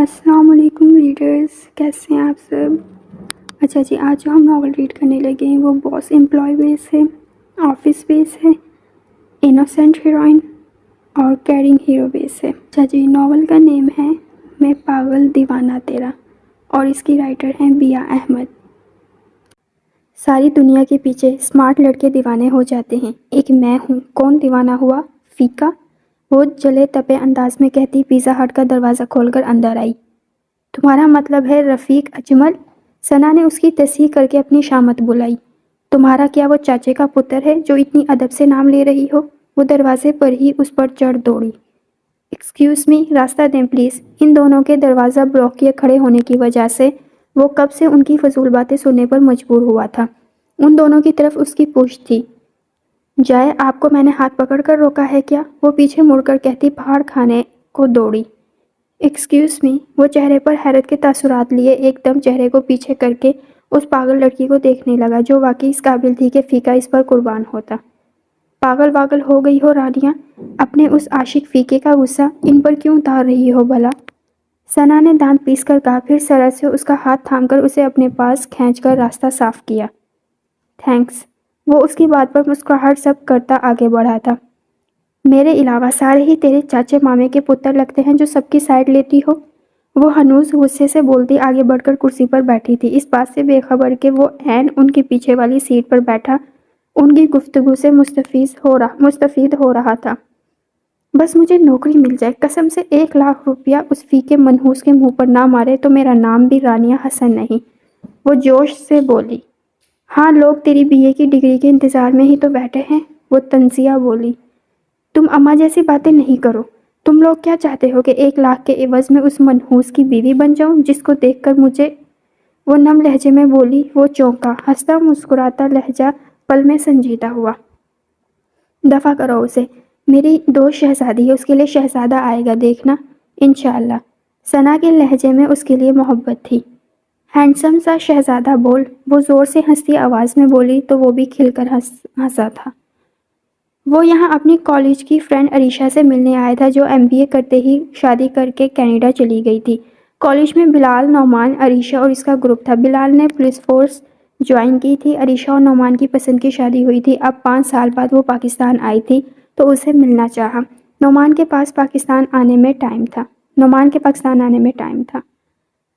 السلام علیکم ریڈرز، کیسے ہیں آپ سب؟ اچھا جی، آج جو ہم ناول ریڈ کرنے لگے ہیں وہ باس امپلائی بیس ہے، آفس بیس ہے، انوسینٹ ہیروئن اور کیئرنگ ہیرو بیس ہے۔ اچھا جی، ناول کا نیم ہے میں پاگل دیوانہ تیرا اور اس کی رائٹر ہیں بیا احمد۔ ساری دنیا کے پیچھے اسمارٹ لڑکے دیوانے ہو جاتے ہیں، ایک میں ہوں، کون دیوانہ ہوا؟ فیکا، وہ جلے تپے انداز میں کہتی پیزا ہٹ کا دروازہ کھول کر اندر آئی۔ تمہارا مطلب ہے رفیق اجمل؟ ثنا نے اس کی تصحیح کر کے اپنی شامت بلائی۔ تمہارا کیا وہ چاچے کا پتر ہے جو اتنی ادب سے نام لے رہی ہو؟ وہ دروازے پر ہی اس پر چڑھ دوڑی۔ ایکسکیوز می، راستہ دیں پلیز۔ ان دونوں کے دروازہ بلاک کیے کھڑے ہونے کی وجہ سے وہ کب سے ان کی فضول باتیں سننے پر مجبور ہوا تھا۔ ان دونوں کی طرف اس کی پشت تھی۔ جائے، آپ کو میں نے ہاتھ پکڑ کر روکا ہے کیا؟ وہ پیچھے مڑ کر کہتی پہاڑ کھانے کو دوڑی۔ ایکسکیوز می، وہ چہرے پر حیرت کے تاثرات لیے ایک دم چہرے کو پیچھے کر کے اس پاگل لڑکی کو دیکھنے لگا جو واقعی اس قابل تھی کہ فیکا اس پر قربان ہوتا۔ پاگل واگل ہو گئی ہو رانیہ؟ اپنے اس عاشق فیکے کا غصہ ان پر کیوں اتار رہی ہو بھلا؟ ثنا نے دانت پیس کر کہا، پھر سرعت سے اس کا ہاتھ تھام کر اسے اپنے پاس کھینچ کر راستہ صاف کیا۔ تھینکس۔ وہ اس کی بات پر مسکراہٹ سب کرتا آگے بڑھا تھا۔ میرے علاوہ سارے ہی تیرے چاچے مامے کے پتر لگتے ہیں جو سب کی سائڈ لیتی ہو۔ وہ ہنوز غصے سے بولتی آگے بڑھ کر کرسی پر بیٹھی تھی، اس بات سے بے خبر کہ وہ عین ان کی پیچھے والی سیٹ پر بیٹھا ان کی گفتگو سے مستفید ہو رہا تھا۔ بس مجھے نوکری مل جائے، قسم سے 1,00,000 روپیہ اس فیکے منحوس کے منہ پر نہ مارے تو میرا نام بھی رانیہ حسن نہیں۔ وہ جوش سے بولی۔ ہاں، لوگ تیری BA کی ڈگری کے انتظار میں ہی تو بیٹھے ہیں، وہ طنزیہ بولی۔ تم اماں جیسی باتیں نہیں کرو۔ تم لوگ کیا چاہتے ہو کہ 1,00,000 کے عوض میں اس منحوس کی بیوی بن جاؤں جس کو دیکھ کر مجھے؟ وہ نم لہجے میں بولی۔ وہ چونکا، ہنستا مسکراتا لہجہ پل میں سنجیدہ ہوا۔ دفع کرو اسے، میری دوست شہزادی ہے، اس کے لیے شہزادہ آئے گا دیکھنا، انشاءاللہ۔ ثنا کے لہجے میں اس کے لیے محبت تھی۔ ہینڈسم سا شہزادہ بول، وہ زور سے ہنستی آواز میں بولی تو وہ بھی کھل کر ہنسا تھا۔ وہ یہاں اپنی کالج کی فرینڈ عریشہ سے ملنے آیا تھا جو MBA کرتے ہی شادی کر کے کینیڈا چلی گئی تھی۔ کالج میں بلال، نعمان، عریشہ اور اس کا گروپ تھا۔ بلال نے پولیس فورس جوائن کی تھی۔ عریشہ اور نعمان کی پسند کی شادی ہوئی تھی۔ اب 5 سال بعد وہ پاکستان آئی تھی تو اسے ملنا چاہا۔ نعمان کے پاکستان آنے میں ٹائم تھا۔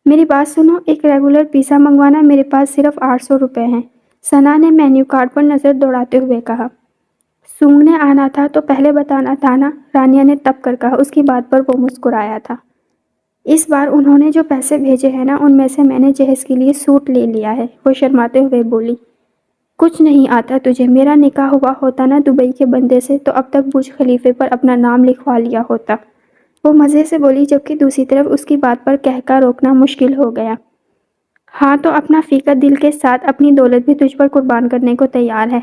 میری بات سنو، ایک ریگولر پیزا منگوانا، میرے پاس صرف 800 روپے ہیں، ثنا نے مینیو کارڈ پر نظر دوڑاتے ہوئے کہا۔ سونگھنے آنا تھا تو پہلے بتانا تھا نا، رانیہ نے تپ کر کہا۔ اس کی بات پر وہ مسکرایا تھا۔ اس بار انہوں نے جو پیسے بھیجے ہیں نا، ان میں سے میں نے جہیز کے لیے سوٹ لے لیا ہے، وہ شرماتے ہوئے بولی۔ کچھ نہیں آتا تجھے، میرا نکاح ہوا ہوتا نا دبئی کے بندے سے تو اب تک برج خلیفے پر اپنا نام لکھوا لیا ہوتا، وہ مزے سے بولی، جبکہ دوسری طرف اس کی بات پر قہقہ روکنا مشکل ہو گیا۔ ہاں تو اپنا فیکا دل کے ساتھ اپنی دولت بھی تجھ پر قربان کرنے کو تیار ہے،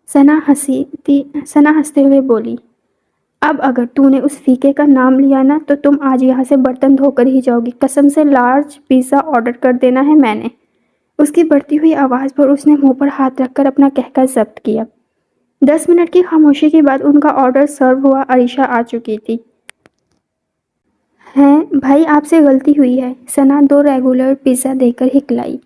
ثنا ہنستے ہوئے بولی۔ اب اگر تو نے اس فیکے کا نام لیا نا تو تم آج یہاں سے برتن دھو کر ہی جاؤ گی، قسم سے لارج پیزا آرڈر کر دینا ہے میں نے۔ اس کی بڑھتی ہوئی آواز پر اس نے منہ پر ہاتھ رکھ کر اپنا قہقہ ضبط کیا۔ 10 منٹ کی خاموشی کے بعد ان کا آرڈر سرو ہوا۔ عریشہ آ چکی تھی۔ ہیں بھائی، آپ سے غلطی ہوئی ہے، ثنا 2 ریگولر پیزا دے کر ہکلائی۔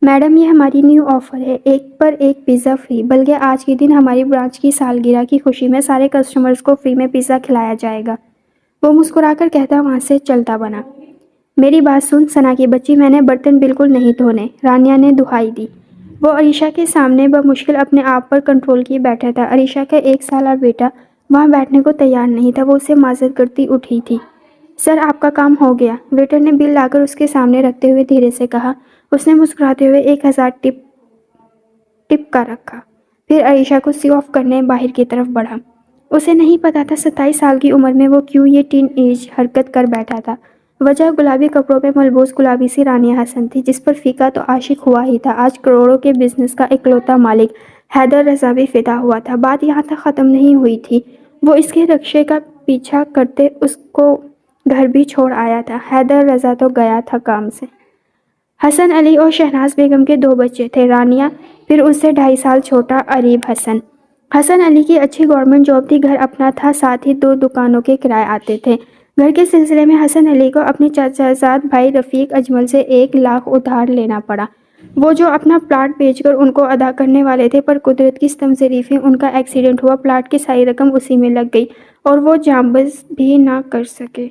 میڈم، یہ ہماری نیو آفر ہے، ایک پر ایک پیزا فری، بلکہ آج کے دن ہماری برانچ کی سالگرہ کی خوشی میں سارے کسٹمرز کو فری میں پیزا کھلایا جائے گا، وہ مسکرا کر کہتا وہاں سے چلتا بنا۔ میری بات سن ثنا کی بچی، میں نے برتن بالکل نہیں دھونے، رانیہ نے دہائی دی۔ وہ عریشہ کے سامنے بمشکل اپنے آپ پر کنٹرول کیے بیٹھا تھا۔ عریشہ کا 1 سالہ بیٹا وہاں بیٹھنے کو تیار نہیں تھا، وہ اسے معذرت کرتی اٹھی تھی۔ سر، آپ کا کام ہو گیا، ویٹر نے بل لا کر اس کے سامنے رکھتے ہوئے دھیرے سے کہا۔ اس نے مسکراتے ہوئے 1000 ٹپ کا رکھا، پھر عریشہ کو سی آف کرنے باہر کی طرف بڑھا۔ اسے نہیں پتا تھا 27 سال کی عمر میں وہ کیوں یہ ٹین ایج حرکت کر بیٹھا تھا۔ وجہ گلابی کپڑوں میں ملبوس گلابی سی رانیہ حسن تھی، جس پر فیکا تو عاشق ہوا ہی تھا، آج کروڑوں کے بزنس کا اکلوتا مالک حیدر رضا بھی فدا ہوا تھا۔ بات یہاں تک ختم نہیں ہوئی تھی، وہ اس کے رکشے کا پیچھا کرتے اس کو گھر بھی چھوڑ آیا تھا۔ حیدر رضا تو گیا تھا کام سے۔ حسن علی اور شہناز بیگم کے 2 بچے تھے، رانیہ، پھر اس سے 2.5 سال چھوٹا اریب حسن۔ حسن علی کی اچھی گورنمنٹ جاب تھی، گھر اپنا تھا، ساتھ ہی 2 دکانوں کے کرائے آتے تھے۔ گھر کے سلسلے میں حسن علی کو اپنے چچا زاد بھائی رفیق اجمل سے 1 لاکھ ادھار لینا پڑا، وہ جو اپنا پلاٹ بیچ کر ان کو ادا کرنے والے تھے، پر قدرت کی ستم ظریفی ان کا ایکسیڈنٹ ہوا، پلاٹ کی ساری رقم اسی میں لگ گئی اور وہ جانباز بھی نہ کر سکے۔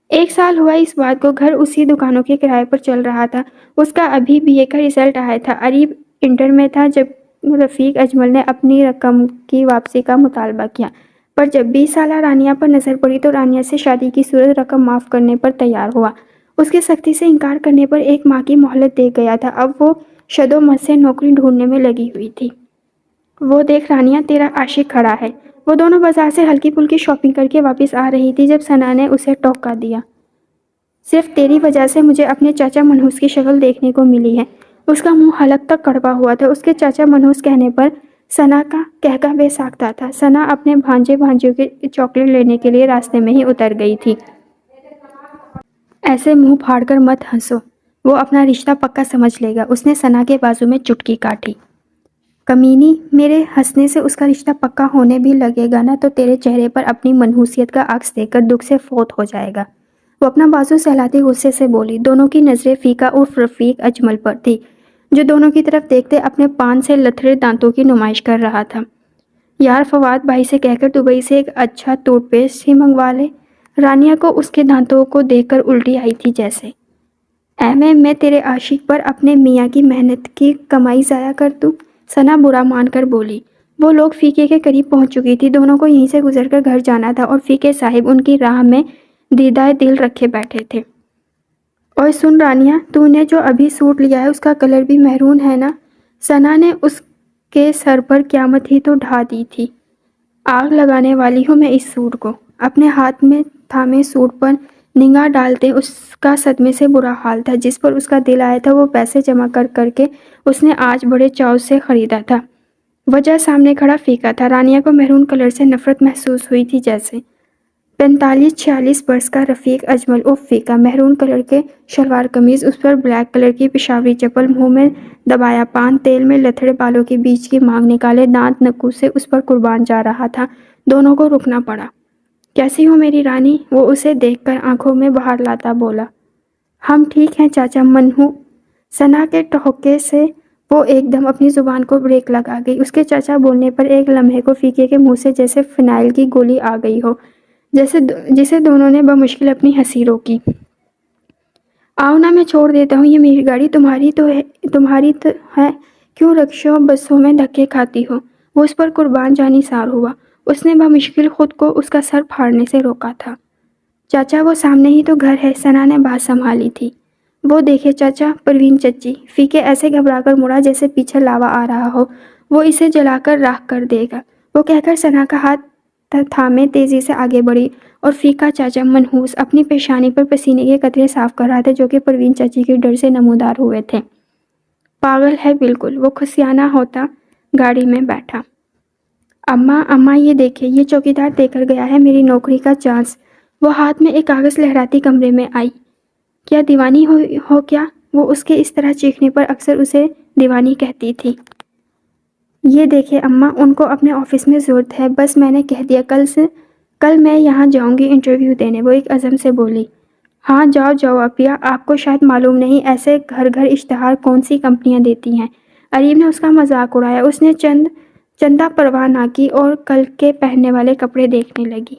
1 سال ہوا اس بات کو، گھر اسی دکانوں کے کرائے پر چل رہا تھا۔ اس کا ابھی بی اے کا رزلٹ آیا تھا، اریب انٹر میں تھا جب رفیق اجمل نے اپنی رقم کی واپسی کا مطالبہ کیا، پر جب 20 سالہ رانیہ پر نظر پڑی تو رانیہ سے شادی کی صورت رقم معاف کرنے پر تیار ہوا۔ اس کے سختی سے انکار کرنے پر 1 ماہ کی مہلت دے گیا تھا، اب وہ شدومت سے نوکری ڈھونڈنے میں لگی ہوئی تھی۔ وہ دیکھ رانیہ، تیرا عاشق کھڑا ہے۔ وہ دونوں بازار سے ہلکی پھلکی شاپنگ کر کے واپس آ رہی تھی جب ثنا نے اسے ٹوکا دیا۔ صرف تیری وجہ سے مجھے اپنے چاچا منحوس کی شکل دیکھنے کو ملی ہے۔ اس کا منہ حلق تک کڑوا ہوا تھا۔ اس کے چاچا منحوس کہنے پر ثنا کا قہقہ بے ساختہ تھا۔ ثنا اپنے بھانجے بھانجیوں کے چاکلیٹ لینے کے لیے راستے میں ہی اتر گئی تھی۔ ایسے منہ پھاڑ کر مت ہنسو، وہ اپنا رشتہ پکا سمجھ لے گا۔ اس نے ثنا کے بازو میں چٹکی کاٹی۔ کمینی، میرے ہنسنے سے اس کا رشتہ پکا ہونے بھی لگے گا نا تو تیرے چہرے پر اپنی منحوسیت کا عکس دیکھ کر دکھ سے فوت ہو جائے گا۔ وہ اپنا بازو سہلاتی غصے سے بولی۔ دونوں کی نظریں فیقہ عرف رفیق اجمل پر تھی، جو دونوں کی طرف دیکھتے اپنے پان سے لتھڑے دانتوں کی نمائش کر رہا تھا۔ یار، فواد بھائی سے کہہ کر دبئی سے ایک اچھا ٹوتھ پیسٹ ہی منگوا لے۔ رانیہ کو اس کے دانتوں کو دیکھ کر الٹی آئی تھی جیسے۔ میں تیرے عاشق پر اپنے میاں کی محنت کی کمائی ضائع کر دوں؟ ثنا برا مان کر بولی۔ وہ لوگ فیقے کے قریب پہنچ چکی تھی، دونوں کو یہیں سے گزر کر گھر جانا تھا اور فیقے صاحب ان کی راہ میں دیدہ دل رکھے بیٹھے تھے۔ اوئے سن رانیہ، تو نے جو ابھی سوٹ لیا ہے اس کا کلر بھی میرون ہے نا؟ ثنا نے اس کے سر پر قیامت ہی تو ڈھا دی تھی۔ آگ لگانے والی ہوں میں اس سوٹ کو۔ اپنے ہاتھ میں تھامے سوٹ پر نگاہ ڈالتے اس کا صدمے سے برا حال تھا۔ جس پر اس کا دل آیا تھا وہ پیسے جمع کر کر کے اس نے آج بڑے چاؤ سے خریدا تھا۔ وجہ سامنے کھڑا فیقہ تھا۔ رانیہ کو میرون کلر سے نفرت محسوس ہوئی تھی جیسے۔ 45-46 برس کا رفیق اجمل اف فیقہ، میرون کلر کے شلوار قمیض، اس پر بلیک کلر کی پشاوری چپل، منہ میں دبایا پان، تیل میں لتھڑے بالوں کے بیچ کی مانگ نکالے دانت نکوس سے اس پر قربان جا رہا تھا۔ دونوں کو رکنا پڑا۔ کیسی ہو میری رانی؟ وہ اسے دیکھ کر آنکھوں میں بہار لاتا بولا۔ ہم ٹھیک ہیں چاچا منحو۔ ثنا کے ٹھوکے سے وہ ایک دم اپنی زبان کو بریک لگا گئی۔ اس کے چاچا بولنے پر ایک لمحے کو فیقے کے منہ سے جیسے فنائل کی گولی آ گئی ہو، جسے دونوں نے بمشکل اپنی ہنسی روکی۔ آؤ نا، میں چھوڑ دیتا ہوں، یہ میری گاڑی تمہاری تو ہے، کیوں رکشوں بسوں میں دھکے کھاتی ہو؟ وہ اس پر قربان جانثار ہوا۔ اس نے بمشکل خود کو اس کا سر پھاڑنے سے روکا تھا۔ چاچا وہ سامنے ہی تو گھر ہے، ثنا نے بات سنبھالی تھی۔ وہ دیکھے چاچا، پروین چچی۔ فیقے ایسے گھبرا کر مڑا جیسے پیچھے لاوا آ رہا ہو، وہ اسے جلا کر راکھ کر دے گا۔ وہ کہہ کر ثنا کا ہاتھ تھامے تیزی سے آگے بڑھی اور فیقہ چاچا منحوس اپنی پیشانی پر پسینے کے قطرے صاف کر رہا تھا جو کہ پروین چچی کے ڈر سے نمودار ہوئے تھے۔ پاگل ہے بالکل، وہ خسیانہ ہوتا گاڑی میں بیٹھا۔ اماں یہ دیکھیں، یہ چوکیدار دے کر گیا ہے میری نوکری کا چانس۔ وہ ہاتھ میں ایک کاغذ لہراتی کمرے میں آئی۔ کیا دیوانی ہو کیا؟ وہ اس کے اس طرح چیخنے پر اکثر اسے دیوانی کہتی تھی۔ یہ دیکھیں اماں، ان کو اپنے آفس میں ضرورت ہے، بس میں نے کہہ دیا کل میں یہاں جاؤں گی انٹرویو دینے، وہ ایک عزم سے بولی۔ ہاں جاؤ اپیا، آپ کو شاید معلوم نہیں ایسے گھر گھر اشتہار کون سی کمپنیاں دیتی ہیں۔ اریب نے اس کا مذاق اڑایا۔ اس نے چندہ پرواہ نہ کی اور کل کے پہننے والے کپڑے دیکھنے لگی۔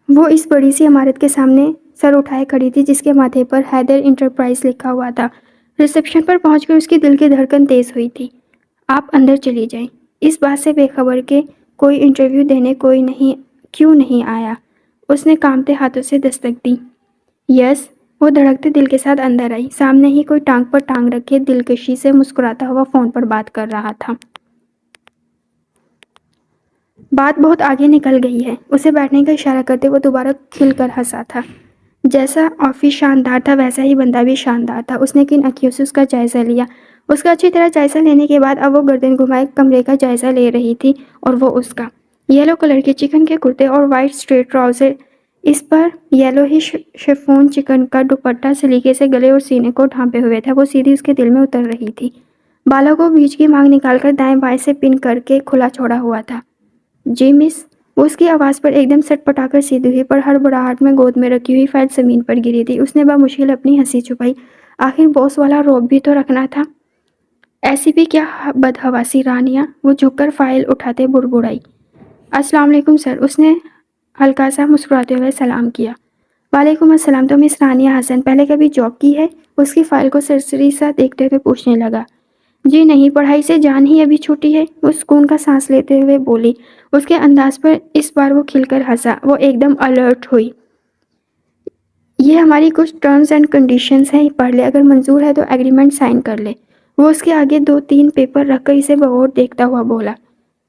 وہ اس بڑی سی عمارت کے سامنے سر اٹھائے کھڑی تھی جس کے ماتھے پر حیدر انٹرپرائز لکھا ہوا تھا۔ ریسیپشن پر پہنچ کر اس کی دل کی دھڑکن تیز ہوئی تھی۔ آپ اندر چلی جائیں، اس بات سے بے خبر کہ کوئی انٹرویو دینے کیوں نہیں آیا۔ اس نے کانپتے ہاتھوں سے دستک دی۔ یس، وہ دھڑکتے دل کے ساتھ اندر آئی۔ سامنے ہی کوئی ٹانگ پر ٹانگ رکھے دلکشی سے مسکراتا ہوا فون پر بات کر رہا تھا۔ بات بہت آگے نکل گئی ہے، اسے بیٹھنے کا اشارہ کرتے وہ دوبارہ کھل کر ہنسا تھا۔ جیسا آفس شاندار تھا ویسا ہی بندہ بھی شاندار تھا۔ اس نے کن اکھیوں سے اس کا جائزہ لیا۔ اس کا اچھی طرح جائزہ لینے کے بعد اب وہ گردن گھمائے کمرے کا جائزہ لے رہی تھی، اور وہ اس کا یلو کلر کے چکن کے کرتے اور وائٹ اسٹریٹ ٹراؤزر، اس پر یلو ہی شفون چکن کا دوپٹہ سلیقے سے گلے اور سینے کو ڈھانپے ہوئے تھا۔ وہ سیدھی اس کے دل میں اتر رہی تھی۔ بالوں کو بیچ کی مانگ نکال کر دائیں بائیں سے پن کر کے کھلا چھوڑا ہوا تھا۔ جی مس، وہ اس کی آواز پر ایک دم سٹ پٹا کر سیدھی ہوئی، پر ہڑبڑاہٹ میں گود میں رکھی ہوئی فائل زمین پر گری تھی۔ اس نے بمشکل اپنی ہنسی چھپائی۔ آخر باس والا روب بھی تو رکھنا تھا۔ ایسی بھی کیا بدحواسی رانیہ، وہ جھک کر فائل اٹھاتے بڑبڑائی۔ السلام علیکم سر، اس نے ہلکا سا مسکراتے ہوئے سلام کیا۔ وعلیکم السلام، تو مس رانیہ حسن پہلے کبھی جاب کی ہے؟ اس کی فائل کو سرسری سا دیکھتے ہوئے پوچھنے لگا۔ جی نہیں، پڑھائی سے جان ہی ابھی چھوٹی ہے، وہ سکون کا سانس لیتے ہوئے بولی۔ اس کے انداز پر اس بار وہ کھل کر ہنسا۔ وہ ایک دم الرٹ ہوئی۔ یہ ہماری کچھ ٹرمز اینڈ کنڈیشنز ہیں، پڑھ لے، اگر منظور ہے تو ایگریمنٹ سائن کر لے۔ وہ اس کے آگے 2-3 پیپر رکھ کر اسے بغور دیکھتا ہوا بولا۔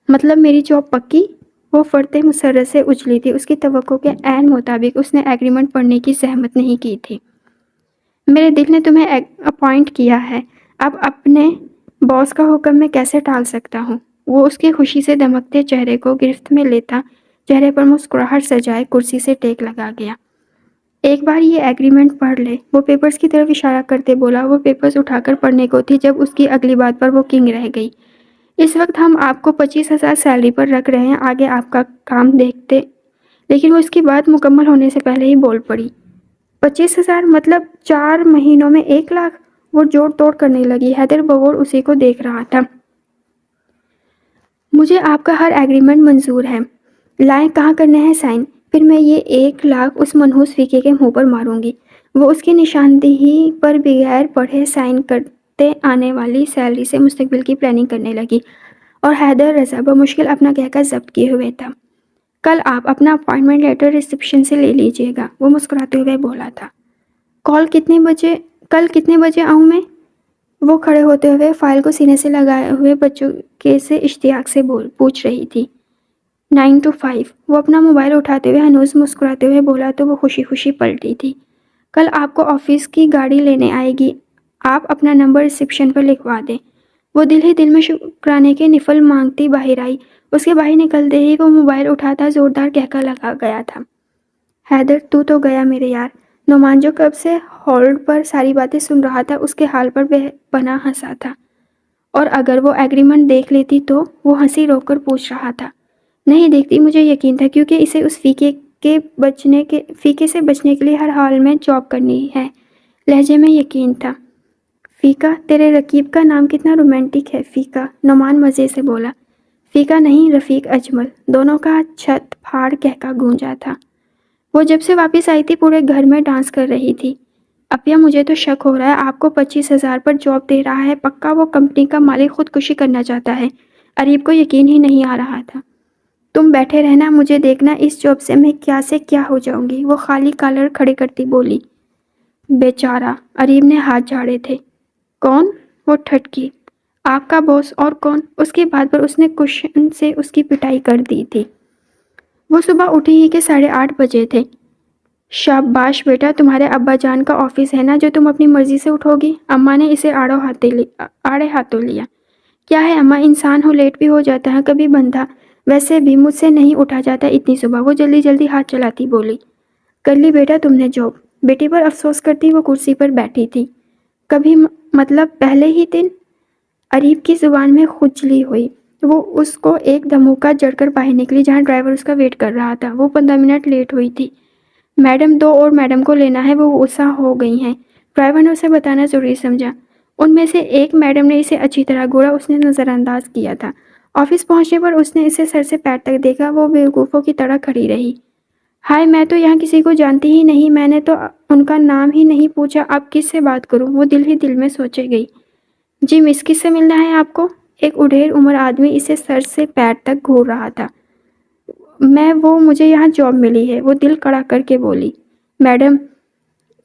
مطلب میری جاب پکی؟ وہ فرتے مسرت سے اچھلی تھی۔ اس کی توقع کے عین مطابق اس نے ایگریمنٹ پڑھنے کی زحمت نہیں کی تھی۔ میرے دل نے تمہیں اپوائنٹ کیا ہے، اب اپنے باس کا حکم میں کیسے ٹال سکتا ہوں؟ وہ اس کے خوشی سے دمکتے چہرے کو گرفت میں لیتا چہرے پر مسکراہٹ سجائے کرسی سے ٹیک لگا گیا۔ ایک بار یہ ایگریمنٹ پڑھ لے، وہ پیپرز کی طرف اشارہ کرتے بولا۔ وہ پیپرز اٹھا کر پڑھنے کو تھی جب اس کی اگلی بات پر وہ کنگ رہ گئی۔ اس وقت ہم آپ کو 25,000 سیلری پر رکھ رہے ہیں، آگے آپ کا کام دیکھتے۔ لیکن وہ اس کی بات مکمل ہونے سے پہلے ہی بول پڑی۔ 25,000 مطلب 4 مہینوں میں 1 لاکھ؟ وہ جوڑ توڑ کرنے لگی۔ حیدر بغور اسی کو دیکھ رہا تھا۔ مجھے آپ کا ہر ایگریمنٹ منظور ہے، لائیں کہاں کرنے ہیں سائن؟ پھر میں یہ 1 لاکھ اس منحوس فیقے کے منہ پر ماروں گی۔ وہ اس کی نشاندہی پر بغیر پڑھے سائن کرتے آنے والی سیلری سے مستقبل کی پلاننگ کرنے لگی، اور حیدر رضا بمشکل اپنا کہکہ ضبط کیے ہوئے تھا۔ کل آپ اپنا اپائنٹمنٹ لیٹر ریسیپشن سے لے لیجیے گا، وہ مسکراتے ہوئے بولا تھا۔ کل کتنے بجے آؤں میں؟ وہ کھڑے ہوتے ہوئے فائل کو سینے سے لگائے ہوئے بچوں کے سے اشتیاق سے پوچھ رہی تھی۔ 9 to 5۔ وہ اپنا موبائل اٹھاتے ہوئے ہنوز مسکراتے ہوئے بولا تو وہ خوشی خوشی پلٹی تھی۔ کل آپ کو آفس کی گاڑی لینے آئے گی، آپ اپنا نمبر ریسیپشن پر لکھوا دیں۔ وہ دل ہی دل میں شکرانے کے نفل مانگتی باہر آئی۔ اس کے باہر نکلتے ہی وہ موبائل اٹھاتا زوردار کہکہ لگا گیا تھا۔ حیدر تو گیا میرے یار۔ نعمان جو کب سے ہولڈ پر ساری باتیں سن رہا تھا، اس کے حال پر بے پناہ ہنسا تھا۔ اور اگر وہ ایگریمنٹ دیکھ لیتی تو؟ وہ ہنسی روک کر پوچھ رہا تھا۔ نہیں دیکھتی، مجھے یقین تھا، کیونکہ اسے اس فیقے سے بچنے کے لیے ہر حال میں جاب کرنی ہے۔ لہجے میں یقین تھا۔ فیقہ؟ تیرے رقیب کا نام کتنا رومانٹک ہے، فیقہ، نعمان مزے سے بولا۔ فیقہ نہیں، رفیق اجمل۔ دونوں کا چھت پھاڑ کہکہ گونجا تھا۔ وہ جب سے واپس آئی تھی پورے گھر میں ڈانس کر رہی تھی۔ اپیا مجھے تو شک ہو رہا ہے، آپ کو 25,000 پر جاب دے رہا ہے، پکا وہ کمپنی کا مالک خودکشی کرنا چاہتا ہے۔ اریب کو یقین ہی نہیں آ رہا تھا۔ تم بیٹھے رہنا، مجھے دیکھنا اس جاب سے میں کیا سے کیا ہو جاؤں گی، وہ خالی کالر کھڑے کرتی بولی۔ بیچارہ، اریب نے ہاتھ جھاڑے تھے۔ کون؟ وہ ٹھٹکی۔ آپ کا باس، اور کون؟ اس کی بات پر اس نے کشن سے اس کی پٹائی کر دی تھی۔ وہ صبح اٹھی ہی کے 8:30 بجے تھے۔ شاباش بیٹا، تمہارے ابا جان کا آفس ہے نا جو تم اپنی مرضی سے اٹھو گی؟ اماں نے اسے آڑے ہاتھوں لیا۔ کیا ہے اماں، انسان ہو لیٹ بھی ہو جاتا ہے کبھی بندھا، ویسے بھی مجھ سے نہیں اٹھا جاتا اتنی صبح، وہ جلدی جلدی ہاتھ چلاتی بولی۔ کر لی بیٹا تم نے جاب؟ بیٹی پر افسوس کرتی وہ کرسی پر بیٹھی تھی۔ کبھی مطلب پہلے ہی دن؟ اریب کی زبان میں کھجلی ہوئی۔ وہ اس کو ایک دھموکا جڑ کر باہر نکلی جہاں ڈرائیور اس کا ویٹ کر رہا تھا۔ وہ 15 منٹ لیٹ ہوئی تھی۔ میڈم 2 اور میڈم کو لینا ہے، وہ غصہ ہو گئی ہیں۔ ڈرائیور نے اسے بتانا ضروری سمجھا۔ ان میں سے ایک میڈم نے اسے اچھی طرح گھورا، اس نے نظر انداز کیا تھا۔ آفس پہنچنے پر اس نے اسے سر سے پیر تک دیکھا، وہ بیوقوفوں کی طرح کھڑی رہی۔ ہائے، میں تو یہاں کسی کو جانتی ہی نہیں، میں نے تو ان کا نام ہی نہیں پوچھا، اب کس سے بات کروں؟ وہ دل ہی دل میں سوچے گئی۔ جی مس، کس سے ملنا ہے آپ کو؟ ایک اڈھیر عمر آدمی اسے سر سے پیر تک گھور رہا تھا۔ مجھے یہاں جاب ملی ہے، وہ دل کڑا کر کے بولی۔ میڈم،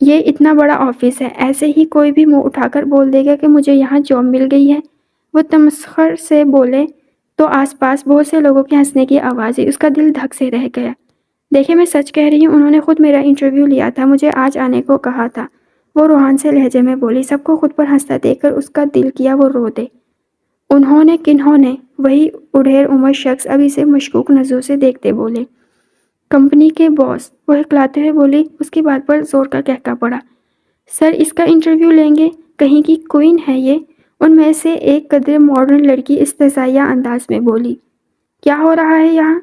یہ اتنا بڑا آفس ہے، ایسے ہی کوئی بھی منہ اٹھا کر بول دے گا کہ مجھے یہاں جاب مل گئی ہے؟ وہ تمسخر سے بولے تو آس پاس بہت سے لوگوں کے ہنسنے کی آواز آئی۔ اس کا دل دھک سے رہ گیا۔ دیکھیں میں سچ کہہ رہی ہوں، انہوں نے خود میرا انٹرویو لیا تھا، مجھے آج آنے کو کہا تھا، وہ روحان سے لہجے میں بولی۔ سب کو خود پر ہنستا دیکھ کر اس کا دل کیا وہ رو دے۔ انہوں نے؟ کنہوں نے؟ وہی اڈھیر عمر شخص اب اسے مشکوک نظروں سے دیکھتے بولے۔ کمپنی کے باس، وہ ہکلاتے ہوئے بولی۔ اس کی بات پر زور کا کہکہ پڑا۔ سر اس کا انٹرویو لیں گے؟ کہیں کی کوئین ہے یہ؟ ان میں سے ایک قدرے ماڈرن لڑکی استحزائیہ انداز میں بولی۔ کیا ہو رہا ہے یہاں؟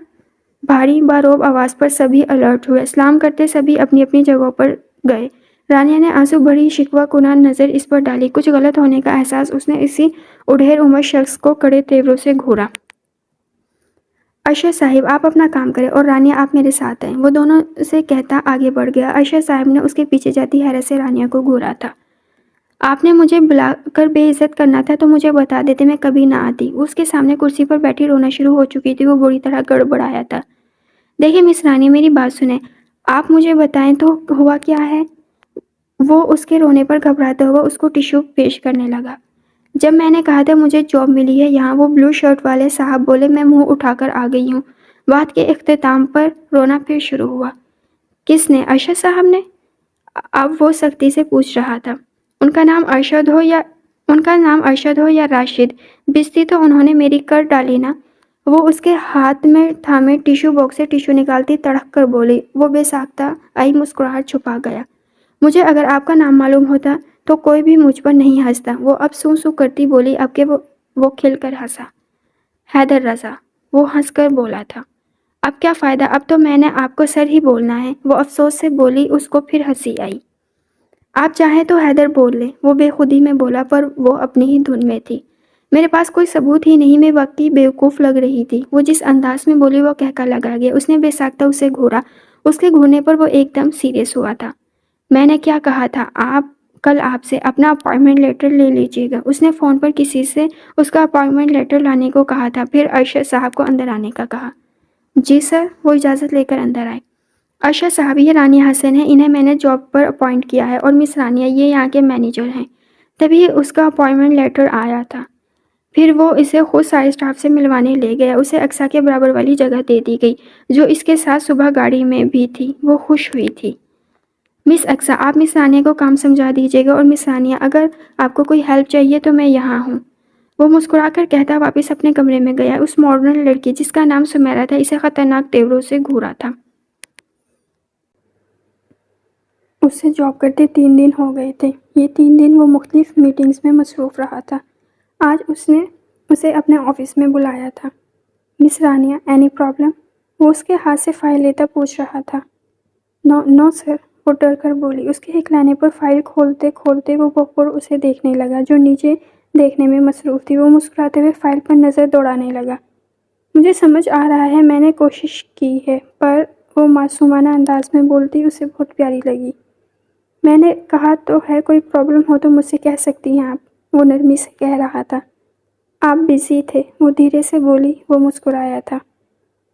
بھاری باروب آواز پر سبھی الرٹ ہوئے، سلام کرتے سبھی اپنی اپنی جگہوں پر گئے۔ رانیہ نے آنسو بھری شکوہ کنان نظر اس پر ڈالی۔ کچھ غلط ہونے کا احساس اس نے اسی اڈھیر عمر شخص کو کڑے تیوروں سے گھورا۔ ارشد صاحب آپ اپنا کام کریں اور رانیہ آپ میرے ساتھ آئیں، وہ دونوں سے کہتا آگے بڑھ گیا۔ ارشد صاحب نے اس کے پیچھے جاتی حیرت سے رانیہ کو گھورا تھا۔ آپ نے مجھے بلا کر بے عزت کرنا تھا تو مجھے بتا دیتے، میں کبھی نہ آتی۔ وہ اس کے سامنے کرسی پر بیٹھی رونا شروع ہو چکی تھی، وہ بری طرح گڑبڑایا تھا۔ دیکھیں مس رانیہ، میری بات سنیں، آپ مجھے بتائیں تو ہوا کیا ہے؟ وہ اس کے رونے پر گھبراتا ہوا اس کو ٹشو پیش کرنے لگا۔ جب میں نے کہا تھا مجھے جاب ملی ہے یہاں، وہ بلو شرٹ والے صاحب بولے، میں منہ اٹھا کر آ گئی ہوں۔ بات کے اختتام پر رونا پھر شروع ہوا۔ کس نے؟ ارشد صاحب نے؟ اب وہ سختی سے پوچھ رہا تھا۔ ان کا نام ارشد ہو یا راشد، بےزتی تو انہوں نے میری کر ڈالی نا۔ وہ اس کے ہاتھ میں تھامے ٹیشو باکس سے ٹیشو نکالتی تڑک کر بولی۔ وہ بے ساختہ آئی مسکراہٹ چھپا گیا۔ مجھے اگر آپ کا نام معلوم ہوتا تو کوئی بھی مجھ پر نہیں ہنستا۔ وہ اب سو سو کرتی بولی۔ اب کہ وہ کھل کر ہنسا۔ حیدر رضا، وہ ہنس کر بولا تھا۔ اب کیا فائدہ، اب تو میں نے آپ کو سر ہی بولنا ہے، وہ افسوس سے بولی۔ اس کو پھر ہنسی آئی۔ آپ چاہیں تو حیدر بول لیں، وہ بے خودی میں بولا، پر وہ اپنی ہی دھن میں تھی۔ میرے پاس کوئی ثبوت ہی نہیں، میں واقعی بیوقوف لگ رہی تھی۔ وہ جس انداز میں بولی وہ کہکا لگا گیا۔ اس نے بے ساختہ اسے گھورا۔ اس کے گھورنے پر وہ ایک دم سیریس ہوا تھا۔ میں نے کیا کہا تھا، کل آپ سے اپنا اپائنٹمنٹ لیٹر لے لیجیے گا۔ اس نے فون پر کسی سے اس کا اپائنٹمنٹ لیٹر لانے کو کہا تھا، پھر ارشد صاحب کو اندر آنے کا کہا۔ جی سر، وہ اجازت لے کر اندر آئے۔ ارشد صاحب، یہ رانیہ حسن ہے، انہیں میں نے جاب پر اپوائنٹ کیا ہے، اور مس رانیہ یہ یہاں کے مینیجر ہیں۔ تبھی اس کا اپائنٹمنٹ لیٹر آیا تھا۔ پھر وہ اسے خود سارے اسٹاف سے ملوانے لے گیا۔ اسے اقصیٰ کے برابر والی جگہ دے دی گئی، جو اس کے ساتھ صبح گاڑی میں بھی تھی۔ وہ خوش ہوئی تھی۔ مس اقصیٰ، آپ مس رانیہ کو کام سمجھا دیجیے گا، اور مس رانیہ اگر آپ کو کوئی ہیلپ چاہیے تو میں یہاں ہوں۔ وہ مسکرا کر کہتا واپس اپنے کمرے میں گیا۔ اس ماڈرن لڑکی جس کا نام سمیرا تھا اسے خطرناک تیوروں سے گھورا تھا۔ اس سے جاب کرتے 3 دن ہو گئے تھے۔ یہ 3 دن وہ مختلف میٹنگز میں مصروف رہا تھا۔ آج اس نے اسے اپنے آفس میں بلایا تھا۔ مس رانیہ، اینی پرابلم؟ وہ اس کے ہاتھ سے فائل لیتا پوچھ رہا تھا۔ نو سر، وہ ڈر کر بولی۔ اس کے ہکلانے پر فائل کھولتے کھولتے وہ بغور اسے دیکھنے لگا، جو نیچے دیکھنے میں مصروف تھی۔ وہ مسکراتے ہوئے فائل پر نظر دوڑانے لگا۔ مجھے سمجھ آ رہا ہے، میں نے کوشش کی ہے، پر وہ معصومانہ انداز میں بولتی اسے بہت پیاری لگی۔ میں نے کہا تو ہے، کوئی پرابلم ہو تو مجھ سے کہہ سکتی ہیں آپ، وہ نرمی سے کہہ رہا تھا۔ آپ بزی تھے، وہ دھیرے سے بولی۔ وہ مسکرایا تھا۔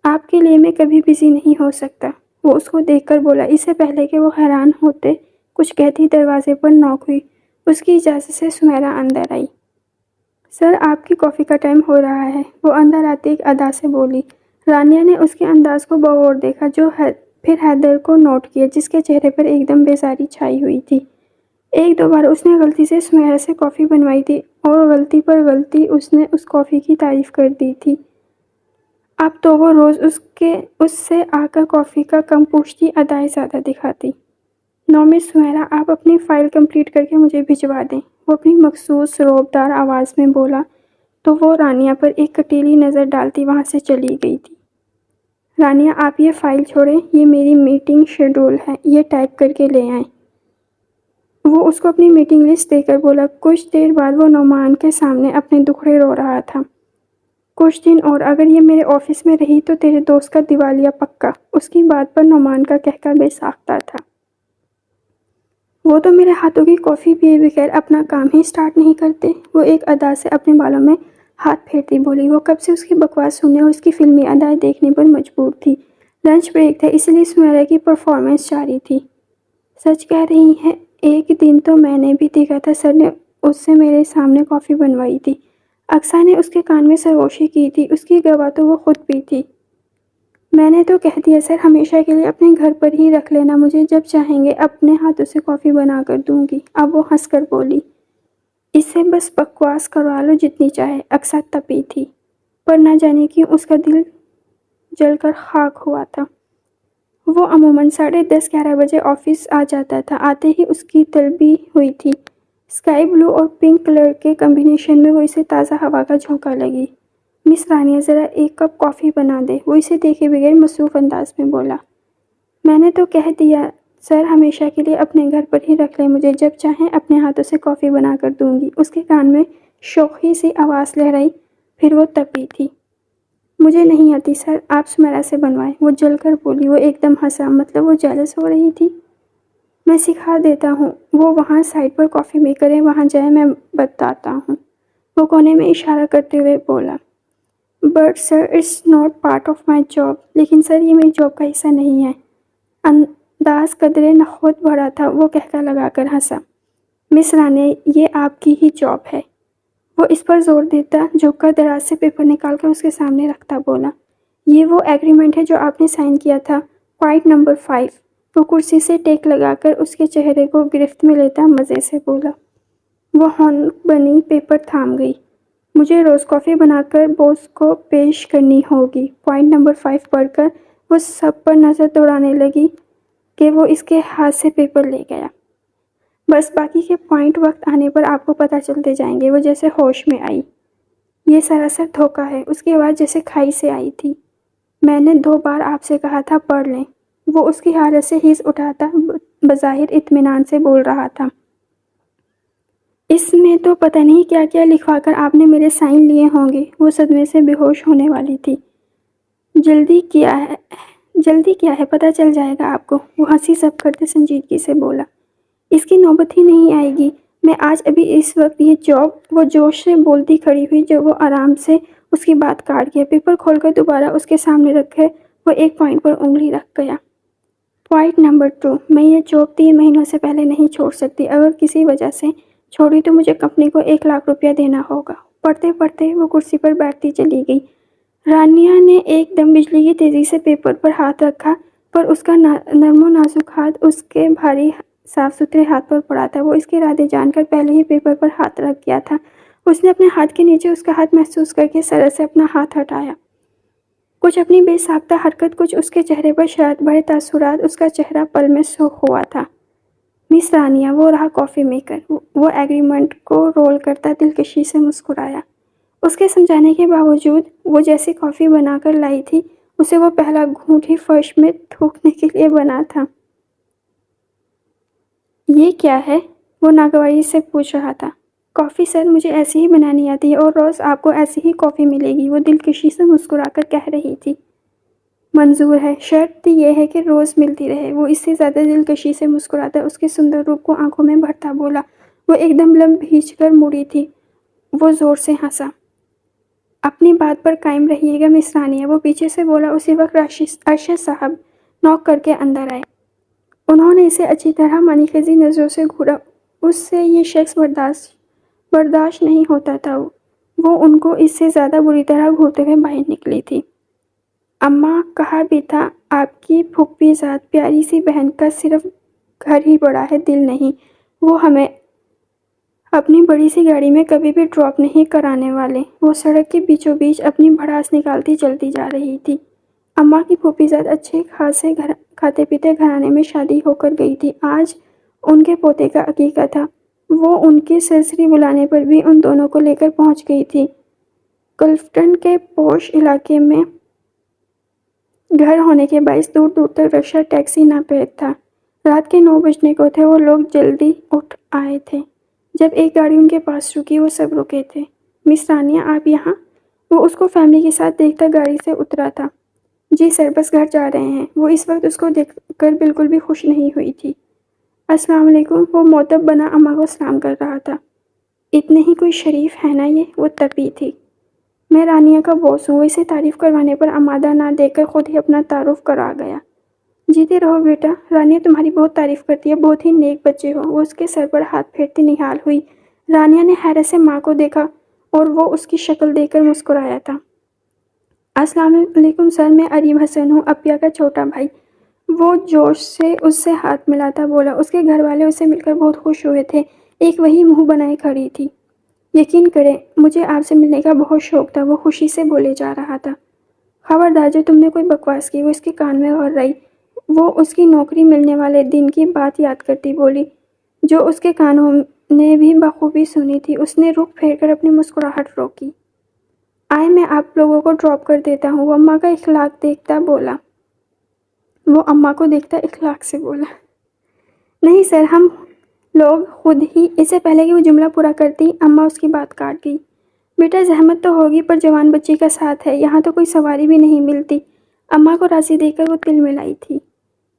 آپ کے لیے میں کبھی بزی نہیں ہو سکتا، وہ اس کو دیکھ کر بولا۔ اس سے پہلے کہ وہ حیران ہوتے کچھ کہتی، دروازے پر نوک ہوئی۔ اس کی اجازت سے سمیرا اندر آئی۔ سر، آپ کی کافی کا ٹائم ہو رہا ہے، وہ اندر آتے ایک ادا سے بولی۔ رانیہ نے اس کے انداز کو بغور دیکھا، پھر حیدر کو نوٹ کیا، جس کے چہرے پر ایک دم بیزاری چھائی ہوئی تھی۔ 1-2 بار اس نے غلطی سے سمیرا سے کافی بنوائی تھی، اور غلطی پر غلطی اس نے اس کافی کی تعریف کر دی تھی۔ اب تو وہ روز اس سے آ کر کافی کا کم پوچھتی، ادائیں زیادہ دکھاتی۔ نو مس سمیرا، آپ اپنی فائل کمپلیٹ کر کے مجھے بھجوا دیں، وہ اپنی مخصوص رعبدار آواز میں بولا، تو وہ رانیہ پر ایک کٹیلی نظر ڈالتی وہاں سے چلی گئی تھی۔ رانیہ، آپ یہ فائل چھوڑیں، یہ میری میٹنگ شیڈول ہے، یہ ٹائپ کر کے لے آئیں۔ وہ اس کو اپنی میٹنگ لسٹ دے کر بولا۔ کچھ دیر بعد وہ نعمان کے سامنے اپنے دکھڑے رو رہا تھا۔ کچھ دن اور اگر یہ میرے آفس میں رہی تو تیرے دوست کا دیوالیہ پکا۔ اس کی بات پر نعمان کا کہکا بے ساختہ تھا۔ وہ تو میرے ہاتھوں کی کافی پیے بغیر اپنا کام ہی سٹارٹ نہیں کرتے، وہ ایک ادا سے اپنے بالوں میں ہاتھ پھیرتی بولی۔ وہ کب سے اس کی بکواس سننے اور اس کی فلمی ادائیں دیکھنے پر مجبور تھی۔ لنچ بریک تھا، اس لیے سمیرا کی پرفارمنس جاری تھی۔ سچ کہہ رہی ہیں، ایک دن تو میں نے بھی دیکھا تھا سر نے اس سے میرے سامنے کافی بنوائی تھی۔ اقصیٰ نے اس کے کان میں سرگوشی کی تھی، اس کی گواہ تو وہ خود بھی تھی۔ میں نے تو کہہ دیا سر، ہمیشہ کے لیے اپنے گھر پر ہی رکھ لینا، مجھے جب چاہیں گے اپنے ہاتھوں سے کافی بنا کر دوں گی۔ اب وہ ہنس کر بولی۔ اس سے بس بکواس کروا لو جتنی چاہے۔ اقصیٰ تپی تھی، پر نہ جانے کیوں اس کا دل جل کر خاک ہوا تھا۔ وہ عموماً 10:30-11 بجے آفس آ جاتا تھا۔ آتے ہی اس کی طلبی ہوئی تھی۔ اسکائی بلو اور پنک کلر کے کمبینیشن میں وہ اسے تازہ ہوا کا جھونکا لگی۔ مس رانیہ ذرا ایک کپ کافی بنا دے، وہ اسے دیکھے بغیر مصروف انداز میں بولا۔ میں نے تو کہہ دیا سر، ہمیشہ کے لیے اپنے گھر پر ہی رکھ لیں مجھے، جب چاہیں اپنے ہاتھوں سے کافی بنا کر دوں گی۔ اس کے کان میں شوخی سی آواز لہرائی، پھر وہ تپی تھی۔ مجھے نہیں آتی سر، آپ سمیرا سے بنوائیں، وہ جل کر بولی۔ وہ ایک دم ہنسا، مطلب وہ جیلس ہو رہی تھی۔ میں سکھا دیتا ہوں، وہ وہاں سائڈ پر کافی میکر ہے، وہاں جائے، میں بتاتا ہوں، وہ کونے میں اشارہ کرتے ہوئے بولا۔ But sir it's not part of my job, لیکن سر یہ میری جاب کا حصہ نہیں ہے۔ انداز قدرے نخوت بھرا تھا، وہ کہکا لگا کر ہنسا۔ مس رانیہ، یہ آپ کی ہی جاب ہے، وہ اس پر زور دیتا، جھک کر دراز سے پیپر نکال کر اس کے سامنے رکھتا بولا۔ یہ وہ ایگریمنٹ ہے جو آپ نے سائن کیا تھا، پوائنٹ نمبر 5۔ وہ کرسی سے ٹیک لگا کر اس کے چہرے کو گرفت میں لیتا مزے سے بولا۔ وہ ہونک بنی پیپر تھام گئی۔ مجھے روز کافی بنا کر باس کو پیش کرنی ہوگی۔ پوائنٹ نمبر 5 پڑھ کر وہ سب پر نظر دوڑانے لگی کہ وہ اس کے ہاتھ سے پیپر لے گیا۔ بس باقی کے پوائنٹ وقت آنے پر آپ کو پتہ چلتے جائیں گے، وہ جیسے ہوش میں آئی۔ یہ سراسر دھوکہ ہے، اس کی آواز جیسے کھائی سے آئی تھی۔ میں نے 2 بار آپ سے کہا تھا پڑھ لیں۔ وہ اس کی حالت سے ہیس اٹھاتا بظاہر اطمینان سے بول رہا تھا۔ اس میں تو پتہ نہیں کیا کیا لکھوا کر آپ نے میرے سائن لیے ہوں گے۔ وہ صدمے سے بے ہوش ہونے والی تھی۔ جلدی کیا ہے، پتہ چل جائے گا آپ کو، وہ ہنسی سب کرتے سنجیدگی سے بولا۔ اس کی نوبت ہی نہیں آئے گی، میں آج ابھی اس وقت یہ جاب، وہ جوش سے بولتی کھڑی ہوئی جو وہ آرام سے اس کی بات کاٹ گیا۔ پیپر کھول کر دوبارہ اس کے سامنے رکھے وہ ایک پوائنٹ پر انگلی رکھ گیا۔ پوائنٹ نمبر 2، میں یہ جاب 3 مہینوں سے پہلے نہیں چھوڑ سکتی، اگر کسی وجہ سے چھوڑی تو مجھے کمپنی کو 1 لاکھ روپیہ دینا ہوگا۔ پڑھتے پڑھتے وہ کرسی پر بیٹھتی چلی گئی۔ رانیہ نے ایک دم بجلی کی تیزی سے پیپر پر ہاتھ رکھا، پر اس کا نرم و نازک ہاتھ اس کے بھاری صاف ستھرے ہاتھ پر پڑا تھا۔ وہ اس کے ارادے جان کر پہلے ہی پیپر پر ہاتھ رکھ گیا تھا۔ اس نے اپنے ہاتھ کے نیچے اس کا ہاتھ محسوس کر کے سر سے اپنا ہاتھ ہٹایا۔ کچھ اپنی بے ساختہ حرکت، کچھ اس کے چہرے پر شرارت بھرے تاثرات، اس کا چہرہ پل میں سرخ ہوا تھا۔ مس رانیہ، وہ رہا کافی میکر، وہ ایگریمنٹ کو رول کرتا دلکشی سے مسکرایا۔ اس کے سمجھانے کے باوجود وہ جیسی کافی بنا کر لائی تھی، اسے وہ پہلا گھونٹ ہی فرش میں تھوکنے کے لیے بنا تھا۔ یہ کیا ہے؟ وہ ناگواری سے پوچھ رہا تھا۔ کافی سر، مجھے ایسی ہی بنانی آتی ہے، اور روز آپ کو ایسی ہی کافی ملے گی، وہ دلکشی سے مسکرا کر کہہ رہی تھی۔ منظور ہے، شرط یہ ہے کہ روز ملتی رہے، وہ اس سے زیادہ دلکشی سے مسکراتا اس کے سندر روپ کو آنکھوں میں بھرتا بولا۔ وہ ایک دم لب بھیج کر مڑی تھی۔ وہ زور سے ہنسا۔ اپنی بات پر قائم رہیے گا مس رانیہ، وہ پیچھے سے بولا۔ اسی وقت ارشد صاحب نوک کر کے اندر آئے۔ انہوں نے اسے اچھی طرح معنی خیزی نظروں سے گھورا۔ اس سے یہ شخص برداشت نہیں ہوتا تھا، وہ ان کو اس سے زیادہ بری طرح گھورتے ہوئے باہر نکلی تھی۔ اماں، کہا بھی تھا آپ کی پھوپھی ذات پیاری سی بہن کا صرف گھر ہی بڑا ہے، دل نہیں۔ وہ ہمیں اپنی بڑی سی گاڑی میں کبھی بھی ڈراپ نہیں کرانے والے۔ وہ سڑک کے بیچوں بیچ اپنی بھڑاس نکالتی چلتی جا رہی تھی۔ اماں کی پھوپھی ذات اچھے خاصے کھاتے پیتے گھرانے میں شادی ہو کر گئی تھی۔ آج ان کے پوتے کا عقیقہ تھا۔ وہ ان کی سرسری بلانے پر بھی ان دونوں کو لے کر پہنچ گئی تھی۔ کلفٹن کے پوش علاقے میں گھر ہونے کے باعث دور دور تک رکشہ ٹیکسی ناپید تھا۔ رات کے 9 بجنے کو تھے۔ وہ لوگ جلدی اٹھ آئے تھے۔ جب ایک گاڑی ان کے پاس رکی، وہ سب رکے تھے۔ مس رانیہ، آپ یہاں؟ وہ اس کو فیملی کے ساتھ دیکھتا گاڑی سے اترا تھا۔ جی سر، بس گھر جا رہے ہیں۔ وہ اس وقت اس کو دیکھ کر بالکل بھی خوش نہیں ہوئی تھی۔ السلام علیکم، وہ معتب بنا اماں کو سلام کر رہا تھا۔ اتنے ہی کوئی شریف ہے نا یہ، وہ تپی تھی۔ میں رانیہ کا باس ہوں، وہ اسے تعریف کروانے پر آمادہ نہ دیکھ کر خود ہی اپنا تعارف کرا گیا۔ جیتے رہو بیٹا، رانیہ تمہاری بہت تعریف کرتی ہے، بہت ہی نیک بچے ہو۔ وہ اس کے سر پر ہاتھ پھیرتی نہال ہوئی۔ رانیہ نے حیرت سے ماں کو دیکھا اور وہ اس کی شکل دیکھ کر مسکرایا تھا۔ السلام علیکم سر، میں اریم حسن ہوں، اپیہ کا چھوٹا بھائی۔ وہ جوش سے اس سے ہاتھ ملاتا بولا۔ اس کے گھر والے اسے مل کر بہت خوش ہوئے تھے۔ ایک وہی منہ بنائے کھڑی تھی۔ یقین کریں، مجھے آپ سے ملنے کا بہت شوق تھا، وہ خوشی سے بولے جا رہا تھا۔ خبردار، جو تم نے کوئی بکواس کی، وہ اس کے کان میں غر رہی۔ وہ اس کی نوکری ملنے والے دن کی بات یاد کرتی بولی، جو اس کے کانوں نے بھی بخوبی سنی تھی۔ اس نے رخ پھیر کر اپنی مسکراہٹ روکی۔ آئے میں آپ لوگوں کو ڈراپ کر دیتا ہوں، وہ اماں کا اخلاق دیکھتا بولا۔ وہ اماں کو دیکھتا اخلاق سے بولا۔ نہیں سر، ہم لوگ خود ہی۔ اس سے پہلے کہ وہ جملہ پورا کرتی اماں اس کی بات کاٹ گئی۔ بیٹا زحمت تو ہوگی پر جوان بچی کا ساتھ ہے، یہاں تو کوئی سواری بھی نہیں ملتی۔ اماں کو راضی دیکھ کر وہ تل ملائی تھی۔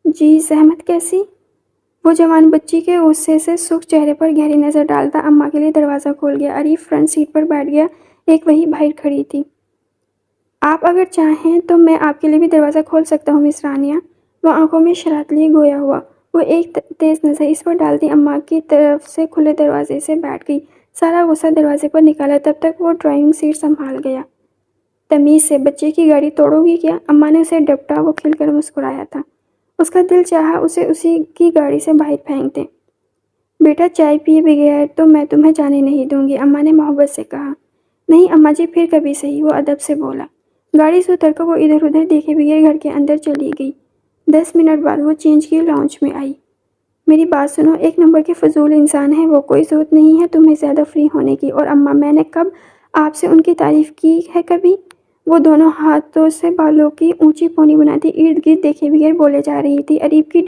جی زحمت کیسی؟ وہ جوان بچی کے غصے سے سرخ چہرے پر گہری نظر ڈالتا اماں کے لیے دروازہ کھول گیا۔ عریف فرنٹ سیٹ پر بیٹھ گیا، ایک وہی باہر کھڑی تھی۔ آپ اگر چاہیں تو میں آپ کے لیے بھی دروازہ کھول سکتا ہوں مس رانیہ۔ وہ آنکھوں میں شرارت لیے گویا ہوا۔ وہ ایک تیز نظر اس پر ڈالتی اماں کی طرف سے کھلے دروازے سے بیٹھ گئی، سارا غصہ دروازے پر نکالا۔ تب تک وہ ڈرائیونگ سیٹ سنبھال گیا۔ تمیز سے، بچے کی گاڑی توڑو گی کیا؟ اماں نے اسے ڈپٹا۔ وہ کھل کر مسکرایا تھا۔ اس کا دل چاہا اسے اسی کی گاڑی سے باہر پھینک دے۔ بیٹا چائے پیے بغیر تو میں تمہیں جانے نہیں دوں گی، اماں نے محبت سے کہا۔ نہیں اماں جی، پھر کبھی صحیح، وہ ادب سے بولا۔ گاڑی سے اتر کر وہ ادھر ادھر دیکھے بغیر گھر کے اندر چلی گئی۔ 10 منٹ بعد وہ چینج کی لاؤنج میں آئی۔ میری بات سنو، ایک نمبر کے فضول انسان ہے وہ، کوئی ضرورت نہیں ہے تمہیں زیادہ فری ہونے کی۔ اور اماں میں نے کب آپ سے ان کی تعریف کی ہے کبھی؟ وہ دونوں ہاتھوں سے بالوں کی اونچی پونی بناتی ارد گرد دیکھے بغیر بولے جا رہی تھی۔ عریب کی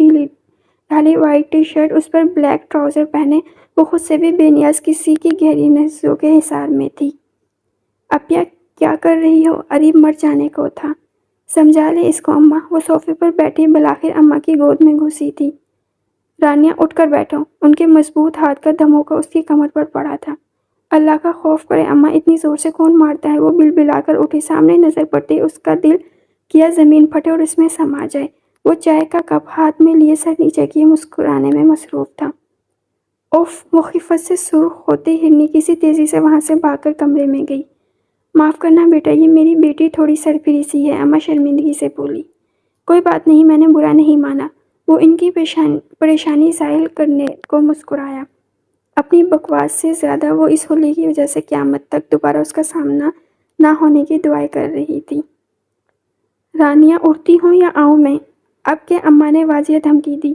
ڈھالی وائٹ ٹی شرٹ، اس پر بلیک ٹراؤزر پہنے وہ خود سے بھی بے نیاز کسی کی گہری نظروں کے حصار میں تھی۔ اب کیا کر رہی ہو؟ عریب مر جانے کو تھا۔ سمجھا لے اس کو اماں۔ وہ صوفے پر بیٹھی بالآخر اماں کی گود میں گھسی تھی۔ رانیہ اٹھ کر بیٹھو۔ ان کے مضبوط ہاتھ کا دھموکہ اس کی کمر پر پڑا تھا۔ اللہ کا خوف کرے اماں، اتنی زور سے کون مارتا ہے؟ وہ بلبلا کر اٹھی۔ سامنے نظر پڑتی اس کا دل کیا زمین پھٹے اور اس میں سما جائے۔ وہ چائے کا کپ ہاتھ میں لیے سر نیچے کیے مسکرانے میں مصروف تھا۔ اف! وہ خفت سے سرخ ہوتی ہرنی کسی تیزی سے وہاں سے بھاگ کر کمرے میں گئی۔ معاف کرنا بیٹا، یہ میری بیٹی تھوڑی سرپھری سی ہے، اماں شرمندگی سے بولی۔ کوئی بات نہیں، میں نے برا نہیں مانا۔ وہ ان کی پریشانی ظاہر کرنے کو مسکرایا۔ اپنی بکواس سے زیادہ وہ اس ہولی کی وجہ سے قیامت تک دوبارہ اس کا سامنا نہ ہونے کی دعائیں کر رہی تھی۔ رانیہ اٹھتی ہوں یا آؤں میں؟ اب کہ اماں نے واضح دھمکی دی۔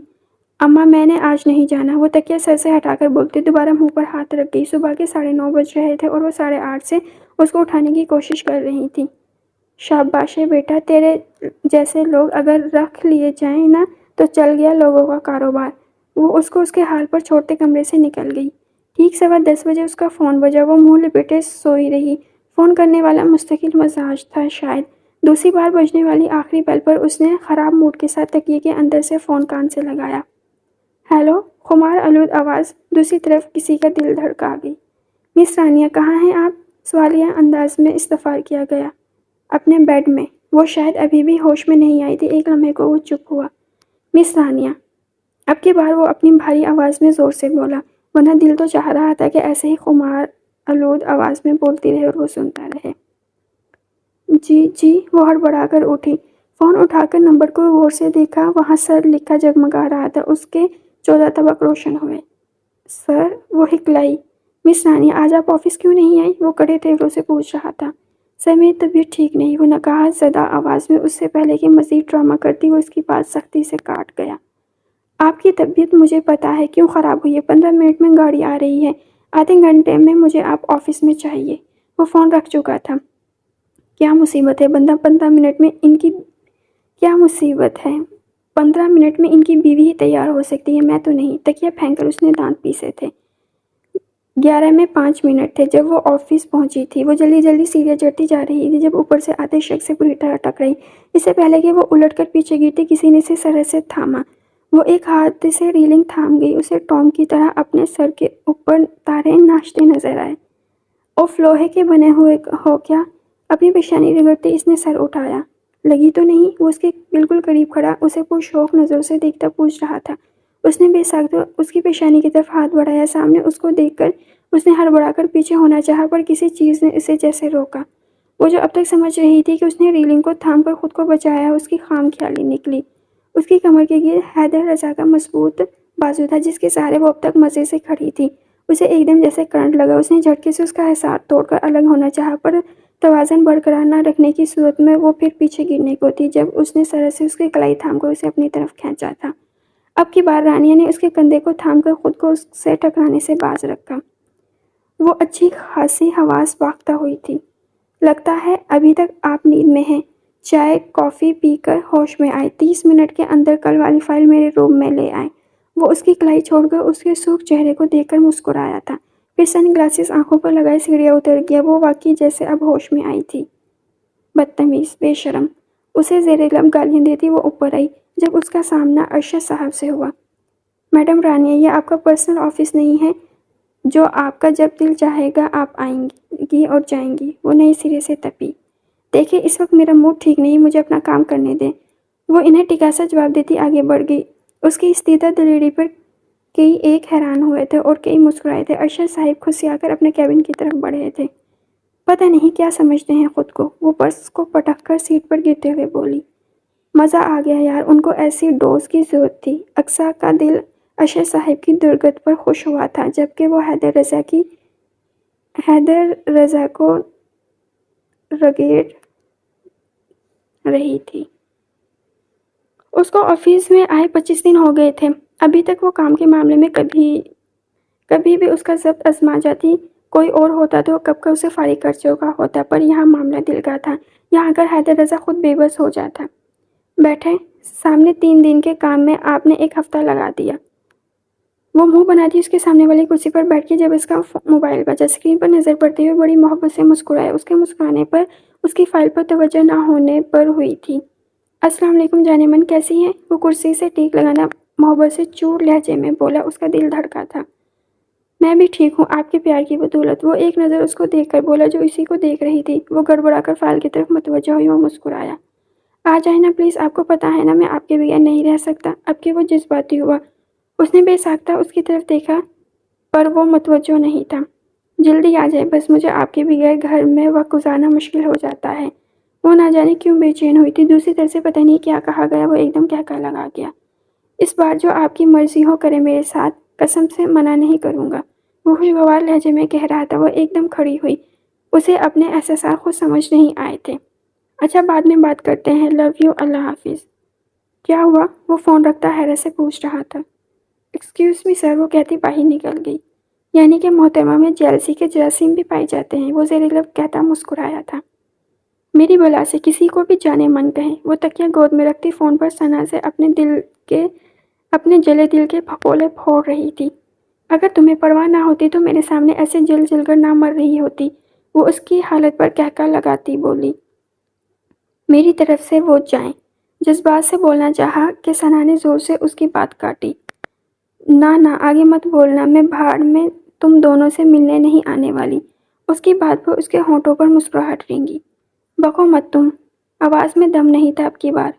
اماں میں نے آج نہیں جانا، وہ تکیہ سر سے ہٹا کر بولتی دوبارہ منہ پر ہاتھ رکھ گئی۔ صبح کے 9:30 بج رہے تھے اور وہ 8:30 سے اس کو اٹھانے کی کوشش کر رہی تھی۔ شاباش بیٹا، تیرے جیسے لوگ اگر رکھ لیے جائیں نا تو چل گیا لوگوں کا کاروبار۔ وہ اس کو اس کے حال پر چھوڑتے کمرے سے نکل گئی۔ ٹھیک 10:15 بجے اس کا فون بجا۔ وہ منہ لپیٹے سوئی رہی۔ فون کرنے والا مستقل مزاج تھا شاید۔ دوسری بار بجنے والی آخری بیل پر اس نے خراب موڈ کے ساتھ تکیے کے اندر سے فون کان سے لگایا۔ ہیلو! خمار آلود آواز۔ دوسری طرف کسی کا دل دھڑکا گئی۔ مس رانیہ کہاں ہیں آپ؟ سوالیہ انداز میں استفسار کیا گیا۔ اپنے بیڈ میں۔ وہ شاید ابھی بھی ہوش میں نہیں آئی تھی۔ ایک لمحے کو وہ چپ ہوا۔ مس رانیہ! اب کی بار وہ اپنی بھاری آواز میں زور سے بولا، ورنہ دل تو چاہ رہا تھا کہ ایسے ہی خمار آلود آواز میں بولتی رہے اور وہ سنتا رہے۔ جی، وہ ہڑبڑا کر اٹھی۔ فون اٹھا کر نمبر کو غور سے دیکھا، وہاں سر لکھا جگمگا رہا تھا۔ اس کے 14 طبق روشن ہوئے۔ سر! وہ ہکلائی۔ مس رانیہ آج آپ آفس کیوں نہیں آئی؟ وہ کڑے تیوروں سے پوچھ رہا تھا۔ سر میری طبیعت ٹھیک نہیں، وہ نقاہت زدہ آواز میں۔ اس سے پہلے کہ مزید ڈرامہ کرتی وہ اس کی بات سختی سے کاٹ گیا۔ آپ کی طبیعت مجھے پتا ہے کیوں خراب ہوئی ہے۔ 15 منٹ میں گاڑی آ رہی ہے، آدھے گھنٹے میں مجھے آپ آفس میں چاہیے۔ وہ فون رکھ چکا تھا۔ کیا مصیبت ہے 15 منٹ میں ان کی کیا مصیبت ہے 15 منٹ میں ان کی بیوی ہی تیار ہو سکتی ہے، میں تو نہیں۔ تکیہ پھینک کر اس نے دانت پیسے تھے۔ 11 میں 5 منٹ تھے جب وہ آفس پہنچی تھی۔ وہ جلدی جلدی سیڑھیاں چڑھتی جا رہی تھی جب اوپر سے آتے شخص سے بری طرح ٹکرائی۔ اس سے پہلے کہ وہ الٹ کر پیچھے گرتی کسی نے اسے سر سے تھاما۔ وہ ایک ہاتھ سے ریلنگ تھام گئی۔ اسے ٹام کی طرح اپنے سر کے اوپر تارے ناچتے نظر آئے۔ اوف! لوہے کے بنے ہوئے ہو کیا؟ اپنی پیشانی رگڑتے اس نے سر اٹھایا۔ لگی تو نہیں؟ وہ اس کے بالکل قریب کھڑا اسے پرشوق نظروں سے دیکھتا پوچھ رہا تھا۔ اس نے بے ساختہ اس کی پیشانی کی طرف ہاتھ بڑھایا۔ سامنے اس کو دیکھ کر اس نے ہڑبڑا کر پیچھے ہونا چاہا پر کسی چیز نے اسے جیسے روکا۔ وہ جو اب تک سمجھ رہی تھی کہ اس نے ریلنگ کو تھام کر خود کو بچایا ہے، اس کی خام خیالی نکلی۔ اس کی کمر کے گرد حیدر رضا کا مضبوط بازو تھا جس کے سہارے وہ اب تک مزے سے کھڑی تھی۔ اسے ایک دم جیسے کرنٹ لگا۔ اس نے جھٹکے سے اس کا حصار توڑ کر الگ ہونا چاہا پر توازن برقرار نہ رکھنے کی صورت میں وہ پھر پیچھے گرنے کو تھی جب اس نے سر سے اس کی کلائی تھام کر اسے اپنی طرف کھینچا تھا۔ اب کی بار رانیہ نے اس کے کندھے کو تھام کر خود کو اس سے ٹکرانے سے باز رکھا۔ وہ اچھی خاصی حواس باختہ ہوئی تھی۔ لگتا ہے ابھی تک آپ نیند میں ہیں۔ چائے کافی پی کر ہوش میں آئے۔ 30 منٹ کے اندر کل والی فائل میرے روم میں لے آئے۔ وہ اس کی کلائی چھوڑ کر اس کے سرخ چہرے کو دیکھ کر مسکرایا تھا، پھر سن گلاسز آنکھوں پر لگائے سیڑھیاں اتر گیا۔ وہ واقعی جیسے اب ہوش میں آئی تھی۔ بدتمیز، بے شرم، اسے زیر لب گالیاں دیتی وہ اوپر آئی۔ جب اس کا سامنا ارشد صاحب سے ہوا۔ میڈم رانیہ، یہ آپ کا پرسنل آفس نہیں ہے جو آپ کا جب دل چاہے گا آپ آئیں گی اور جائیں گی۔ وہ نئے سرے سے تپی۔ دیکھیں اس وقت میرا موڈ ٹھیک نہیں، مجھے اپنا کام کرنے دیں۔ وہ انہیں ٹکاسا جواب دیتی آگے بڑھ گئی۔ اس کی استیدا دلیری پر کئی ایک حیران ہوئے تھے اور کئی مسکرائے تھے۔ ارشد صاحب خود سے آ کر اپنے کیبن کی طرف بڑھے تھے۔ پتہ نہیں کیا سمجھتے ہیں خود کو، وہ پرس کو پٹک کر سیٹ پر گرتے ہوئے بولی۔ مزہ آ گیا یار، ان کو ایسی ڈوز کی ضرورت تھی۔ اقصیٰ کا دل ارشد صاحب کی درگت پر خوش ہوا تھا، جبکہ وہ حیدر رضا کو رگیڑ رہی تھی۔ اس کو آفس میں آئے 25 دن ہو گئے تھے۔ ابھی تک وہ کام کے معاملے میں کبھی بھی اس کا ضبط آزما جاتی، کوئی اور ہوتا تو وہ کب کا اسے فارغ کر چکا ہوتا، پر یہاں معاملہ دل کا تھا۔ یہاں اگر حیدر رضا خود بے بس ہو جاتا۔ بیٹھے سامنے 3 دن کے کام میں آپ نے 1 ہفتہ لگا دیا۔ وہ منہ بناتی اس کے سامنے والی کرسی پر بیٹھ کے جب اس کا موبائل بجا، اسکرین پر نظر پڑتے ہوئے بڑی محبت سے مسکرائے۔ اس کے مسکرانے پر اس کی فائل پر توجہ نہ ہونے پر ہوئی تھی۔ السلام علیکم جانے من، کیسی ہیں؟ وہ کرسی سے ٹیک لگانا محبت سے چور لہجے میں بولا۔ اس کا دل دھڑکا تھا۔ میں بھی ٹھیک ہوں آپ کے پیار کی بدولت۔ وہ ایک نظر اس کو دیکھ کر بولا جو اسی کو دیکھ رہی تھی۔ وہ گڑبڑا کر فائل کی طرف متوجہ ہوئی۔ وہ مسکرایا۔ آ جائیں نا پلیز، آپ کو پتہ ہے نا میں آپ کے بغیر نہیں رہ سکتا۔ اب کہ وہ جذباتی ہوا، اس نے بے ساختہ اس کی طرف دیکھا، پر وہ متوجہ نہیں تھا۔ جلدی آ جائے بس، مجھے آپ کے بغیر گھر میں وقت گزارنا مشکل ہو جاتا ہے۔ وہ نہ جانے کیوں بے چین ہوئی تھی۔ دوسری طرف سے پتہ نہیں کیا کہا گیا، وہ ایک دم کہکا لگا گیا۔ اس بار جو آپ کی مرضی ہو کرے میرے ساتھ، قسم سے منع نہیں کروں گا، وہ خوشگوار لہجے میں کہہ رہا تھا۔ وہ ایک دم کھڑی ہوئی، اسے اپنے احساسات خود سمجھ نہیں آئے تھے۔ اچھا بعد میں بات کرتے ہیں، لو یو، اللہ حافظ۔ کیا ہوا؟ وہ فون رکھتا حیرت سے پوچھ رہا تھا۔ ایکسکیوز می سر، وہ کہتی باہر نکل گئی۔ یعنی کہ محترمہ میں جیلسی کے جراثیم بھی پائے جاتے ہیں، وہ زیر لب کہتا مسکرایا تھا۔ میری بلا سے کسی کو بھی جانے من کہیں۔ وہ تکیہ گود میں رکھتی فون پر ثنا سے اپنے جلے دل کے پھپولے پھوڑ رہی تھی۔ اگر تمہیں پرواہ نہ ہوتی تو میرے سامنے ایسے جل جل کر نہ مر رہی ہوتی، وہ اس کی حالت پر کہکا لگاتی بولی۔ میری طرف سے وہ جائیں۔ جذبات سے بولنا چاہا کہ ثنا نے زور سے اس کی بات کاٹی۔ نہ آگے مت بولنا، میں بھاڑ میں تم دونوں سے ملنے نہیں آنے والی۔ اس کی بات پر اس کے ہونٹوں پر مسکراہٹ رینگی۔ بکو مت تم، آواز میں دم نہیں تھا اب کی بار۔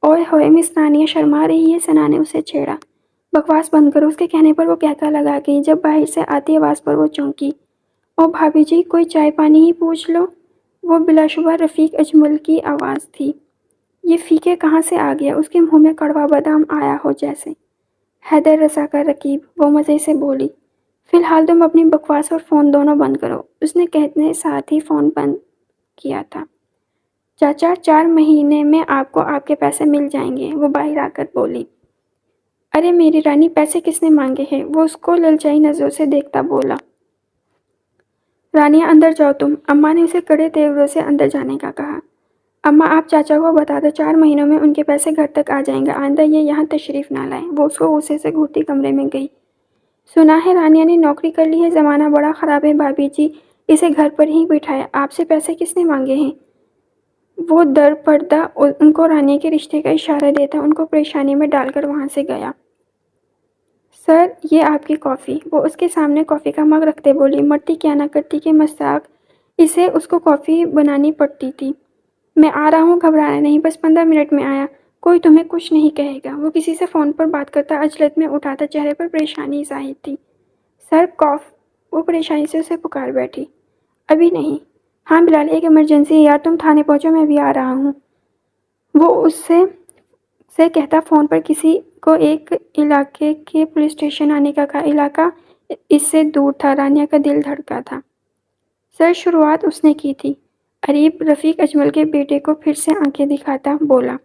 اوئے ہوئے مس رانیہ شرما رہی ہے، ثنا نے اسے چھیڑا۔ بکواس بند کرو، اس کے کہنے پر وہ کہکا لگا گئی۔ جب باہر سے آتی آواز پر وہ چونکی۔ او بھابھی جی، کوئی چائے پانی ہی پوچھ لو۔ وہ بلا شبہ رفیق اجمل کی آواز تھی۔ یہ فیکے کہاں سے آ گیا؟ اس کے منہ میں کڑوا بادام آیا ہو جیسے۔ حیدر رضا کا رقیب، وہ مزے سے بولی۔ فی الحال تم اپنی بکواس اور فون دونوں بند کرو، اس نے کہنے ساتھ ہی فون بند کیا تھا۔ چاچا 4 مہینے میں آپ کو آپ کے پیسے مل جائیں گے، وہ باہر آ کر بولی۔ ارے میری رانی، پیسے کس نے مانگے ہیں؟ وہ اس کو للچائی نظروں سے دیکھتا بولا۔ رانیہ اندر جاؤ تم، اماں نے اسے کڑے تیوروں سے اندر جانے کا کہا۔ اماں آپ چاچا کو بتا دو 4 مہینوں میں ان کے پیسے گھر تک آ جائیں گے، آئندہ یہ یہاں تشریف نہ لائیں۔ وہ اس کو غصے سے گھورتی کمرے میں گئی۔ سنا ہے رانیہ نے نوکری کر لی ہے، زمانہ بڑا خراب ہے بھابھی جی، اسے گھر پر ہی بٹھایا۔ آپ سے پیسے کس نے مانگے ہیں؟ وہ در پردہ ان کو رانیہ کے رشتے کا اشارہ دیتا ان کو پریشانی میں ڈال کر وہاں سے گیا۔ سر یہ آپ کی کافی۔ وہ اس کے سامنے کافی کا مگ رکھتے بولی۔ مرتی کیا نہ کرتی کہ مستاق اسے اس کو کافی بنانی پڑتی تھی۔ میں آ رہا ہوں، گھبرانا نہیں، بس 15 منٹ میں آیا، کوئی تمہیں کچھ نہیں کہے گا۔ وہ کسی سے فون پر بات کرتا عجلت میں اٹھا تھا، چہرے پر پریشانی ظاہر تھی۔ سر کاف، وہ پریشانی سے اسے پکار بیٹھی۔ ابھی نہیں۔ ہاں بلال، ایک ایمرجنسی ہے یار، تم تھانے پہنچو، میں بھی آ رہا ہوں۔ وہ اس سے کہتا فون پر کسی کو ایک علاقے کے پولیس اسٹیشن آنے کا کہا۔ علاقہ اس سے دور تھا، رانیہ کا دل دھڑکا تھا۔ سر شروعات اس نے کی تھی۔ اریب رفیق اجمل کے بیٹے کو پھر سے آنکھیں دکھاتا بولا۔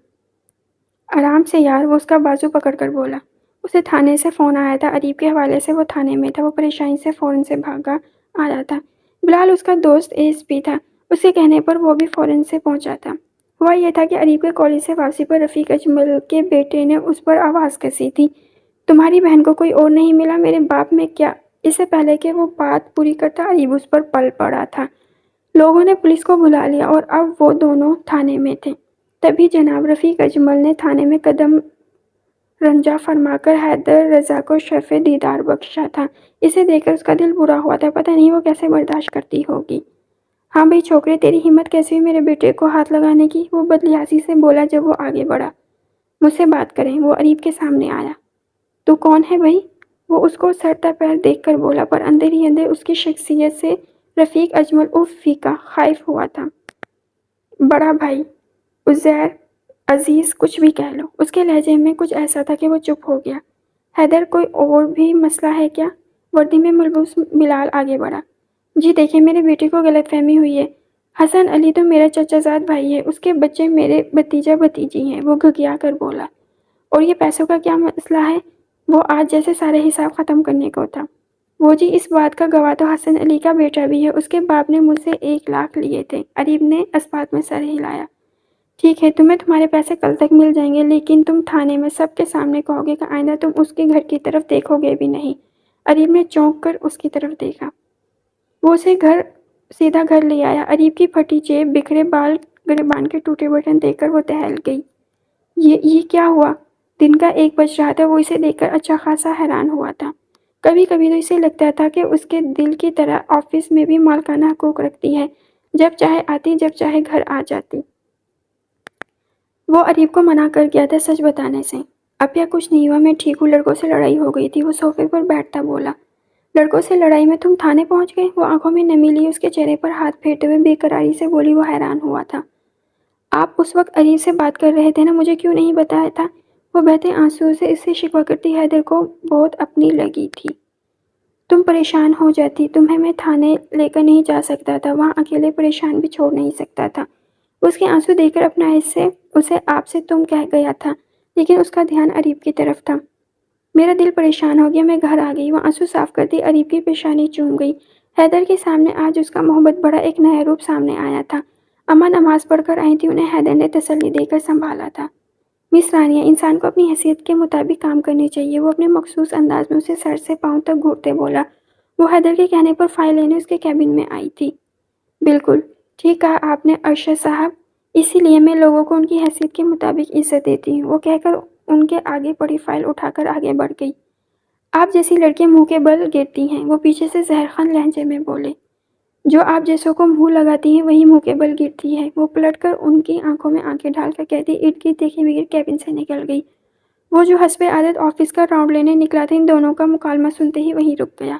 آرام سے یار، وہ اس کا بازو پکڑ کر بولا۔ اسے تھانے سے فون آیا تھا، اریب کے حوالے سے، وہ تھانے میں تھا۔ وہ پریشانی سے فوراً سے بھاگا آیا تھا۔ بلال اس کا دوست ایس پی تھا، اس کے کہنے پر وہ بھی فوراً سے پہنچا تھا۔ ہوا یہ تھا کہ عریب کے کالج سے واپسی پر رفیق اجمل کے بیٹے نے اس پر آواز کسی تھی، تمہاری بہن کو کوئی اور نہیں ملا؟ میرے باپ میں کیا؟ اس سے پہلے کہ وہ بات پوری کرتا عریب اس پر پل پڑا تھا۔ لوگوں نے پولیس کو بلا لیا اور اب وہ دونوں تھانے میں تھے۔ تبھی جناب رفیق اجمل نے تھانے میں قدم رنجا فرما کر حیدر رضا کو شرف دیدار بخشا تھا۔ اسے دیکھ کر اس کا دل برا ہوا تھا، پتہ نہیں وہ کیسے برداشت کرتی ہوگی۔ ہاں بھئی چھوکرے، تیری ہمت کیسی ہوئی میرے بیٹے کو ہاتھ لگانے کی؟ وہ بدلحاظی سے بولا جب وہ آگے بڑھا۔ مجھ سے بات کریں۔ وہ عریب کے سامنے آیا۔ تو کون ہے بھائی؟ وہ اس کو سر تا پیر دیکھ کر بولا، پر اندر ہی اندر اس کی شخصیت سے رفیق اجمل فیکا خائف ہوا تھا۔ بڑا بھائی، عزیر، عزیز، کچھ بھی کہہ لو۔ اس کے لہجے میں کچھ ایسا تھا کہ وہ چپ ہو گیا۔ حیدر، کوئی اور بھی مسئلہ ہے کیا؟ وردی میں ملبوس بلال آگے بڑھا۔ جی دیکھیں، میرے بیٹے کو غلط فہمی ہوئی ہے۔ حسن علی تو میرا چچا زاد بھائی ہے، اس کے بچے میرے بھتیجا بھتیجی ہیں، وہ گھگیا کر بولا۔ اور یہ پیسوں کا کیا مسئلہ ہے؟ وہ آج جیسے سارے حساب ختم کرنے کو تھا۔ وہ جی، اس بات کا گواہ تو حسن علی کا بیٹا بھی ہے، اس کے باپ نے مجھ سے 1 لاکھ لیے تھے۔ عریب نے اسبات میں سر ہلایا۔ ٹھیک ہے، تمہیں تمہارے پیسے کل تک مل جائیں گے، لیکن تم تھانے میں سب کے سامنے کہو گے کہ آئندہ تم اس کے گھر کی طرف دیکھو گے بھی نہیں۔ عریب نے چونک کر اس کی طرف دیکھا۔ وہ اسے سیدھا گھر لے آیا۔ عریب کی پھٹی جیب، بکھرے بال، گریبان کے ٹوٹے بٹن دیکھ کر وہ دہل گئی۔ یہ کیا ہوا؟ دن کا 1 بج رہا تھا۔ وہ اسے دیکھ کر اچھا خاصا حیران ہوا تھا۔ کبھی کبھی تو اسے لگتا تھا کہ اس کے دل کی طرح آفس میں بھی مالکانہ حقوق رکھتی ہے، جب چاہے آتی، جب چاہے گھر آ جاتی۔ وہ عریب کو منع کر گیا تھا سچ بتانے سے۔ اب یا کچھ نہیں ہوا، میں ٹھیک ہوں، لڑکوں سے لڑائی ہو گئی تھی۔ وہ صوفے پر بیٹھتا بولا۔ لڑکوں سے لڑائی میں تم تھانے پہنچ گئے؟ وہ آنکھوں میں نمی لیے اس کے چہرے پر ہاتھ پھیرتے ہوئے بے قراری سے بولی۔ وہ حیران ہوا تھا۔ آپ اس وقت عریب سے بات کر رہے تھے نا، مجھے کیوں نہیں بتایا تھا؟ وہ بہتے آنسوؤں سے اس سے شکوہ کرتی حیدر کو بہت اپنی لگی تھی۔ تم پریشان ہو جاتی، تمہیں میں تھانے لے کر نہیں جا سکتا تھا، وہاں اکیلے پریشان بھی چھوڑ نہیں سکتا تھا۔ اس کے آنسو دیکھ کر اپنا اسے آپ سے تم کہہ گیا تھا، لیکن اس کا دھیان عریب کی طرف تھا۔ میرا دل پریشان ہو گیا، میں گھر آ گئی۔ وہ آنسو صاف کرتی عریب کی پیشانی چوم گئی۔ حیدر کے سامنے آج اس کا محبت بڑا ایک نیا روپ سامنے آیا تھا۔ اماں نماز پڑھ کر آئی تھی، انہیں حیدر نے تسلی دے کر سنبھالا تھا۔ مس رانیہ، انسان کو اپنی حیثیت کے مطابق کام کرنی چاہیے۔ وہ اپنے مخصوص انداز میں اسے سر سے پاؤں تک گھورتے بولا۔ وہ حیدر کے کہنے پر فائل لینے اس کے کیبن میں آئی تھی۔ بالکل ٹھیک کہا آپ نے ارشد صاحب، اسی لیے میں لوگوں کو ان کی حیثیت کے مطابق عزت دیتی ہوں۔ وہ کہہ کر ان کے آگے پڑی فائل اٹھا کر آگے بڑھ گئی۔ آپ جیسی لڑکیاں منہ کے بل گرتی ہیں، وہ پیچھے سے زہرخان لہجے میں بولے۔ جو آپ جیسوں کو منہ لگاتی ہیں وہی منہ کے بل گرتی ہے۔ وہ پلٹ کر ان کی آنکھوں میں آنکھیں ڈال کر کہتی ارد گرد دیکھے بغیر کیبن سے نکل گئی۔ وہ جو حسب عادت آفس کا راؤنڈ لینے نکلا تھا، ان دونوں کا مکالمہ سنتے ہی وہیں رک گیا۔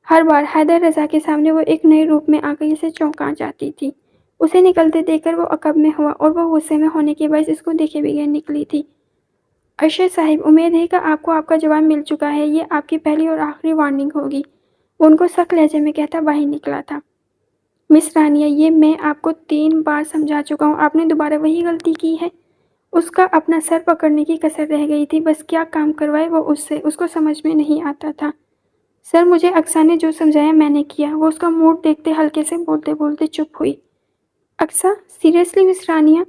ہر بار حیدر رضا کے سامنے وہ ایک نئے روپ میں آ کر اسے چونکا جاتی تھی۔ اسے نکلتے دیکھ کر وہ عقب میں ہوا اور وہ غصے میں ہونے کے باعث اس کو دیکھے بغیر نکلی تھی۔ ارشد صاحب، امید ہے کہ آپ کو آپ کا جواب مل چکا ہے، یہ آپ کی پہلی اور آخری وارننگ ہوگی، وہ ان کو سخت لہجے میں کہتا باہر نکلا تھا۔ مس رانیہ، یہ میں آپ کو 3 بار سمجھا چکا ہوں، آپ نے دوبارہ وہی غلطی کی ہے۔ اس کا اپنا سر پکڑنے کی کسر رہ گئی تھی، بس کیا کام کروائے وہ اس سے، اس کو سمجھ میں نہیں آتا تھا۔ سر، مجھے اقصیٰ نے جو سمجھایا میں نے کیا۔ وہ اس کا موڈ دیکھتے ہلکے سے بولتے بولتے چپ ہوئی۔ اقصیٰ؟ سیریسلی مس رانیہ؟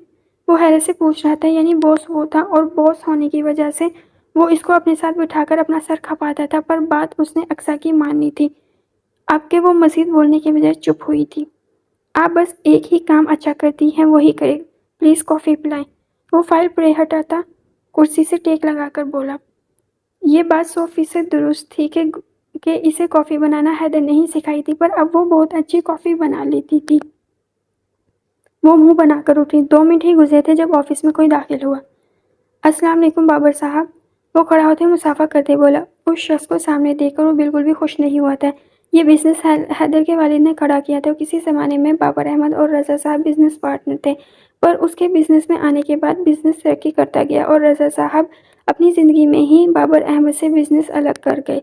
وہ حیرت سے پوچھ رہا تھا، یعنی باس وہ تھا اور باس ہونے کی وجہ سے وہ اس کو اپنے ساتھ بٹھا کر اپنا سر کھپاتا تھا، پر بات اس نے اقصیٰ کی ماننی تھی۔ اب کہ وہ مزید بولنے کے بجائے چپ ہوئی تھی۔ آپ بس ایک ہی کام اچھا کرتی ہیں، وہی کرے، پلیز کافی پلائیں۔ وہ فائل پرے ہٹاتا کرسی سے ٹیک لگا کر بولا۔ یہ بات 100% درست تھی کہ اسے کافی بنانا حیدر نہیں سکھائی تھی، پر اب وہ بہت اچھی کافی بنا لیتی تھی۔ وہ منہ بنا کر اٹھی۔ 2 منٹ ہی گزرے تھے جب آفس میں کوئی داخل ہوا۔ السلام علیکم بابر صاحب، وہ کھڑا ہوتے مصافحہ کرتے بولا۔ اس شخص کو سامنے دیکھ کر وہ بالکل بھی خوش نہیں ہوا تھا۔ یہ بزنس حیدر کے والد نے کھڑا کیا تھا۔ کسی زمانے میں بابر احمد اور رضا صاحب بزنس پارٹنر تھے، پر اس کے بزنس میں آنے کے بعد بزنس ترقی کرتا گیا اور رضا صاحب اپنی زندگی میں ہی بابر احمد سے بزنس الگ کر گئے۔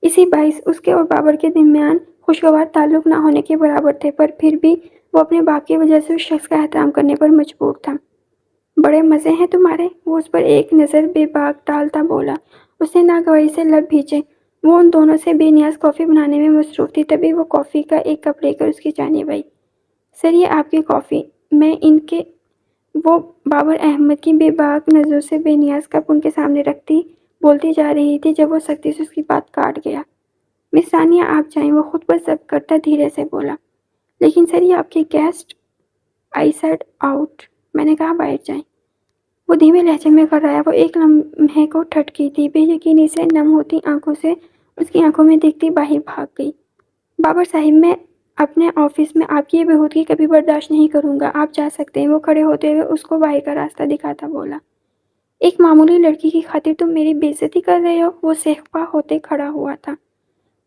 اسی باعث اس کے اور بابر کے درمیان خوشگوار تعلق نہ ہونے کے برابر تھے، پر پھر بھی وہ اپنے باپ کی وجہ سے اس شخص کا احترام کرنے پر مجبور تھا۔ بڑے مزے ہیں تمہارے، وہ اس پر ایک نظر بے باک ڈالتا بولا۔ اس نے ناگواری سے لب بھینچے۔ وہ ان دونوں سے بے نیاز کافی بنانے میں مصروف تھی، تبھی وہ کافی کا ایک کپ لے کر اس کی جانب آئی۔ سر یہ آپ کی کافی۔ میں ان کے وہ بابر احمد کی بے باک نظروں سے بے نیاز کپ ان کے سامنے رکھتی بولتی جا رہی تھی جب وہ سختی سے اس کی بات کاٹ گیا۔ مس ثانیہ آپ جائیں، وہ خود پر ضبط کرتا دھیرے سے بولا۔ لیکن سر یہ آپ کے گیسٹ۔ آئی سیڈ آؤٹ، میں نے کہا باہر جائیں۔ وہ دھیمے لہجے میں کر رہا، وہ ایک لمحے کو ٹھٹکی تھی، بے یقینی سے نم ہوتی آنکھوں سے اس کی آنکھوں میں دیکھتی باہر بھاگ گئی۔ بابر صاحب میں اپنے آفس میں آپ کی یہ بےہودگی کبھی برداشت نہیں کروں گا، آپ جا سکتے ہیں۔ وہ کھڑے ہوتے ہوئے اس کو باہر کا راستہ دکھاتا بولا۔ ایک معمولی لڑکی کی خاطر تم میری بے عزتی کر رہے ہو؟ وہ سہپا ہوتے کھڑا ہوا تھا۔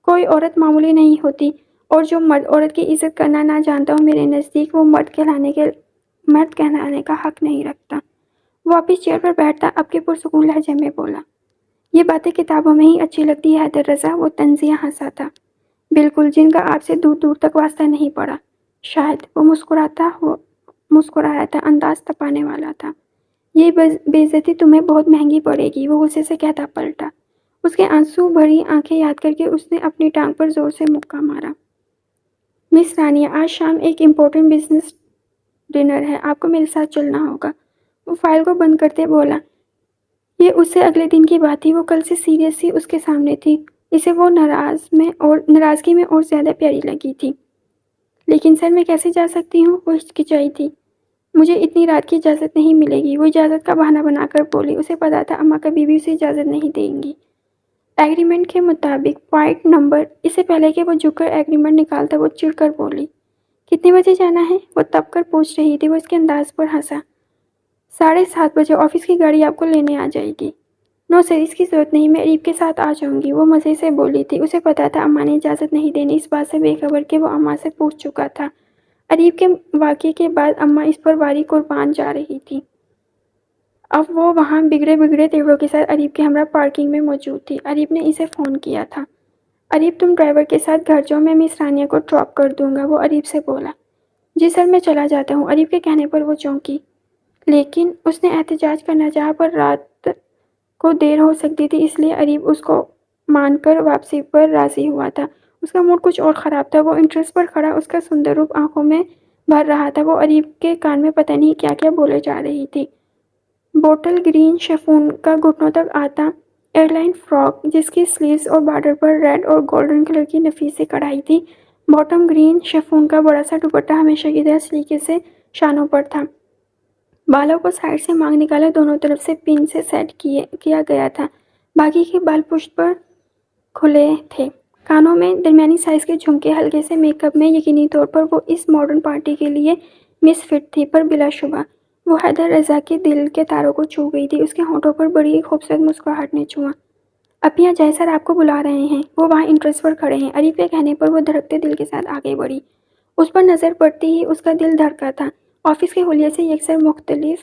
کوئی عورت معمولی نہیں ہوتی، اور جو مرد عورت کی عزت کرنا نہ جانتا ہو میرے نزدیک وہ مرد کہلانے کا حق نہیں رکھتا۔ وہ واپس چیئر پر بیٹھتا اب کے پرسکون لہجے میں بولا۔ یہ باتیں کتابوں میں ہی اچھی لگتی ہے حیدر رضا۔ وہ طنزیہ ہنسا تھا۔ بالکل، جن کا آپ سے دور دور تک واسطہ نہیں پڑا۔ شاید وہ مسکرایا تھا، انداز تپانے والا تھا۔ یہ بے عزتی تمہیں بہت مہنگی پڑے گی، وہ غصے سے کہتا پلٹا۔ اس کے آنسو بھری آنکھیں یاد کر کے اس نے اپنی ٹانگ پر زور سے مکہ مارا۔ مس ثانیہ، آج شام ایک امپورٹنٹ بزنس ڈنر ہے، آپ کو میرے ساتھ چلنا ہوگا۔ وہ فائل کو بند کرتے بولا۔ یہ اس سے اگلے دن کی بات تھی، وہ کل سے سیریس سی اس کے سامنے تھی، اسے وہ ناراضگی میں اور زیادہ پیاری لگی تھی۔ لیکن سر میں کیسے جا سکتی ہوں؟ وہ ہچکچائی تھی۔ مجھے اتنی رات کی اجازت نہیں ملے گی، وہ اجازت کا بہانہ بنا کر بولی۔ اسے پتا تھا اماں کبھی بھی اسے اجازت نہیں دیں گی۔ ایگریمنٹ کے مطابق پوائنٹ نمبر۔ اس سے پہلے کہ وہ جھک کر ایگریمنٹ نکالتا وہ چڑ کر بولی۔ کتنے بجے جانا ہے؟ وہ تب کر پوچھ رہی تھی، وہ اس کے انداز پر ہنسا۔ 7:30 بجے آفس کی گاڑی آپ کو لینے آ جائے گی۔ نو سر، اس کی ضرورت نہیں، میں اریب کے ساتھ آ جاؤں گی، وہ مزے سے بولی تھی۔ اسے پتا تھا اماں نے اجازت نہیں دینی، اس بات سے بے خبر کہ وہ اماں سے پوچھ چکا تھا۔ اریب کے واقعے کے بعد اماں اس پر واری قربان جا رہی تھی۔ اب وہ وہاں بگڑے تیوروں کے ساتھ اریب کے ہمراہ پارکنگ میں موجود تھی۔ اریب نے اسے فون کیا تھا۔ اریب تم ڈرائیور کے ساتھ گھر جاؤ، میں مس ثانیہ کو ڈراپ کر دوں گا، وہ اریب سے بولا۔ جی سر، میں چلا جاتا ہوں۔ اریب کے کہنے پر وہ چونکی، لیکن اس نے احتجاج کرنا چاہا، پر رات کو دیر ہو سکتی تھی، اس لیے اریب اس کو مان کر واپسی پر راضی ہوا تھا۔ اس کا موڈ کچھ اور خراب تھا، وہ انٹرس پر کھڑا، اس کا سندر روپ آنکھوں میں بھر رہا تھا۔ وہ اریب کے کان میں پتہ نہیں کیا کیا بولے جا رہی تھی۔ بوٹل گرین شیفون کا گھٹنوں تک آتا ایئر لائن فراک، جس کی سلیوز اور بارڈر پر ریڈ اور گولڈن کلر کی نفیس سی کڑھائی تھی۔ باٹم گرین شیفون کا بڑا سا دوپٹہ ہمیشہ کی طرح سلیقے سے شانوں پر تھا۔ بالوں کو سائڈ سے مانگ نکالا دونوں طرف سے پن سے سیٹ کیا گیا تھا، باقی کے بال پشت پر کھلے تھے۔ کانوں میں درمیانی سائز کے جھمکے، ہلکے سے میک اپ میں یقینی طور پر وہ اس ماڈرن پارٹی کے لیے مس فٹ تھی، پر بلا شبہ وہ حیدر رضا کے دل کے تاروں کو چھو گئی تھی۔ اس کے ہونٹوں پر بڑی خوبصورت مسکراہٹ نے چھوا۔ اپیا جائے سر، آپ کو بلا رہے ہیں، وہ وہاں انٹرس پر کھڑے ہیں۔ اریب کے کہنے پر وہ دھڑکتے دل کے ساتھ آگے بڑھی۔ اس پر نظر پڑتی ہی اس کا دل دھڑکا تھا۔ آفس کے حلیے سے یکسر مختلف،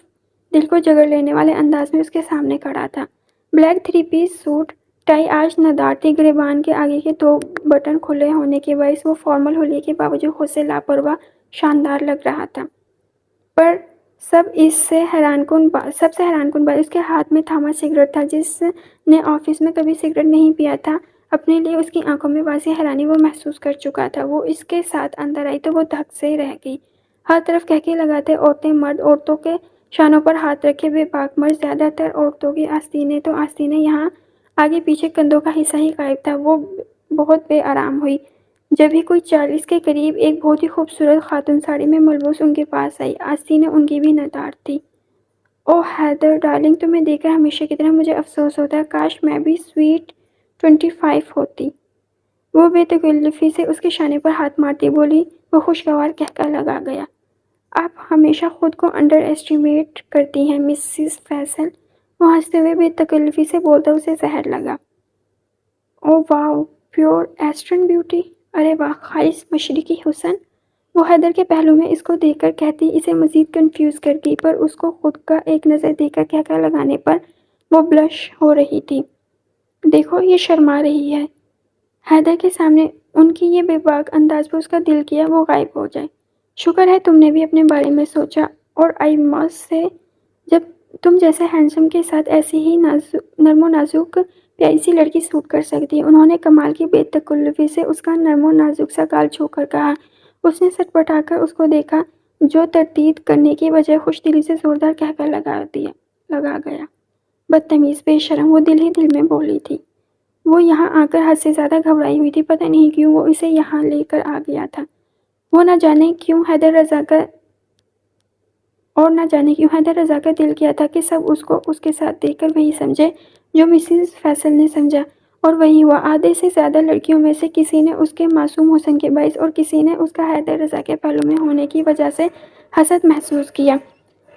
دل کو جگڑ لینے والے انداز میں اس کے سامنے کھڑا تھا۔ بلیک 3 پیس سوٹ، ٹائی آج نادار تھی، گریبان کے آگے کے 2 بٹن کھلے ہونے کے باعث وہ فارمل حلیے کے باوجود خود سے لاپرواہ شاندار لگ رہا تھا۔ پر سب سے حیران کن بات اس کے ہاتھ میں تھاما سگریٹ تھا۔ جس نے آفس میں کبھی سگریٹ نہیں پیا تھا، اپنے لیے اس کی آنکھوں میں واضح حیرانی وہ محسوس کر چکا تھا۔ وہ اس کے ساتھ اندر آئی تو وہ دھک سے رہ گئی۔ ہر طرف قہقہے لگاتے عورتیں، مرد، عورتوں کے شانوں پر ہاتھ رکھے بے باک مرد، زیادہ تر عورتوں کی آستینیں تو آستینیں، یہاں آگے پیچھے کندھوں کا حصہ ہی غائب تھا۔ وہ بہت بے آرام ہوئی جب ہی کوئی 40 کے قریب ایک بہت ہی خوبصورت خاتون ساڑی میں ملبوس ان کے پاس آئی۔ آستینیں ان کی بھی نادار تھی۔ اوہ حیدر ڈارلنگ، تمہیں دیکھ کر ہمیشہ کی طرح مجھے افسوس ہوتا ہے، کاش میں بھی سویٹ 25 ہوتی۔ وہ بے تکلفی سے اس کے شانے پر ہاتھ مارتی بولی۔ وہ خوشگوار قہقہہ لگا گیا۔ آپ ہمیشہ خود کو انڈر ایسٹیمیٹ کرتی ہیں مسز فیصل، وہ ہنستے ہوئے بے تکلفی سے بولتا اسے زہر لگا۔ اوہ واو، پیور ایسٹرن بیوٹی، ارے واہ، خالص مشرقی حسن، وہ حیدر کے پہلو میں اس کو دیکھ کر کہتی، اسے مزید کنفیوز کر گئی، پر اس کو خود کا ایک نظر دیکھ کر قہقہہ لگانے پر وہ بلش ہو رہی تھی۔ دیکھو یہ شرما رہی ہے۔ حیدر کے سامنے ان کی یہ بے باک انداز پر اس کا دل کیا وہ غائب ہو جائے۔ شکر ہے تم نے بھی اپنے بارے میں سوچا، اور آئی مسٹ سے جب تم جیسے ہینڈسم کے ساتھ ایسی ہی نرم و نازک پیاری سی لڑکی سوٹ کر سکتی ہے۔ انہوں نے کمال کی بے تکلفی سے اس کا نرم و نازک سا گال چھو کر کہا۔ اس نے سٹپٹا کر اس کو دیکھا، جو تردید کرنے کی بجائے خوش دلی سے زوردار کہہ کر لگا گیا۔ بدتمیز، بے شرم، وہ دل ہی دل میں بولی تھی۔ وہ یہاں آ کر حد سے زیادہ گھبرائی ہوئی تھی، پتہ نہیں کیوں وہ اسے یہاں لے کر آ گیا تھا۔ وہ نہ جانے کیوں حیدر رضا کا دل کیا تھا کہ سب اس کو اس کے ساتھ دیکھ کر وہی سمجھے جو مسز فیصل نے سمجھا، اور وہی ہوا۔ آدھے سے زیادہ لڑکیوں میں سے کسی نے اس کے معصوم حسن کے باعث اور کسی نے اس کا حیدر رضا کے پہلو میں ہونے کی وجہ سے حسد محسوس کیا۔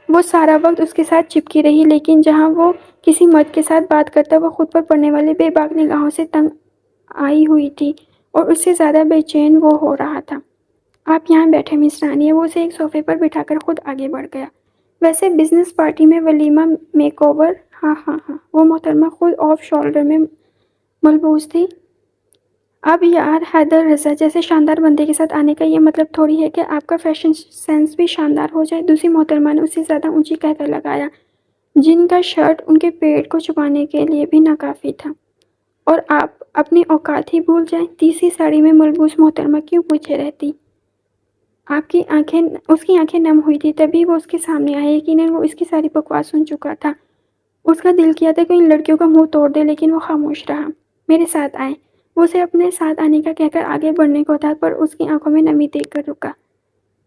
وہ سارا وقت اس کے ساتھ چپکی رہی، لیکن جہاں وہ کسی مرد کے ساتھ بات کرتا وہ خود پر پڑنے والے بے باک نگاہوں سے تنگ آئی ہوئی تھی، اور اس سے زیادہ بے چین وہ ہو رہا تھا۔ آپ یہاں بیٹھے مس رانی، وہ اسے ایک صوفے پر بٹھا کر خود آگے بڑھ گیا۔ ویسے بزنس پارٹی میں ولیمہ میک اوور، ہاں۔ وہ محترمہ خود آف شولڈر میں ملبوس تھی۔ اب یار حیدر رضا جیسے شاندار بندے کے ساتھ آنے کا یہ مطلب تھوڑی ہے کہ آپ کا فیشن سینس بھی شاندار ہو جائے۔ دوسری محترمہ نے اسے زیادہ اونچی کہہ کر لگایا، جن کا شرٹ ان کے پیٹ کو چھپانے کے لیے بھی ناکافی تھا۔ اور آپ اپنی اوقات ہی بھول جائیں۔ تیسری ساڑی میں ملبوس محترمہ کیوں پیچھے رہتی؟ اس کی آنکھیں نم ہوئی تھی، تبھی وہ اس کے سامنے آیا۔ یقیناً وہ اس کی ساری بکواس سن چکا تھا۔ اس کا دل کیا تھا کہ ان لڑکیوں کا منہ توڑ دے، لیکن وہ خاموش رہا۔ میرے ساتھ آئیں، وہ اسے اپنے ساتھ آنے کا کہہ کر آگے بڑھنے کو تھا، پر اس کی آنکھوں میں نمی دیکھ کر رکا۔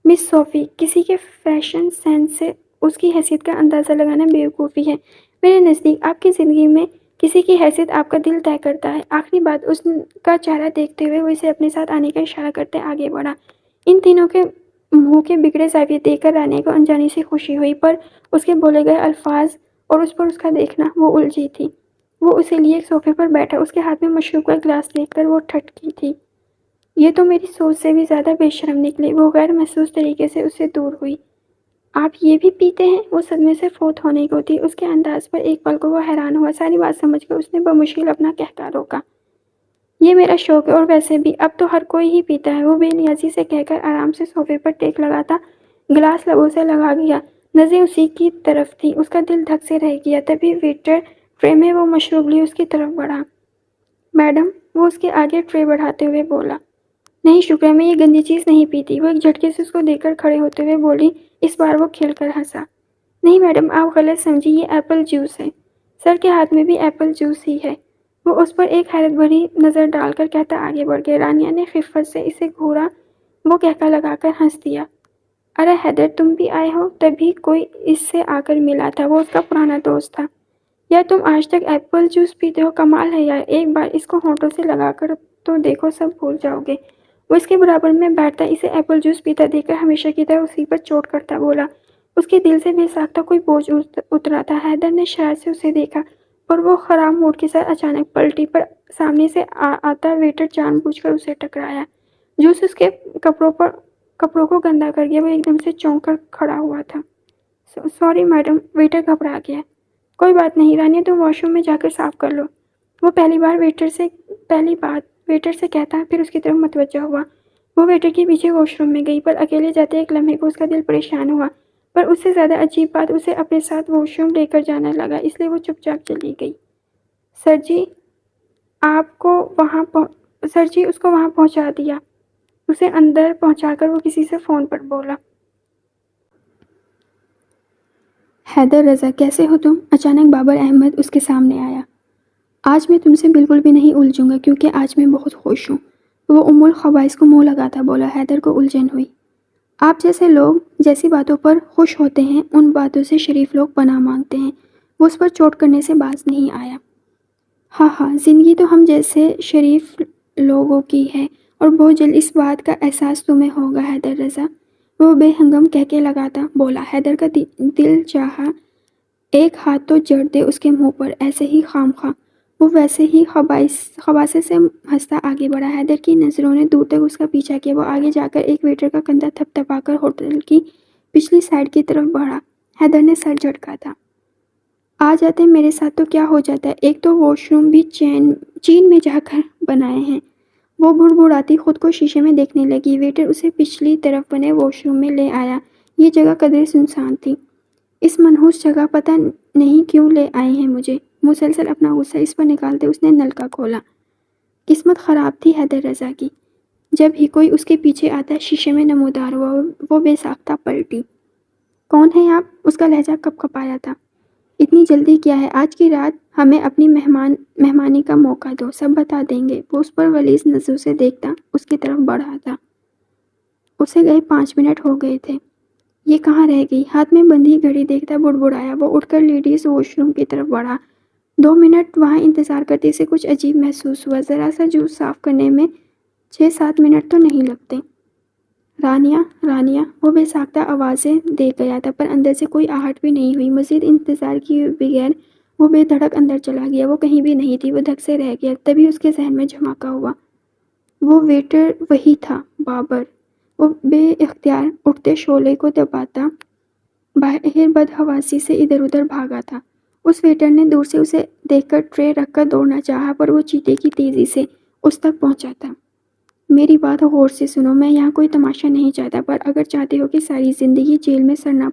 مس صوفی، کسی کے فیشن سینس سے اس کی حیثیت کا اندازہ لگانا بیوقوفی ہے۔ میرے نزدیک آپ کی زندگی میں کسی کی حیثیت آپ کا دل طے کرتا ہے۔ آخری بات اس کا چہرہ دیکھتے ہوئے وہ اسے اپنے ساتھ آنے کا اشارہ کرتے آگے بڑھا۔ ان تینوں کے منہ کے بگڑے زاویے دیکھ کر رانیہ کو انجانی سی خوشی ہوئی، پر اس کے بولے گئے الفاظ اور اس پر اس کا دیکھنا، وہ الجھی تھی۔ وہ اسے لیے ایک صوفے پر بیٹھا، اس کے ہاتھ میں مشروب کا گلاس دیکھ کر وہ ٹھٹکی تھی۔ یہ تو میری سوچ سے بھی زیادہ بے شرم نکلی۔ وہ غیر محسوس طریقے سے اس سے دور ہوئی۔ آپ یہ بھی پیتے ہیں؟ وہ صدمے سے فوت ہونے کو تھی۔ اس کے انداز پر ایک پل کو وہ حیران ہوا۔ ساری بات سمجھ کر اس نے بمشکل اپنا قہقہ روکا۔ یہ میرا شوق ہے، اور ویسے بھی اب تو ہر کوئی ہی پیتا ہے، وہ بے نیازی سے کہہ کر آرام سے صوفے پر ٹیک لگاتا گلاس لبوں سے لگا گیا۔ نظریں اسی کی طرف تھیں، اس کا دل دھک سے رہ گیا۔ تبھی ویٹر ٹرے میں وہ مشروب لیے اس کی طرف بڑھا۔ میڈم، وہ اس کے آگے ٹرے بڑھاتے ہوئے بولا۔ نہیں شکریہ، میں یہ گندی چیز نہیں پیتی۔ وہ ایک جھٹکے سے اس کو دیکھ کر کھڑے ہوتے ہوئے بولی۔ اس بار وہ کھل کر ہنسا۔ نہیں میڈم، آپ غلط سمجھی، یہ ایپل جوس ہے۔ سر کے ہاتھ میں بھی ایپل جوس ہی ہے۔ وہ اس پر ایک حیرت بھری نظر ڈال کر کہتا آگے بڑھ گیا۔ رانیہ نے خفت سے اسے گھورا، وہ کہکا لگا کر ہنس دیا۔ ارے حیدر، تم بھی آئے ہو؟ تبھی کوئی اس سے آ کر ملا تھا، وہ اس کا پرانا دوست تھا۔ یار تم آج تک ایپل جوس پیتے ہو، کمال ہے یار، ایک بار اس کو ہونٹوں سے لگا کر تو دیکھو، سب بھول جاؤ گے۔ وہ اس کے برابر میں بیٹھتا اسے ایپل جوس پیتا دیکھ کر ہمیشہ کی طرح اسی پر چوٹ کرتا بولا۔ اس کے دل سے بے ساختہ کوئی بوجھ اترا تھا۔ حیدر نے شرارت سے اسے دیکھا، اور وہ خراب موڈ کے ساتھ اچانک پلٹی، پر سامنے سے آتا ویٹر جان بوجھ کر اسے ٹکرایا۔ جوس اس کے کپڑوں کو گندا کر گیا۔ وہ ایک دم سے چونک کر کھڑا ہوا تھا۔ سوری میڈم، ویٹر گھبرا گیا۔ کوئی بات نہیں رانیہ، تم واش روم میں جا کر صاف کر لو۔ وہ پہلی بات ویٹر سے کہتا، پھر اس کی طرف متوجہ ہوا۔ وہ ویٹر کے پیچھے واش روم میں گئی، پر اکیلے جاتے ایک لمحے کو اس کا دل پریشان ہوا۔ پر اس سے زیادہ عجیب بات، اسے اپنے ساتھ واش روم لے کر جانا لگا، اس لیے وہ چپ چاپ چلی گئی۔ سر جی اس کو وہاں پہنچا دیا۔ اسے اندر پہنچا کر وہ کسی سے فون پر بولا۔ حیدر رضا، کیسے ہو تم؟ اچانک بابر احمد اس کے سامنے آیا۔ آج میں تم سے بالکل بھی نہیں الجھوں گا، کیونکہ آج میں بہت خوش ہوں، وہ ام الخبائث کو منہ لگاتا بولا۔ حیدر کو الجھن ہوئی۔ آپ جیسے لوگ جیسی باتوں پر خوش ہوتے ہیں، ان باتوں سے شریف لوگ پناہ مانگتے ہیں۔ وہ اس پر چوٹ کرنے سے باز نہیں آیا۔ ہاں، زندگی تو ہم جیسے شریف لوگوں کی ہے، اور بہت جلد اس بات کا احساس تمہیں ہوگا حیدر رضا، وہ بے ہنگم کہکے لگاتا بولا۔ حیدر کا دل چاہا ایک ہاتھ تو جڑ دے اس کے منہ پر، ایسے ہی خام خواہ۔ وہ ویسے ہی خباثت سے ہنستا آگے بڑھا۔ حیدر کی نظروں نے دور تک اس کا پیچھا کیا۔ وہ آگے جا کر ایک ویٹر کا کندھا تھپ تھپا کر ہوٹل کی پچھلی سائڈ کی طرف بڑھا۔ حیدر نے سر جھٹکا تھا۔ آ جاتے میرے ساتھ تو کیا ہو جاتا ہے، ایک تو واش روم بھی چین میں جا کر بنائے ہیں۔ وہ بڑبڑاتی خود کو شیشے میں دیکھنے لگی۔ ویٹر اسے پچھلی طرف بنے واش روم میں لے آیا۔ یہ جگہ قدرے سنسان تھی۔ اس منحوس جگہ پتہ نہیں کیوں لے آئے ہیں مجھے۔ مسلسل اپنا غصہ اس پر نکالتے اس نے نل کا کھولا۔ قسمت خراب تھی حیدر رضا کی۔ جب ہی کوئی اس کے پیچھے آتا شیشے میں نمودار ہوا، وہ بے ساختہ پلٹی۔ کون ہیں آپ؟ اس کا لہجہ کپ کپایا تھا۔ اتنی جلدی کیا ہے؟ آج کی رات ہمیں اپنی مہمانی کا موقع دو، سب بتا دیں گے۔ وہ اس پر غلیظ نظروں سے دیکھتا اس کی طرف بڑھا تھا۔ اسے گئے 5 منٹ ہو گئے تھے۔ یہ کہاں رہ گئی؟ ہاتھ میں بندھی گھڑی دیکھتا بڑبڑایا۔ وہ اٹھ کر لیڈیز واش روم کی طرف بڑھا۔ 2 منٹ وہاں انتظار کرتے اسے کچھ عجیب محسوس ہوا۔ ذرا سا جوس صاف کرنے میں 6-7 منٹ تو نہیں لگتے۔ رانیہ، رانیہ، وہ بے ساختہ آوازیں دے گیا تھا، پر اندر سے کوئی آہٹ بھی نہیں ہوئی۔ مزید انتظار کیے بغیر وہ بے دھڑک اندر چلا گیا۔ وہ کہیں بھی نہیں تھی، وہ دھک سے رہ گیا۔ تبھی اس کے ذہن میں جھماکا ہوا۔ وہ ویٹر وہی تھا، بابر۔ وہ بے اختیار اٹھتے شعلے کو دباتا باہر بدحواسی سے ادھر ادھر بھاگا تھا۔ اس ویٹر نے دور سے اسے دیکھ کر ٹرے رکھ کر دوڑنا چاہا، پر وہ چیتے کی تیزی سے اس تک پہنچا تھا۔ میری بات غور سے سنو، میں یہاں کوئی تماشا نہیں چاہتا، پر اگر چاہتے ہو کہ ساری زندگی جیل میں سڑنا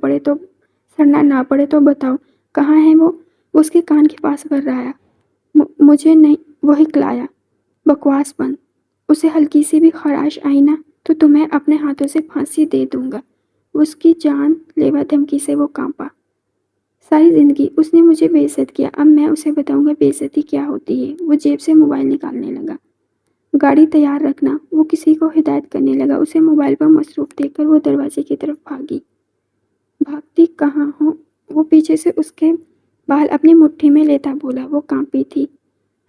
نہ پڑے تو بتاؤ، کہاں ہے وہ؟ اس کے کان کے پاس وررایا۔ مجھے نہیں، وہ ہکلایا۔ بکواس بند۔ اسے ہلکی سی بھی خراش آئی نا تو تمہیں اپنے ہاتھوں سے پھانسی دے دوں گا۔ اس کی جان لیوا دھمکی سے وہ کانپا۔ ساری زندگی اس نے مجھے بے عزت کیا، اب میں اسے بتاؤں گا بے عزتی کیا ہوتی ہے۔ وہ جیب سے موبائل نکالنے لگا۔ گاڑی تیار رکھنا، وہ کسی کو ہدایت کرنے لگا۔ اسے موبائل پر مصروف دیکھ کر وہ دروازے کی طرف بھاگی۔ بھاگتی کہاں ہوں؟ وہ پیچھے سے اس کے بال اپنی مٹھی میں لیتا بولا۔ وہ کانپی تھی۔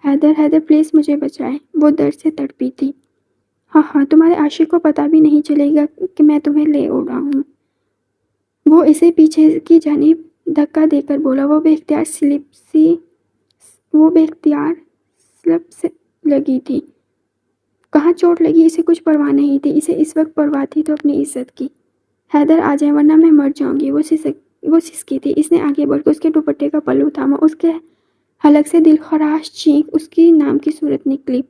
حیدر، حیدر پلیز مجھے بچائیں۔ وہ درد سے تڑپی تھی۔ ہاں ہاں، تمہارے عاشق کو پتہ بھی نہیں چلے گا کہ میں تمہیں لے اڑا ہوں۔ وہ اسے پیچھے کی جانب دھکا دے کر بولا۔ وہ بے اختیار سلپ سے لگی تھی۔ کہاں چوٹ لگی اسے کچھ پرواہ نہیں تھی، اسے اس وقت پرواہ تھی تو اپنی عزت کی۔ حیدر آ جائیں ورنہ میں مر جاؤں گی۔ وہ سسکی تھی۔ اس نے آگے بڑھ کر اس کے دوپٹے کا پلو تھاما۔ اس کے حلق سے دلخراش چینخ اس کی نام کی صورت نکلی۔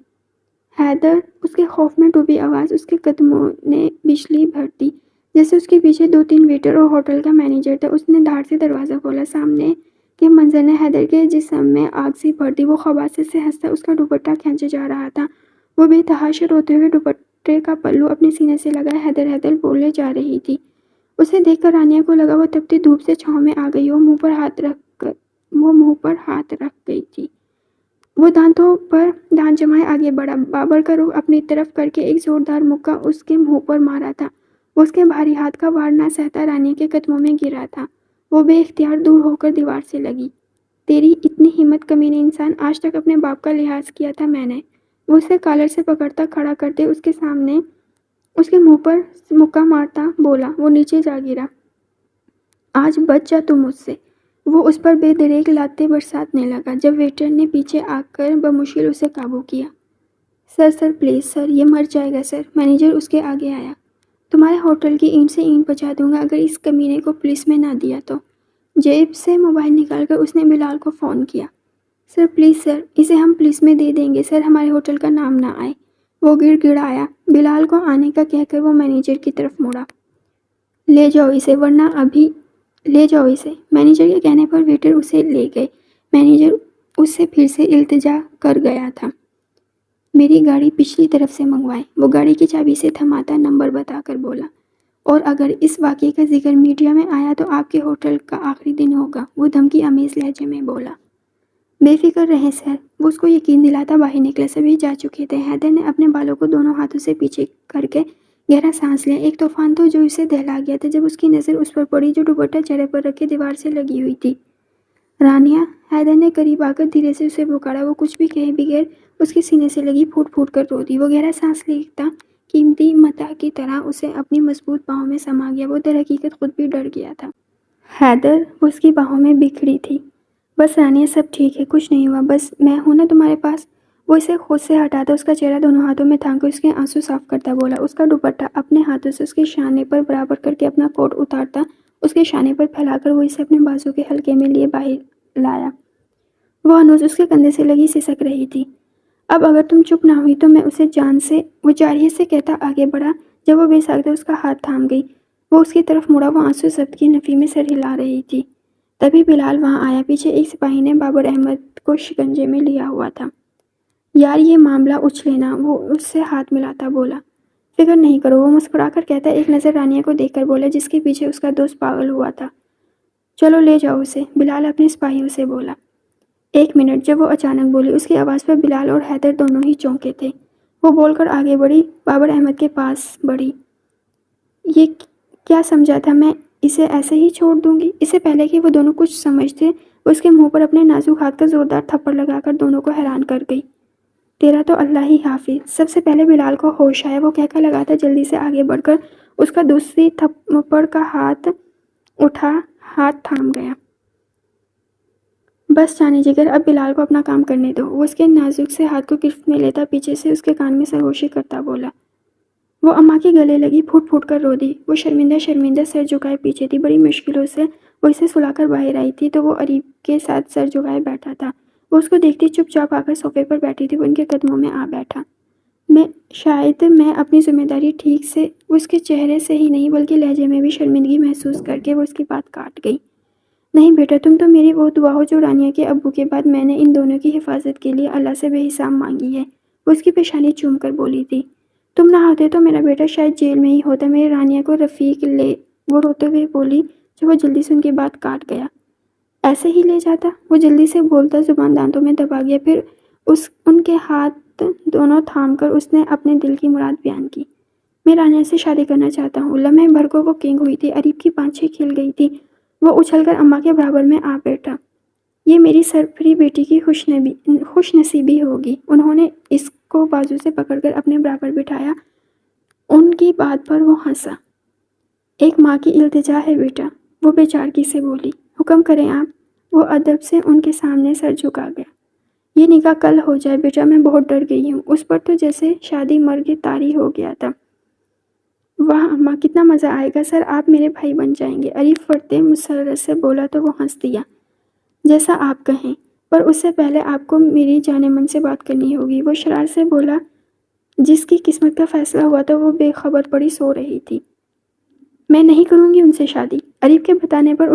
حیدر، اس کے خوف میں ڈوبی آواز اس کے قدموں نے بجلی بھر دی۔ جیسے اس کے پیچھے 2-3 ویٹر اور ہوٹل کا مینیجر تھا۔ اس نے دھاڑ سے دروازہ کھولا۔ سامنے کے منظر نے حیدر کے جسم میں آگ سی بھر دی۔ وہ خباثت سے ہنستا اس کا دوپٹہ کھینچے جا رہا تھا۔ وہ بے تحاشا روتے ہوئے دوپٹے کا پلو اپنے سینے سے لگائے حیدر حیدر بولے جا رہی تھی۔ اسے دیکھ کر رانیہ کو لگا وہ تپتی دھوپ سے چھاؤں میں آ گئی۔ وہ منہ پر ہاتھ رکھ گئی تھی۔ وہ دانتوں پر دانت جمائے آگے بڑھا۔ بابر کا رخ اپنی طرف کر کے ایک زوردار مکہ اس کے منہ پر مارا تھا۔ وہ اس کے بھاری ہاتھ کا بھار نہ سہتا رانیہ کے قدموں میں گرا تھا۔ وہ بے اختیار دور ہو کر دیوار سے لگی۔ تیری اتنی ہمت کمینے انسان، آج تک اپنے باپ کا لحاظ کیا تھا میں نے۔ وہ اسے کالر سے پکڑتا کھڑا کرتے اس کے سامنے اس کے منہ پر مکہ مارتا بولا۔ وہ نیچے جا گرا۔ آج بچ جا تو مجھ سے۔ وہ اس پر بے دریغ لاتیں برساتنے لگا۔ جب ویٹر نے پیچھے آ کر بمشکل اسے قابو کیا۔ سر پلیز سر، یہ مر جائے گا سر۔ مینیجر اس کے آگے آیا۔ تمہارے ہوٹل کی اینٹ سے اینٹ بچا دوں گا اگر اس کمینے کو پولیس میں نہ دیا تو۔ جیب سے موبائل نکال کر اس نے بلال کو فون کیا۔ سر پلیز سر، اسے ہم پولیس میں دے دیں گے سر، ہمارے ہوٹل کا نام نہ آئے۔ وہ گڑ گڑایا۔ بلال کو آنے کا کہہ کر وہ مینیجر کی طرف مڑا۔ لے جاؤ اسے ورنہ ابھی لے جاؤ اسے۔ مینیجر کے کہنے پر ویٹر اسے لے گئے۔ مینیجر اس سے پھر سے التجا کر گیا تھا۔ میری گاڑی پچھلی طرف سے منگوائیں۔ وہ گاڑی کی چابی سے تھماتا نمبر بتا کر بولا۔ اور اگر اس واقعے کا ذکر میڈیا میں آیا تو آپ کے ہوٹل کا آخری دن ہوگا، وہ دھمکی آمیز لہجے میں بولا۔ بے فکر رہیں سر، وہ اس کو یقین دلاتا باہر نکلا۔ سبھی جا چکے تھے۔ حیدر نے اپنے بالوں کو دونوں ہاتھوں سے پیچھے کر کے گہرا سانس لیا۔ ایک طوفان تو جو اسے دہلا گیا تھا جب اس کی نظر اس پر پڑی جو دوپٹہ چہرے پر رکھے دیوار سے لگی ہوئی تھی۔ رانیہ، حیدر نے قریب آ کر دھیرے سے اسے پکارا۔ وہ کچھ بھی کہے بغیر اس کے سینے سے لگی پھوٹ پھوٹ کر رو دی۔ وہ گہرا سانس لیتا قیمتی متاع کی طرح اسے اپنی مضبوط باہوں میں سما گیا۔ وہ در حقیقت خود بھی ڈر گیا تھا۔ حیدر، وہ اس کی باہوں میں بکھری تھی۔ بس رانیہ، سب ٹھیک ہے، کچھ نہیں ہوا، بس میں ہوں نا تمہارے پاس۔ وہ اسے خود سے ہٹاتا اس کا چہرہ دونوں ہاتھوں میں تھام کر اس کے آنسو صاف کرتا بولا۔ اس کا دوپٹہ اپنے ہاتھوں سے اس کے شانے پر برابر کر کے اپنا کوٹ اتارتا اس کے شانے پر پھیلا کر وہ اسے اپنے بازو کے حلقے میں لیے باہر لایا۔ وہ ہنوز اس کے کندھے سے لگی سسک رہی تھی۔ اب اگر تم چپ نہ ہوئی تو میں اسے جان سے، وہ جارحیت سے کہتا آگے بڑھا۔ جب وہ بے ساختہ اس کا ہاتھ تھام گئی، وہ اس کی طرف مڑا۔ وہ آنسو ضبط کی نفی میں سر ہلا رہی تھی۔ تبھی بلال وہاں آیا۔ پیچھے ایک سپاہی نے بابر احمد کو شکنجے میں لیا ہوا تھا۔ یار یہ معاملہ اچھلے نا، وہ اس سے ہاتھ ملاتا بولا۔ فکر نہیں کرو، وہ مسکرا کر کہتا ایک نظر رانیہ کو دیکھ کر بولا جس کے پیچھے اس کا دوست پاگل ہوا تھا۔ چلو لے جاؤ اسے، بلال اپنے سپاہیوں سے بولا۔ 1 منٹ، جب وہ اچانک بولی اس کی آواز پر بلال اور حیدر دونوں ہی چونکے تھے۔ وہ بول کر آگے بڑھی، بابر احمد کے پاس بڑھی۔ یہ کیا سمجھا تھا، میں اسے ایسے ہی چھوڑ دوں گی؟ اس سے پہلے کہ وہ دونوں کچھ سمجھتے وہ اس کے منہ پر اپنے نازک ہاتھ کا زوردار تھپڑ لگا کر دونوں کو حیران کر گئی۔ تیرا تو اللہ ہی حافظ۔ سب سے پہلے بلال کو ہوش آیا، وہ کہہ کر لگاتا جلدی سے آگے بڑھ کر اس کا دوسری تھپڑ کا ہاتھ اٹھا، ہاتھ تھام گیا۔ بس جانے جگر، اب بلال کو اپنا کام کرنے دو۔ وہ اس کے نازک سے ہاتھ کو گرفت میں لیتا پیچھے سے اس کے کان میں سرگوشی کرتا بولا۔ وہ اماں کے گلے لگی، پھوٹ پھوٹ کر رو دی۔ وہ شرمندہ شرمندہ سر جھکائے پیچھے تھی۔ بڑی مشکلوں سے وہ اسے سلا کر باہر آئی تھی تو وہ اریب کے ساتھ سر جھکائے بیٹھا تھا۔ وہ اس کو دیکھتی چپ چاپ آ کر صوفے پر بیٹھی تھی۔ وہ ان کے قدموں میں آ بیٹھا۔ شاید میں اپنی ذمہ داری ٹھیک سے، وہ اس کے چہرے سے ہی نہیں بلکہ لہجے میں بھی شرمندگی محسوس کر کے وہ اس کی بات کاٹ گئی۔ نہیں بیٹا، تم تو میری وہ دعا ہو جو رانیہ کے ابو کے بعد میں نے ان دونوں کی حفاظت کے لیے اللہ سے بے حساب مانگی ہے۔ وہ اس کی پیشانی چوم کر بولی تھی۔ تم نہ ہوتے تو میرا بیٹا شاید جیل میں ہی ہوتا، میری رانیہ کو رفیق لے، وہ روتے ہوئے بولی جب وہ جلدی سے ان کی بات کاٹ گیا۔ ایسے ہی لے جاتا، وہ جلدی سے بولتا زبان دانتوں میں دبا گیا۔ پھر ان کے ہاتھ دونوں تھام کر اس نے اپنے دل کی مراد بیان کی۔ میں رانیہ سے شادی کرنا چاہتا ہوں۔ لمحے بھر کو وہ کینگ ہوئی تھی، اریب کی پانچھیں کھل گئی تھی۔ وہ اچھل کر اماں کے برابر میں آ بیٹھا۔ یہ میری سرپری بیٹی کی خوش نصیبی ہوگی۔ انہوں نے اس کو بازو سے پکڑ کر اپنے برابر بٹھایا۔ ان کی بات پر وہ ہنسا۔ ایک ماں کی التجا ہے بیٹا، وہ بے چارگی سے بولی۔ حکم کریں آپ۔ وہ ادب سے ان کے سامنے سر جھکا گیا۔ یہ نکاح کل ہو جائے بیٹا، میں بہت ڈر گئی ہوں۔ اس پر تو جیسے شادی مرگ طاری ہو گیا تھا۔ واہ اماں، کتنا مزہ آئے گا، سر آپ میرے بھائی بن جائیں گے۔ اریب فرتے مسرت سے بولا تو وہ ہنس دیا۔ جیسا آپ کہیں، پر اس سے پہلے آپ کو میری جانے من سے بات کرنی ہوگی، وہ شرار سے بولا۔ جس کی قسمت کا فیصلہ ہوا تھا وہ بے خبر پڑی سو رہی تھی۔ میں نہیں کروں گی ان سے شادی۔ اریب کے بتانے پر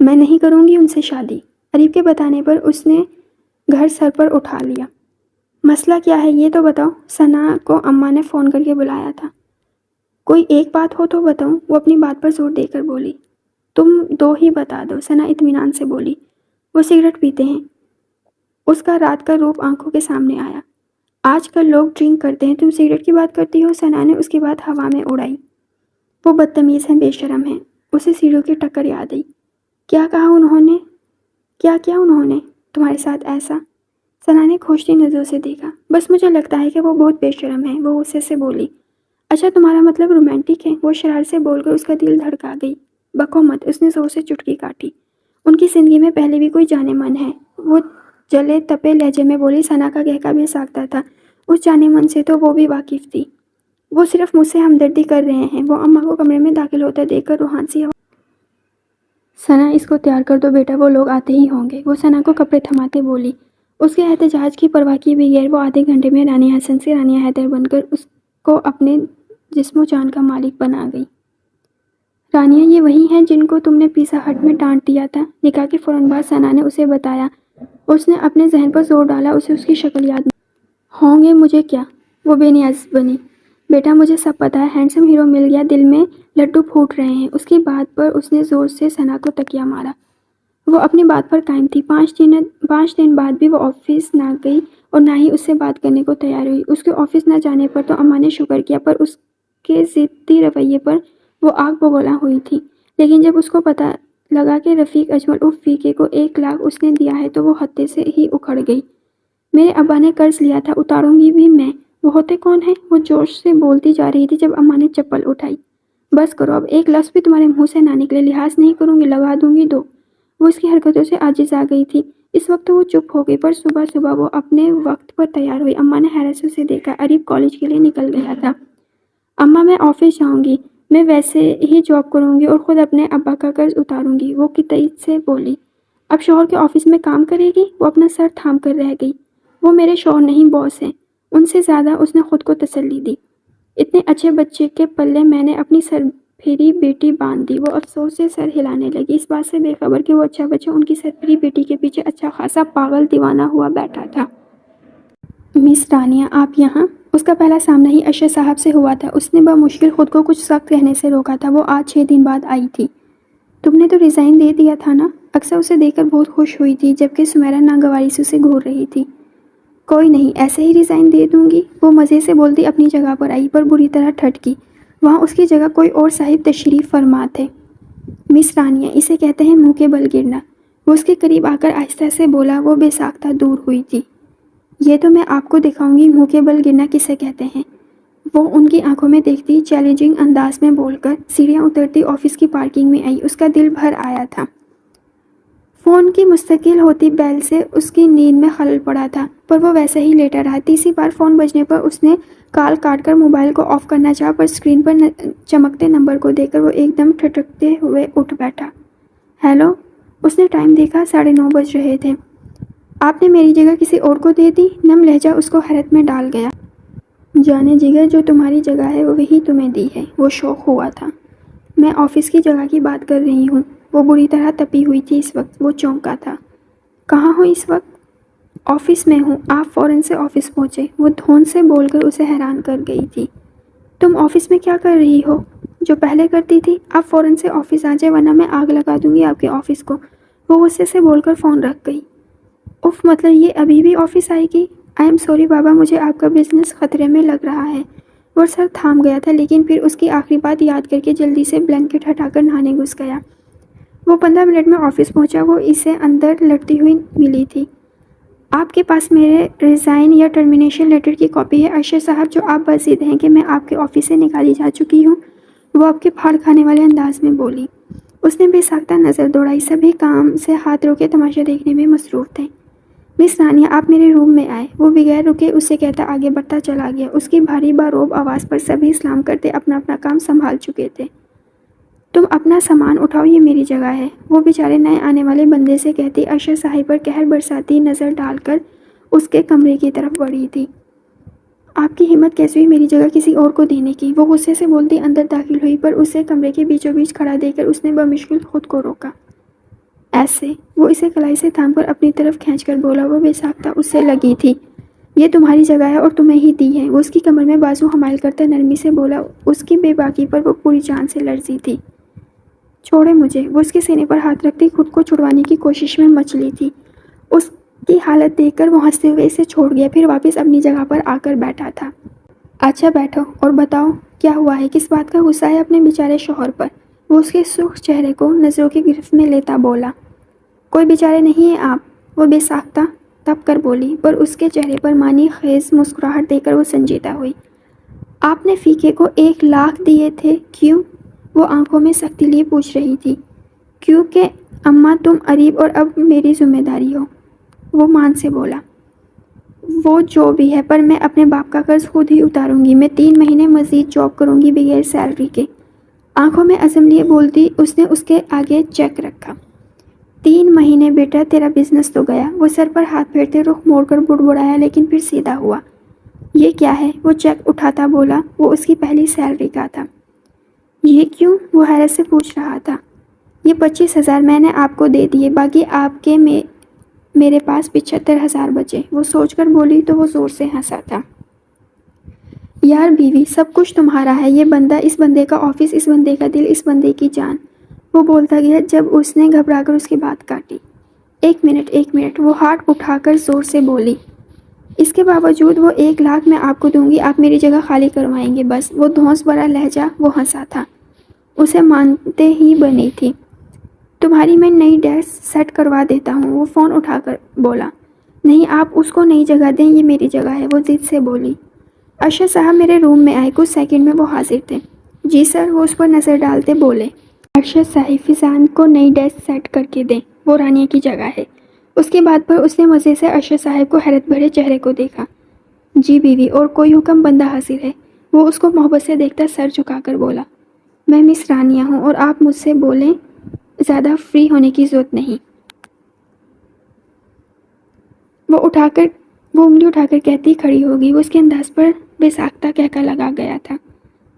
میں نہیں کروں گی ان سے شادی۔ اریب کے بتانے پر اس نے گھر سر پر اٹھا لیا۔ مسئلہ کیا ہے یہ تو بتاؤ، ثنا کو اماں نے فون کر کے بلایا تھا۔ کوئی ایک بات ہو تو بتاؤں، وہ اپنی بات پر زور دے کر بولی۔ تم دو ہی بتا دو، ثنا اطمینان سے بولی۔ وہ سگریٹ پیتے ہیں۔ اس کا رات کا روپ آنکھوں کے سامنے آیا۔ آج کل لوگ ڈرنک کرتے ہیں، تم سگریٹ کی بات کرتی ہو؟ ثنا نے اس کی بات ہوا میں اڑائی۔ وہ بدتمیز ہیں، بے شرم ہیں۔ اسے سیڑھیوں کی ٹکر یاد آئی۔ کیا کہا انہوں نے؟ کیا انہوں نے تمہارے ساتھ ایسا؟ ثنا نے کھوجتی نظروں سے دیکھا۔ بس مجھے لگتا ہے کہ وہ بہت بے شرم ہے، وہ غصے سے بولی۔ اچھا تمہارا مطلب رومانٹک ہے؟ وہ شرار سے بول کر اس کا دل دھڑکا گئی۔ بکو مت، اس نے زور سے چٹکی کاٹی۔ ان کی زندگی میں پہلے بھی کوئی جانے من ہے، وہ جلے تپے لہجے میں بولی۔ ثنا کا گہکا بھی ساکتا تھا، اس جانے من سے تو وہ بھی واقف تھی۔ وہ صرف مجھ سے ہمدردی کر رہے ہیں۔ وہ اماں کو کمرے میں داخل ہوتا دیکھ کر روحان سی ہوا۔ ثنا اس کو تیار کر دو بیٹا، وہ لوگ آتے ہی ہوں گے، وہ ثنا کو کپڑے تھماتے بولی۔ اس کے احتجاج کی پرواہ کیے بغیر وہ آدھے گھنٹے میں رانی حسن سے رانی حیدر بن کر اس کو اپنے جسم و جان کا مالک بنا گئی۔ رانیہ یہ وہی ہیں جن کو تم نے پیزا ہٹ میں ڈانٹ دیا تھا؟ نکاح کے فوراً بعد ثنا نے اسے بتایا۔ اس نے اپنے ذہن پر زور ڈالا، اسے اس کی شکل یاد نہیں۔ ہوں گے مجھے کیا؟ وہ بے نیاز بنی۔ بیٹا مجھے سب پتہ ہے، ہینڈسم ہیرو مل گیا، دل میں لڈو پھوٹ رہے ہیں۔ اس کی بات پر اس نے زور سے ثنا کو تکیہ مارا۔ وہ اپنی بات پر قائم تھی۔ 5 دن بعد بھی وہ آفس نہ گئی اور نہ ہی اس سے بات کرنے کو تیار ہوئی۔ اس کے آفس نہ جانے پر تو اماں نے شکر کیا، پر اس کے ضدی رویے پر وہ آگ بگولا ہوئی تھی۔ لیکن جب اس کو پتہ لگا کہ رفیق اجمل عرف وی کو 1 لاکھ اس نے دیا ہے تو وہ ہتے سے ہی اکھڑ گئی۔ میرے ابا نے قرض لیا تھا، اتاروں گی بھی میں۔ وہ ہوتے کون ہیں؟ وہ جوش سے بولتی جا رہی تھی جب اماں نے چپل اٹھائی۔ بس کرو، اب ایک لفظ بھی تمہارے منہ سے نہ نکلے، لحاظ نہیں کروں گی، لگا دوں گی 2۔ وہ اس کی حرکتوں سے عاجز آ گئی تھی۔ اس وقت تو وہ چپ ہو گئی، پر صبح وہ اپنے وقت پر تیار ہوئی۔ اماں نے حیرت سے اسے دیکھا۔ اریب کالج کے لیے نکل گیا تھا۔ اماں میں آفس جاؤں گی، میں ویسے ہی جاب کروں گی اور خود اپنے ابا کا قرض اتاروں گی، وہ تائید سے بولی۔ اب شوہر کے آفس میں کام کرے گی؟ وہ اپنا سر تھام کر رہ گئی۔ وہ میرے شوہر نہیں، باس ہیں۔ ان سے زیادہ اس نے خود کو تسلی دی۔ اتنے اچھے بچے کے پلے میں نے اپنی پھری بیٹی باندھ دی۔ وہ افسوس سے سر ہلانے لگی، اس بات سے بے خبر کہ وہ اچھا بچہ ان کی سرپری بیٹی کے پیچھے اچھا خاصا پاگل دیوانہ ہوا بیٹھا تھا۔ مس رانیہ آپ یہاں؟ اس کا پہلا سامنا ہی اشرف صاحب سے ہوا تھا۔ اس نے بمشکل خود کو کچھ سخت کہنے سے روکا تھا۔ وہ آج 6 دن بعد آئی تھی۔ تم نے تو ریزائن دے دیا تھا نا؟ اکثر اسے دیکھ کر بہت خوش ہوئی تھی، جبکہ سمیرا ناگواری سے اسے گھور رہی تھی۔ کوئی نہیں، ایسے ہی ریزائن دے دوں گی، وہ مزے سے بولتی اپنی جگہ پر آئی، پر بری طرح ٹھٹکی۔ وہاں اس کی جگہ کوئی اور صاحب تشریف فرما تھے۔ مس رانیہ، اسے کہتے ہیں منہ کے بل گرنا۔ وہ اس کے قریب آ کر آہستہ سے بولا۔ وہ بے ساختہ دور ہوئی تھی۔ یہ تو میں آپ کو دکھاؤں گی منہ کے بل گرنا کسے کہتے ہیں، وہ ان کی آنکھوں میں دیکھتی چیلنجنگ انداز میں بول کر سیڑھیاں اترتی آفس کی پارکنگ میں آئی۔ اس کا دل بھر آیا تھا۔ فون کی مستقل ہوتی بیل سے اس کی نیند میں خلل پڑا تھا، پر وہ ویسے ہی لیٹا رہا۔ تیسری بار فون بجنے پر اس نے کال کاٹ کر موبائل کو آف کرنا چاہا، پر اسکرین پر چمکتے نمبر کو دیکھ کر وہ ایک دم ٹھٹکتے ہوئے اٹھ بیٹھا۔ ہیلو؟ اس نے ٹائم دیکھا، 9:30 بج رہے تھے۔ آپ نے میری جگہ کسی اور کو دے دی؟ نم لہجہ اس کو حیرت میں ڈال گیا۔ جانے جگر، جو تمہاری جگہ ہے وہ وہی تمہیں دی ہے، وہ شوق ہوا تھا۔ میں آفس کی جگہ کی بات کر رہی ہوں۔ وہ بری طرح تپی ہوئی تھی اس وقت، وہ چونکا تھا۔ کہاں ہو اس وقت؟ آفس میں ہوں، آپ فوراً سے آفس پہنچے، وہ دھون سے بول کر اسے حیران کر گئی تھی۔ تم آفس میں کیا کر رہی ہو؟ جو پہلے کرتی تھی، آپ فوراً سے آفس آ جائے ورنہ میں آگ لگا دوں گی آپ کے آفس کو، وہ غصے سے بول کر فون رکھ گئی۔ اف، مطلب یہ ابھی بھی آفس آئے گی؟ آئی ایم سوری بابا، مجھے آپ کا بزنس خطرے میں لگ رہا ہے۔ وہ سر تھام گیا تھا، لیکن پھر اس کی آخری بات یاد کر کے جلدی سے بلینکٹ ہٹا کر نہانے گھس گیا۔ وہ 15 منٹ میں آفس پہنچا۔ وہ اسے اندر لڑتی ہوئی ملی تھی۔ آپ کے پاس میرے ریزائن یا ٹرمینیشن لیٹر کی کاپی ہے اشرف صاحب، جو آپ پر ضد ہیں کہ میں آپ کے آفس سے نکالی جا چکی ہوں؟ وہ آپ کے پھاڑ کھانے والے انداز میں بولی۔ اس نے بے ساختہ نظر دوڑائی۔ سبھی کام سے ہاتھ روکے تماشا دیکھنے میں مصروف تھے۔ مس رانیہ، آپ میرے روم میں آئے، وہ بغیر رکے اسے کہتا آگے بڑھتا چلا گیا۔ اس کی بھاری باروب آواز پر سبھی سلام کرتے اپنا اپنا کام سنبھال چکے تھے۔ تم اپنا سامان اٹھاؤ، یہ میری جگہ ہے، وہ بیچارے نئے آنے والے بندے سے کہتی اشرف صاحب پر قہر برساتی نظر ڈال کر اس کے کمرے کی طرف بڑھی تھی۔ آپ کی ہمت کیسے ہوئی میری جگہ کسی اور کو دینے کی؟ وہ غصے سے بولتی اندر داخل ہوئی، پر اسے کمرے کے بیچوں بیچ کھڑا دیکھ کر اس نے بمشکل خود کو روکا۔ ایسے؟ وہ اسے کلائی سے تھام کر اپنی طرف کھینچ کر بولا۔ وہ بے ساختہ اس سے لگی تھی۔ یہ تمہاری جگہ ہے اور تمہیں ہی دی ہے، وہ اس کی کمر میں بازو حمائل کرتا نرمی سے بولا۔ اس کی بے باکی پر وہ پوری جان سے لرزی تھی۔ چھوڑے مجھے، وہ اس کے سینے پر ہاتھ رکھتی خود کو چھڑوانے کی کوشش میں مچلی تھی۔ اس کی حالت دیکھ کر وہ ہنستے ہوئے اسے چھوڑ گیا، پھر واپس اپنی جگہ پر آ کر بیٹھا تھا۔ اچھا بیٹھو اور بتاؤ کیا ہوا ہے، کس بات کا غصہ ہے اپنے بیچارے شوہر پر؟ وہ اس کے سرخ چہرے کو نظروں کی گرفت میں لیتا بولا۔ کوئی بیچارے نہیں ہیں آپ، وہ بے ساختہ تپ کر بولی، پر اس کے چہرے پر معنی خیز مسکراہٹ دیکھ کر وہ سنجیدہ ہوئی۔ آپ نے فیقے کو 1,00,000 دیے تھے، کیوں؟ وہ آنکھوں میں سختی لیے پوچھ رہی تھی۔ کیونکہ اماں تم قریب اور اب میری ذمہ داری ہو، وہ مان سے بولا۔ وہ جو بھی ہے، پر میں اپنے باپ کا قرض خود ہی اتاروں گی، میں 3 مہینے مزید جاب کروں گی بغیر سیلری کے، آنکھوں میں عزم لیے بولتی اس نے اس کے آگے چیک رکھا۔ 3 مہینے بیٹا، تیرا بزنس تو گیا۔ وہ سر پر ہاتھ پھیرتے رخ موڑ کر بڑبڑایا، لیکن پھر سیدھا ہوا۔ یہ کیا ہے؟ وہ چیک اٹھاتا بولا۔ وہ اس کی پہلی سیلری کا تھا۔ یہ کیوں؟ وہ حیرت سے پوچھ رہا تھا۔ یہ 25,000 میں نے آپ کو دے دیے، باقی آپ کے میرے پاس 75,000 بچے، وہ سوچ کر بولی تو وہ زور سے ہنسا تھا۔ یار بیوی، سب کچھ تمہارا ہے، یہ بندہ، اس بندے کا آفس، اس بندے کا دل، اس بندے کی جان، وہ بولتا گیا جب اس نے گھبرا کر اس کی بات کاٹی۔ ایک منٹ، وہ ہاتھ اٹھا کر زور سے بولی۔ اس کے باوجود وہ 1,00,000 میں آپ کو دوں گی، آپ میری جگہ خالی کروائیں گے بس، وہ دھونس بھرا لہجہ، وہ ہنسا تھا۔ اسے مانتے ہی بنی تھی۔ تمہاری میں نئی ڈیسک سیٹ کروا دیتا ہوں، وہ فون اٹھا کر بولا۔ نہیں، آپ اس کو نئی جگہ دیں، یہ میری جگہ ہے، وہ ضد سے بولی۔ اشرف صاحب میرے روم میں آئے، کچھ سیکنڈ میں وہ حاضر تھے۔ جی سر، وہ اس پر نظر ڈالتے بولے۔ ارشد صاحب فضان کو نئی ڈیسک سیٹ کر کے دیں، وہ رانیہ کی جگہ ہے۔ اس کی بات پر اس نے مزے سے ارشد صاحب کو حیرت بھرے چہرے کو دیکھا۔ جی بیوی، اور کوئی حکم؟ بندہ حاضر ہے، وہ اس کو محبت سے دیکھتا سر جھکا کر بولا۔ میں مس رانیہ ہوں اور آپ مجھ سے بولیں، زیادہ فری ہونے کی ضرورت نہیں۔ وہ انگلی اٹھا کر کہتی کھڑی ہوگی۔ وہ اس کے انداز پر بے ساختہ کہکا لگا گیا تھا۔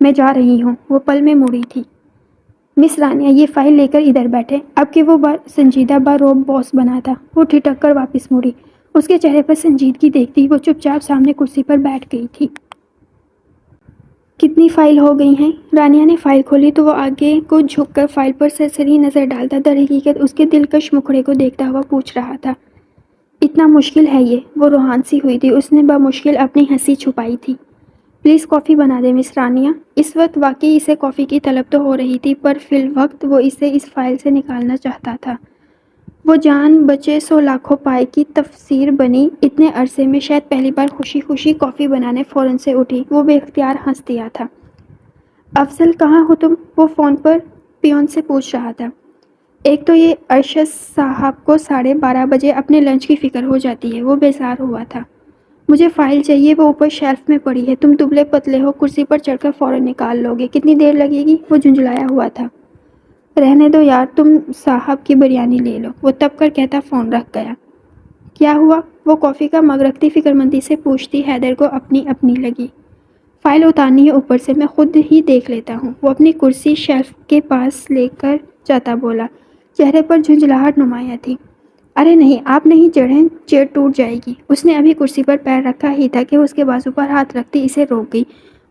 میں جا رہی ہوں، وہ پل میں مڑی تھی۔ مس رانیہ یہ فائل لے کر ادھر بیٹھے۔ اب کہ وہ سنجیدہ باروب باس بنا تھا، وہ ٹھٹک کر واپس مڑی۔ اس کے چہرے پر سنجیدگی دیکھتی وہ چپ چاپ سامنے کرسی پر بیٹھ گئی تھی۔ کتنی فائل ہو گئی ہیں؟ رانیہ نے فائل کھولی تو وہ آگے کو جھک کر فائل پر سرسری نظر ڈالتا در حقیقت اس کے دلکش مکھڑے کو دیکھتا ہوا پوچھ رہا تھا، اتنا مشکل ہے یہ؟ وہ روحان سی ہوئی تھی، اس نے بمشکل اپنی ہنسی چھپائی تھی۔ پلیز کافی بنا دے مس رانیہ۔ اس وقت واقعی اسے کافی کی طلب تو ہو رہی تھی، پر فی الوقت وہ اسے اس فائل سے نکالنا چاہتا تھا۔ وہ جان بچے سو لاکھوں پائے کی تفسیر بنی۔ اتنے عرصے میں شاید پہلی بار خوشی خوشی کافی بنانے فوراً سے اٹھی۔ وہ بے اختیار ہنس دیا تھا۔ افضل کہاں ہو تم؟ وہ فون پر پیون سے پوچھ رہا تھا۔ ایک تو یہ ارشد صاحب کو 12:30 بجے اپنے لنچ کی فکر ہو جاتی ہے، وہ بیزار ہوا تھا۔ مجھے فائل چاہیے، وہ اوپر شیلف میں پڑی ہے، تم دبلے پتلے ہو، کرسی پر چڑھ کر فوراً نکال لو گے، کتنی دیر لگے گی؟ وہ جھنجھلایا ہوا تھا۔ رہنے دو یار، تم صاحب کی بریانی لے لو، وہ تب کر کہتا فون رکھ گیا۔ کیا ہوا؟ وہ کافی کا مگ رکھتی فکرمندی سے پوچھتی حیدر کو اپنی لگی۔ فائل اتارنی ہے اوپر سے، میں خود ہی دیکھ لیتا ہوں، وہ اپنی کرسی شیلف کے پاس لے کر جاتا بولا، چہرے پر جھنجھلاہٹ نمایاں تھی۔ ارے نہیں، آپ نہیں چڑھیں، چیئر ٹوٹ جائے گی۔ اس نے ابھی کرسی پر پیر رکھا ہی تھا کہ اس کے بازو پر ہاتھ رکھتی اسے روک گئی۔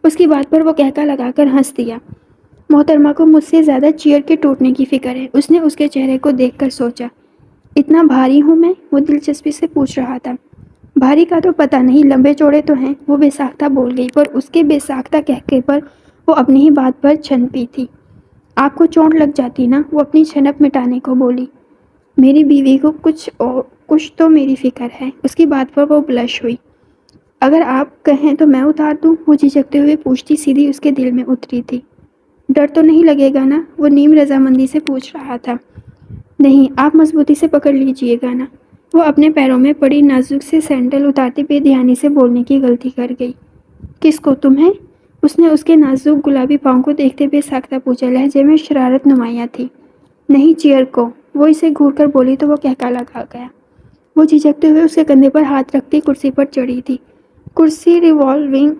اس کی بات پر وہ کہکا لگا کر ہنس دیا۔ محترمہ کو مجھ سے زیادہ چیئر کے ٹوٹنے کی فکر ہے، اس نے اس کے چہرے کو دیکھ کر سوچا۔ اتنا بھاری ہوں میں؟ وہ دلچسپی سے پوچھ رہا تھا۔ بھاری کا تو پتہ نہیں، لمبے چوڑے تو ہیں، وہ بے ساختہ بول گئی، پر اس کے بے ساختہ کہکے پر وہ اپنی ہی بات پر چھنپی تھی۔ آپ کو چوٹ لگ جاتی نا، وہ اپنی چھنپ مٹانے کو بولی۔ میری بیوی کو کچھ تو میری فکر ہے۔ اس کی بات پر وہ بلش ہوئی۔ اگر آپ کہیں تو میں اتار دوں؟ وہ جھجکتے ہوئے پوچھتی سیدھی اس کے دل میں اتری تھی۔ ڈر تو نہیں لگے گا نا؟ وہ نیم رضامندی سے پوچھ رہا تھا۔ نہیں، آپ مضبوطی سے پکڑ لیجئے گا نا؟ وہ اپنے پیروں میں پڑی نازک سے سینڈل اتارتے بے دھیانی سے بولنے کی غلطی کر گئی۔ کس کو؟ تمہیں؟ اس نے اس کے نازک گلابی پاؤں کو دیکھتے بے ساختہ پوچھا، لہجے میں شرارت نمایاں تھی۔ نہیں، چیئر کو۔ وہ اسے گھور کر بولی تو وہ کہکا لگا گیا۔ وہ جھجکتے ہوئے اس کے کندھے پر ہاتھ رکھتی کرسی پر چڑھی تھی۔ کرسی ریوالونگ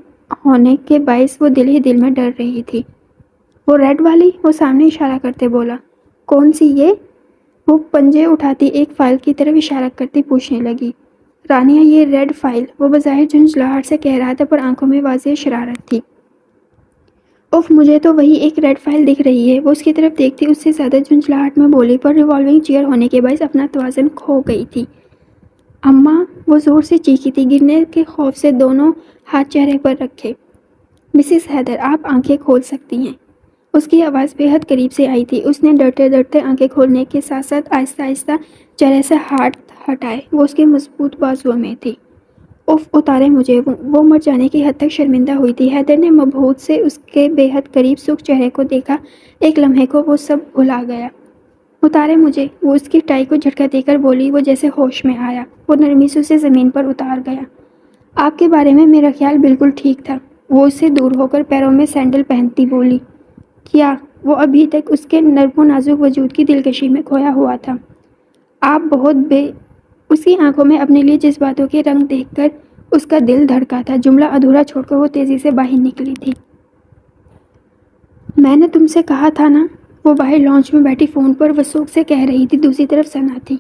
ہونے کے باعث وہ دل ہی دل میں ڈر رہی تھی۔ وہ ریڈ والی؟ وہ سامنے اشارہ کرتے بولا۔ کون سی یہ؟ وہ پنجے اٹھاتی ایک فائل کی طرف اشارہ کرتی پوچھنے لگی۔ رانیہ، یہ ریڈ فائل، وہ بظاہر جھنجھلاہٹ سے کہہ رہا تھا پر آنکھوں میں واضح شرارت تھی۔ اف، مجھے تو وہی ایک ریڈ فائل دکھ رہی ہے۔ وہ اس کی طرف دیکھتی اس سے زیادہ جھنجھلاہٹ میں بولی، پر ریوالونگ چیئر ہونے کے باعث اپنا توازن کھو گئی تھی۔ اماں، وہ زور سے چیخی تھی، گرنے کے خوف سے دونوں ہاتھ چہرے پر رکھے۔ مسز حیدر، آپ آنکھیں کھول سکتی ہیں۔ اس کی آواز بے حد قریب سے آئی تھی۔ اس نے ڈرتے ڈرتے آنکھیں کھولنے کے ساتھ ساتھ آہستہ آہستہ چہرے سے ہاتھ ہٹائے، وہ اس کے مضبوط بازوؤں میں تھی۔ اف، اتارے مجھے، وہ مر جانے کی حد تک شرمندہ ہوئی تھی۔ حیدر نے مبہوت سے اس کے بے حد قریب سرخ چہرے کو دیکھا، ایک لمحے کو وہ سب بھلا گیا۔ اتارے مجھے، وہ اس کی ٹائی کو جھٹکا دے کر بولی، وہ جیسے ہوش میں آیا۔ وہ نرمی سے اسے زمین پر اتار گیا۔ آپ کے بارے میں میرا خیال بالکل ٹھیک تھا، وہ اس سے دور ہو کر پیروں میں سینڈل پہنتی بولی۔ کیا؟ وہ ابھی تک اس کے نرم و نازک وجود کی دلکشی میں کھویا ہوا تھا۔ آپ بہت اس کی آنکھوں میں اپنے لیے جذباتوں کے رنگ دیکھ کر اس کا دل دھڑکا تھا۔ جملہ ادھورا چھوڑ کر وہ تیزی سے باہر نکلی تھی۔ میں نے تم سے کہا تھا نا، وہ باہر لانچ میں بیٹھی فون پر وثوق سے کہہ رہی تھی۔ دوسری طرف ثنا تھی۔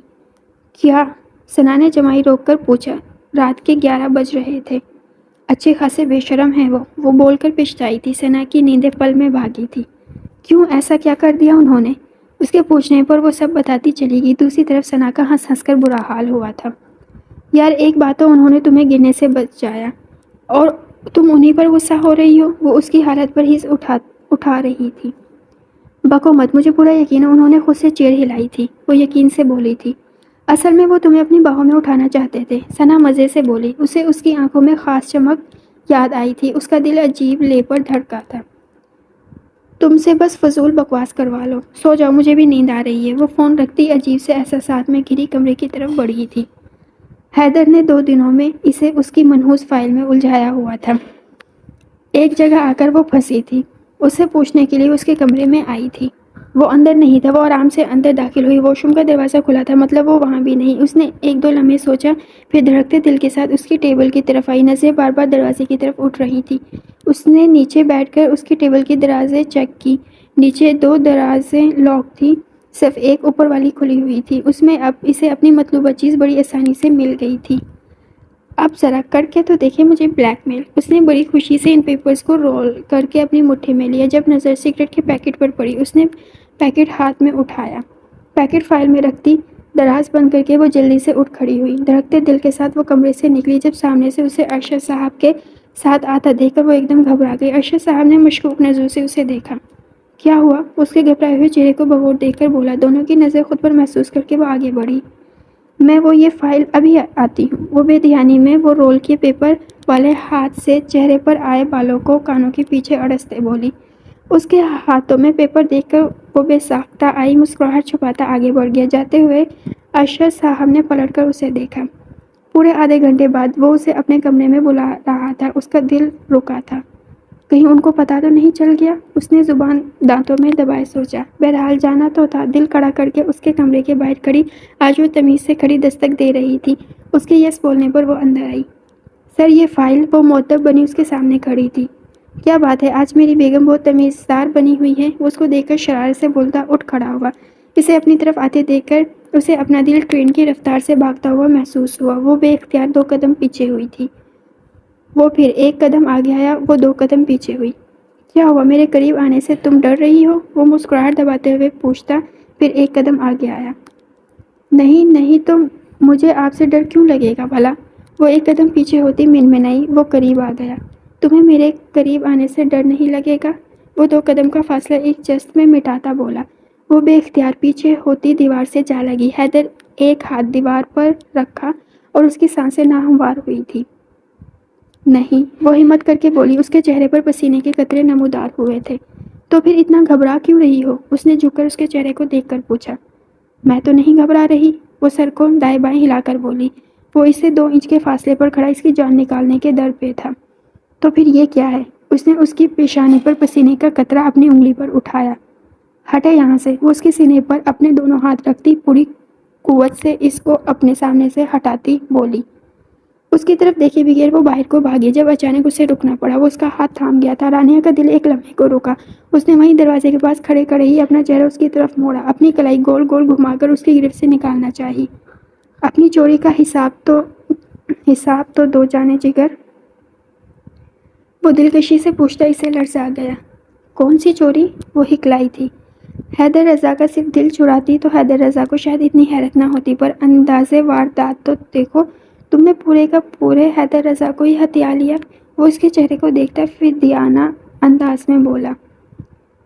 کیا؟ ثنا نے جمائی روک کر پوچھا۔ رات کے 11 بج رہے تھے۔ اچھے خاصے بے شرم ہیں وہ بول کر پچھتائی تھی۔ ثنا کی نیندیں پل میں بھاگی تھی۔ کیوں؟ ایسا کیا کر دیا انہوں نے؟ اس کے پوچھنے پر وہ سب بتاتی چلی گئی۔ دوسری طرف ثنا کا ہنس ہنس کر برا حال ہوا تھا۔ یار، ایک بات تو انہوں نے تمہیں گرنے سے بچایا اور تم انہی پر غصہ ہو رہی ہو۔ وہ اس کی حالت پر ہی اٹھا رہی تھی۔ بکو مت، مجھے پورا یقین ہے انہوں نے خود سے چیئر ہلائی تھی، وہ یقین سے بولی تھی۔ اصل میں وہ تمہیں اپنی باہوں میں اٹھانا چاہتے تھے، ثنا مزے سے بولی۔ اسے اس کی آنکھوں میں خاص چمک یاد آئی تھی۔ اس کا دل عجیب لے پر دھڑکا تھا۔ تم سے بس فضول بکواس کروا لو، سو جاؤ، مجھے بھی نیند آ رہی ہے۔ وہ فون رکھتی عجیب سے احساسات میں گھری کمرے کی طرف بڑھی تھی۔ حیدر نے 2 دنوں میں اسے اس کی منحوس فائل میں الجھایا ہوا تھا۔ ایک جگہ آ کر وہ پھنسی تھی۔ اسے پوچھنے کے لیے اس کے کمرے میں آئی تھی۔ وہ اندر نہیں تھا۔ وہ آرام سے اندر داخل ہوئی۔ واش روم کا دروازہ کھلا تھا، مطلب وہ وہاں بھی نہیں۔ اس نے 1-2 لمحے سوچا، پھر دھڑکتے دل کے ساتھ اس کی ٹیبل کی طرف آئی۔ نظریں بار بار دروازے کی طرف اٹھ رہی تھی۔ اس نے نیچے بیٹھ کر اس کی ٹیبل کی درازیں چیک کی۔ نیچے 2 درازیں لاک تھی، صرف ایک اوپر والی کھلی ہوئی تھی۔ اس میں اب اسے اپنی مطلوبہ چیز بڑی آسانی سے مل گئی تھی۔ اب ذرا کر کے تو دیکھے مجھے بلیک میل۔ اس نے بڑی خوشی سے ان پیپرز کو رول کر کے اپنی مٹھی میں لیا۔ جب نظر سگریٹ کے پیکٹ پر پڑی، اس نے پیکٹ ہاتھ میں اٹھایا، پیکٹ فائل میں رکھ دی۔ دراز بند کر کے وہ جلدی سے اٹھ کھڑی ہوئی۔ دھڑکتے دل کے ساتھ وہ کمرے سے نکلی۔ جب سامنے سے اسے ارشد صاحب کے ساتھ آتا دیکھ کر وہ ایک دم گھبرا گئی۔ ارشد صاحب نے مشکوک نظروں سے اسے دیکھا۔ کیا ہوا؟ اس کے گھبرائے ہوئے چہرے کو بغور دیکھ کر بولا۔ دونوں کی نظر خود پر محسوس کر کے وہ آگے بڑھی۔ میں وہ یہ فائل ابھی آتی ہوں۔ وہ بے دھیانی میں وہ رول کیے پیپر والے ہاتھ سے چہرے پر آئے بالوں کو کانوں کے پیچھے اڑستے بولی۔ اس کے ہاتھوں میں پیپر دیکھ کر وہ بے ساختہ آئی مسکراہٹ چھپاتا آگے بڑھ گیا۔ جاتے ہوئے ارشد صاحب نے پلٹ کر اسے دیکھا۔ پورے آدھے گھنٹے بعد وہ اسے اپنے کمرے میں بلا رہا تھا۔ اس کا دل رکا تھا، کہیں ان کو پتہ تو نہیں چل گیا؟ اس نے زبان دانتوں میں دبائے سوچا۔ بہرحال جانا تو تھا۔ دل کڑا کر کے اس کے کمرے کے باہر کھڑی، آج وہ تمیز سے کھڑی دستک دے رہی تھی۔ اس کے یس بولنے پر وہ اندر آئی۔ سر یہ فائل؟ وہ مؤدب بنی اس کے سامنے کھڑی تھی۔ کیا بات ہے، آج میری بیگم بہت تمیزدار بنی ہوئی ہے۔ وہ اس کو دیکھ کر شرارت سے بولتا اٹھ کھڑا ہوا۔ اسے اپنی طرف آتے دیکھ کر اسے اپنا دل ٹرین کی رفتار سے بھاگتا ہوا محسوس ہوا۔ وہ بے اختیار 2 قدم پیچھے ہوئی تھی۔ وہ پھر 1 قدم آگے آیا، وہ 2 قدم پیچھے ہوئی۔ کیا ہوا؟ میرے قریب آنے سے تم ڈر رہی ہو؟ وہ مسکراہٹ دباتے ہوئے پوچھتا، پھر 1 قدم آگے آیا۔ نہیں تو مجھے آپ سے ڈر کیوں لگے گا بھلا؟ وہ 1 قدم پیچھے ہوتی منمنائی۔ وہ قریب آ گیا۔ تمہیں میرے قریب آنے سے ڈر نہیں لگے گا؟ وہ 2 قدم کا فاصلہ ایک جست میں مٹاتا بولا۔ وہ بے اختیار پیچھے ہوتی دیوار سے جا لگی۔ حیدر ایک ہاتھ دیوار پر رکھا اور اس کی سانسیں ناہموار ہوئی تھی۔ نہیں، وہ ہمت کر کے بولی۔ اس کے چہرے پر پسینے کے قطرے نمودار ہوئے تھے۔ تو پھر اتنا گھبرا کیوں رہی ہو؟ اس نے جھک کر اس کے چہرے کو دیکھ کر پوچھا۔ میں تو نہیں گھبرا رہی، وہ سر کو دائیں بائیں ہلا کر بولی۔ وہ اس سے 2 انچ کے فاصلے پر کھڑا اس کی جان نکالنے کے در پہ تھا۔ تو پھر یہ کیا ہے؟ اس نے اس کی پیشانی پر پسینے کا قطرہ اپنی انگلی پر اٹھایا۔ ہٹے یہاں سے۔ وہ اس کے سینے پر اپنے دونوں ہاتھ رکھتی پوری قوت سے اس کو اپنے سامنے سے ہٹاتی بولی۔ اس کی طرف دیکھے بغیر وہ باہر کو بھاگی۔ جب اچانک اسے رکنا پڑا، وہ اس کا ہاتھ تھام گیا تھا۔ رانیہ کا دل ایک لمحے کو رکا۔ اس نے وہیں دروازے کے پاس کھڑے کھڑے ہی اپنا چہرہ اس کی طرف موڑا، اپنی کلائی گول گول گھما کر اس کی گرفت سے نکالنا چاہی۔ اپنی چوری کا حساب تو دو جانے جگر، وہ دلکشی سے پوچھتا اسے لرزا گیا۔ کون سی چوری؟ وہ ہکلائی تھی۔ حیدر رضا کا صرف دل چراتی تو حیدر رضا کو شاید اتنی حیرت نہ ہوتی، پر اندازے واردات تو دیکھو، تم نے پورے کا پورے حیدر رضا کو ہی ہتھیا لیا۔ وہ اس کے چہرے کو دیکھتا فدیانہ انداز میں بولا۔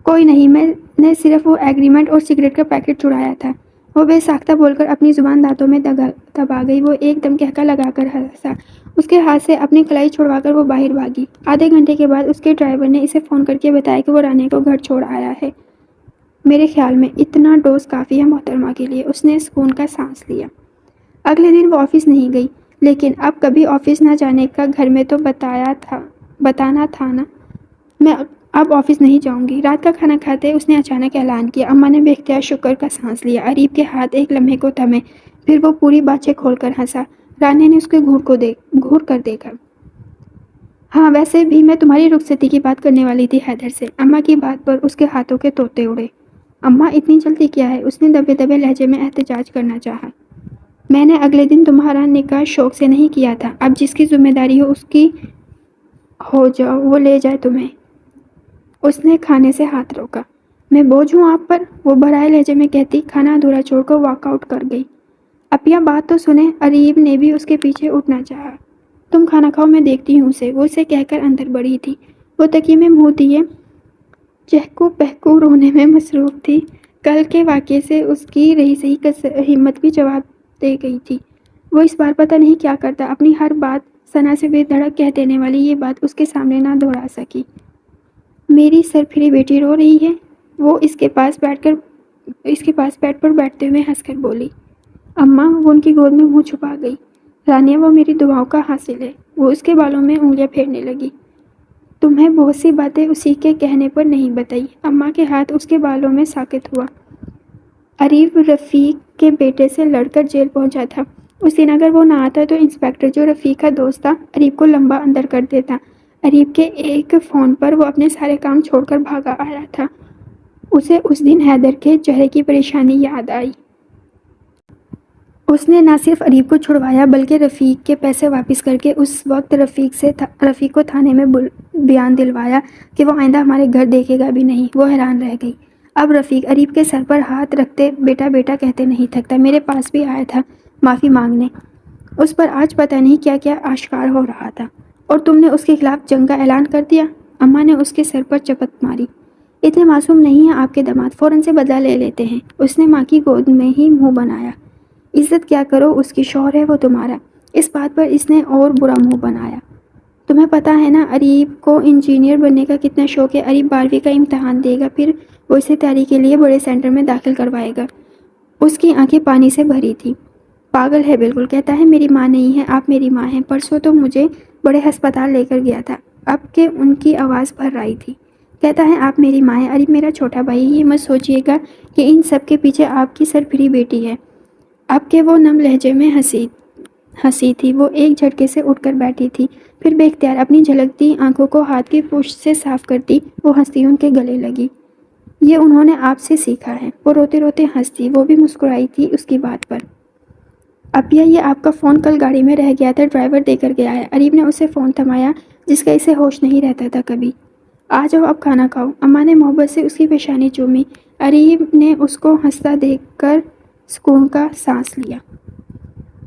کوئی نہیں، میں نے صرف وہ ایگریمنٹ اور سگریٹ کا پیکٹ چرایا تھا۔ وہ بے ساختہ بول کر اپنی زبان دانتوں میں دبا گئی۔ وہ ایک دم کہکا لگا کر ہنسا۔ اس کے ہاتھ سے اپنی کلائی چھڑوا کر وہ باہر بھاگی۔ آدھے گھنٹے کے بعد اس کے ڈرائیور نے اسے فون کر کے بتایا کہ وہ رانیہ کو گھر چھوڑ آیا ہے۔ میرے خیال میں اتنا ڈوز کافی ہے محترمہ کے لیے۔ اس نے سکون کا سانس لیا۔ اگلے دن وہ آفس نہیں گئی، لیکن اب کبھی آفس نہ جانے کا گھر میں تو بتانا تھا نا۔ میں اب آفس نہیں جاؤں گی۔ رات کا کھانا کھاتے اس نے اچانک اعلان کیا۔ اماں نے بے اختیار شکر کا سانس لیا۔ اریب کے ہاتھ ایک لمحے کو تھمے، پھر وہ پوری باتیں کھول کر ہنسا۔ رانیہ نے اس کے گھور کر دیکھا۔ ہاں ویسے بھی میں تمہاری رخصتی کی بات کرنے والی تھی حیدر سے۔ اماں کی بات پر اس کے ہاتھوں کے طوطے اڑے۔ اماں اتنی جلدی کیا ہے؟ اس نے دبے دبے لہجے میں احتجاج کرنا چاہا۔ میں نے اگلے دن تمہارا نکاح شوق سے نہیں کیا تھا۔ اب جس کی ذمہ داری ہو اس کی ہو جاؤ، وہ لے جائے تمہیں۔ اس نے کھانے سے ہاتھ روکا۔ میں بوجھ ہوں آپ پر؟ وہ بھرائے لہجے میں کہتی کھانا ادھورا چھوڑ کر واک آؤٹ کر گئی۔ اپیا بات تو سنیں۔ اریب نے بھی اس کے پیچھے اٹھنا چاہا۔ تم کھانا کھاؤ، میں دیکھتی ہوں اسے۔ وہ اسے کہہ کر اندر بڑھی تھی۔ وہ تکیے میں منہ دیے چہکو پہکو رونے میں مصروف تھی۔ کل کے واقعے سے اس کی رہی سہی ہمت بھی جواب دے گئی تھی۔ وہ اس بار پتہ نہیں کیا کرتا، اپنی ہر بات ثنا سے بے دھڑک کہہ دینے والی یہ بات اس کے سامنے نہ دہرا سکی۔ میری سرپھری بیٹی رو رہی ہے، وہ اس کے پاس بیڈ پر بیٹھتے ہوئے ہنس کر بولی۔ اماں، وہ ان کی گود میں منہ چھپا گئی۔ رانیہ، وہ میری دعاؤں کا حاصل ہے۔ وہ اس کے بالوں میں انگلیاں پھیرنے لگی۔ تمہیں بہت سی باتیں اسی کے کہنے پر نہیں بتائی۔ اماں کے ہاتھ اس کے بالوں میں ساکت ہوا۔ اریب رفیق کے بیٹے سے لڑ کر جیل پہنچا تھا۔ اس دن اگر وہ نہ آتا تو انسپکٹر جو رفیق کا دوست تھا اریب کو لمبا اندر کر دیتا۔ اریب کے ایک فون پر وہ اپنے سارے کام چھوڑ کر بھاگا آیا تھا۔ اسے اس دن حیدر کے چہرے کی پریشانی یاد آئی۔ اس نے نہ صرف اریب کو چھڑوایا بلکہ رفیق کے پیسے واپس کر کے اس وقت رفیق کو تھانے میں بیان دلوایا کہ وہ آئندہ ہمارے گھر دیکھے گا بھی نہیں۔ وہ حیران رہ گئی۔ اب رفیق اریب کے سر پر ہاتھ رکھتے بیٹا بیٹا کہتے نہیں تھکتا۔ میرے پاس بھی آیا تھا معافی مانگنے۔ اس پر آج پتہ نہیں کیا کیا آشکار ہو رہا تھا۔ اور تم نے اس کے خلاف جنگ کا اعلان کر دیا؟ اماں نے اس کے سر پر چپت ماری۔ اتنے معصوم نہیں ہیں آپ کے داماد، فوراً سے بدلہ لے لیتے ہیں۔ اس نے ماں کی گود میں ہی منہ بنایا۔ عزت کیا کرو اس کی، شوہر ہے وہ تمہارا۔ اس بات پر اس نے اور برا منہ بنایا۔ تمہیں پتہ ہے نا اریب کو انجینئر بننے کا کتنا شوق ہے۔ اریب 12ویں کا امتحان دے گا، پھر وہ اسے تیاری کے لیے بڑے سینٹر میں داخل کروائے گا۔ اس کی آنکھیں پانی سے بھری تھی۔ پاگل ہے بالکل، کہتا ہے میری ماں نہیں ہے، آپ میری ماں ہیں۔ پرسوں تو مجھے بڑے ہسپتال لے کر گیا تھا، اب کہ ان کی آواز بھر آئی تھی۔ کہتا ہے آپ میری ماں ہیں، اریب میرا چھوٹا بھائی۔ یہ مت سوچئے گا کہ ان سب کے پیچھے آپ کی سرپھری بیٹی ہے۔ اب کہ وہ نم لہجے میں ہنسی تھی، وہ ایک جھٹکے سے اٹھ کر بیٹھی تھی، پھر بے اختیار اپنی جھلکتی آنکھوں کو ہاتھ کی پشت سے صاف کرتی وہ ہنستی ان کے گلے لگی۔ یہ انہوں نے آپ سے سیکھا ہے۔ وہ روتے روتے ہنستی، وہ بھی مسکرائی تھی اس کی بات پر۔ ابیا یہ آپ کا فون کل گاڑی میں رہ گیا تھا، ڈرائیور دے کر گیا ہے۔ اریب نے اسے فون تھمایا جس کا اسے ہوش نہیں رہتا تھا کبھی۔ آ جاؤ اب کھانا کھاؤ۔ اماں نے محبت سے اس کی پیشانی چومی۔ اریب نے اس کو ہنستا دیکھ کر سکون کا سانس لیا۔